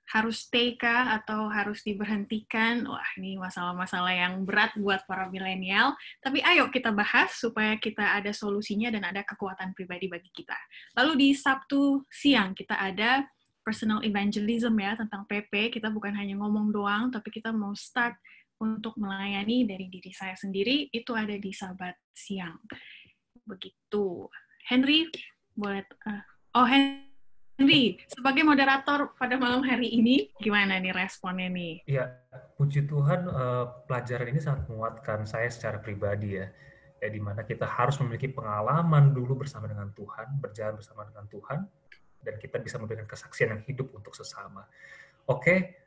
harus stay kah atau harus diberhentikan. Wah, ini masalah-masalah yang berat buat para milenial, tapi ayo kita bahas supaya kita ada solusinya dan ada kekuatan pribadi bagi kita. Lalu di Sabtu siang kita ada personal evangelism ya, tentang PP. Kita bukan hanya ngomong doang, tapi kita mau start untuk melayani dari diri saya sendiri. Itu ada di Sabat siang. Begitu. Henry, boleh... Henry, sebagai moderator pada malam hari ini, gimana nih responnya nih? Ya, puji Tuhan, pelajaran ini sangat menguatkan saya secara pribadi ya. Di mana kita harus memiliki pengalaman dulu bersama dengan Tuhan, berjalan bersama dengan Tuhan, dan kita bisa memberikan kesaksian yang hidup untuk sesama. Oke,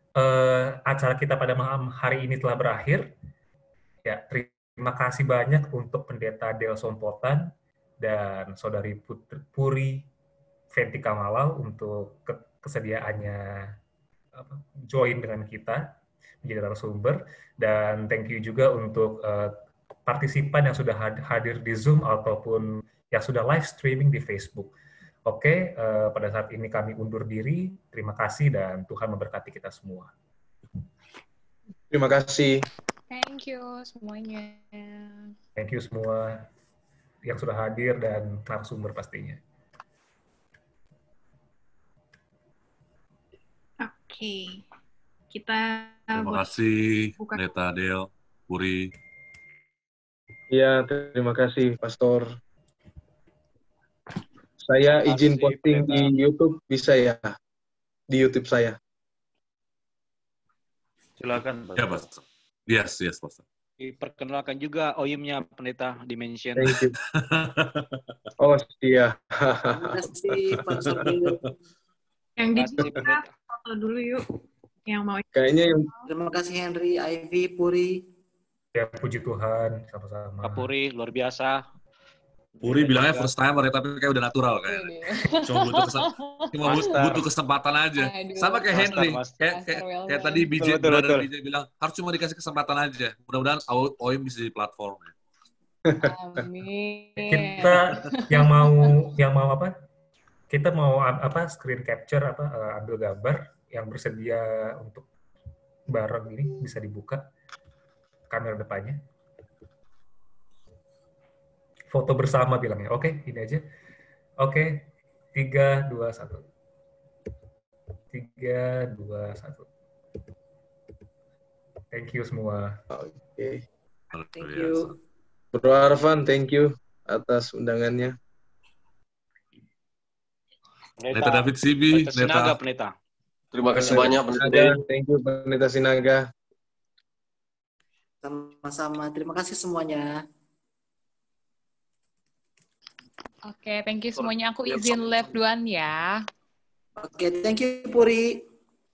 acara kita pada malam hari ini telah berakhir. Ya, terima kasih banyak untuk Pendeta Del Sompotan dan Saudari Puri Fenty Kamalau untuk kesediaannya join dengan kita menjadi narasumber, dan thank you juga untuk partisipan yang sudah hadir di Zoom ataupun yang sudah live streaming di Facebook. Oke, pada saat ini kami undur diri. Terima kasih dan Tuhan memberkati kita semua. Terima kasih. Thank you semuanya. Thank you semua yang sudah hadir dan narasumber pastinya. Oke, kita Terima kasih, Pendeta Del, Puri. Ya, terima kasih, Pastor. Saya izin posting di YouTube, bisa ya? Di YouTube saya. Silakan, Pak. Ya, Pastor. Yes, Pastor. Diperkenalkan juga OYM-nya Pendeta Dimension. Thank you. Oh, iya. Terima kasih, Pastor Bill. Yang dibuka foto dulu yuk. Yang mau. Kayaknya yang... Terima kasih Henry, Ivy, Puri. Ya, puji Tuhan, sama-sama. Pak Puri, luar biasa. Puri bilangnya first timer ya, tapi kayak udah natural kayak. Cuma butuh kesempatan aja. Sama kayak Henry. Kayak tadi brother BJ bilang, harus cuma dikasih kesempatan aja. Mudah-mudahan OYM bisa jadi platformnya. Amin. Kita yang mau apa? Kita mau screen capture ambil gambar yang bersedia untuk bareng ini bisa dibuka kamera depannya. Foto bersama bilangnya. Oke, ini aja. Oke, 3, 2, 1. 3, 2, 1. Thank you semua. Oke. Thank you. Bro Arfan, thank you atas undangannya. Pendeta David Sibi, Pendeta. Terima kasih banyak, Pendeta. Thank you, Pendeta Sinaga. Sama-sama. Terima kasih semuanya. Oke, thank you semuanya. Aku izin live duluan ya. Oke, thank you Puri.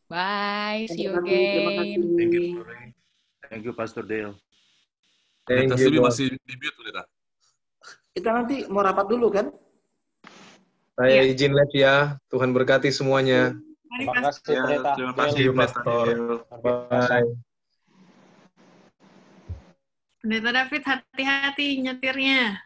Bye, see you Terima kasih. again. Thank you, Puri. Thank you, Pastor Dale. Pendeta Sibi masih di mute, Pendeta. Kita nanti mau rapat dulu kan? Saya izin live ya. Tuhan berkati semuanya. Terima kasih, Pendeta. Terima kasih, Pastor. Bye. Pendeta David, hati-hati nyetirnya.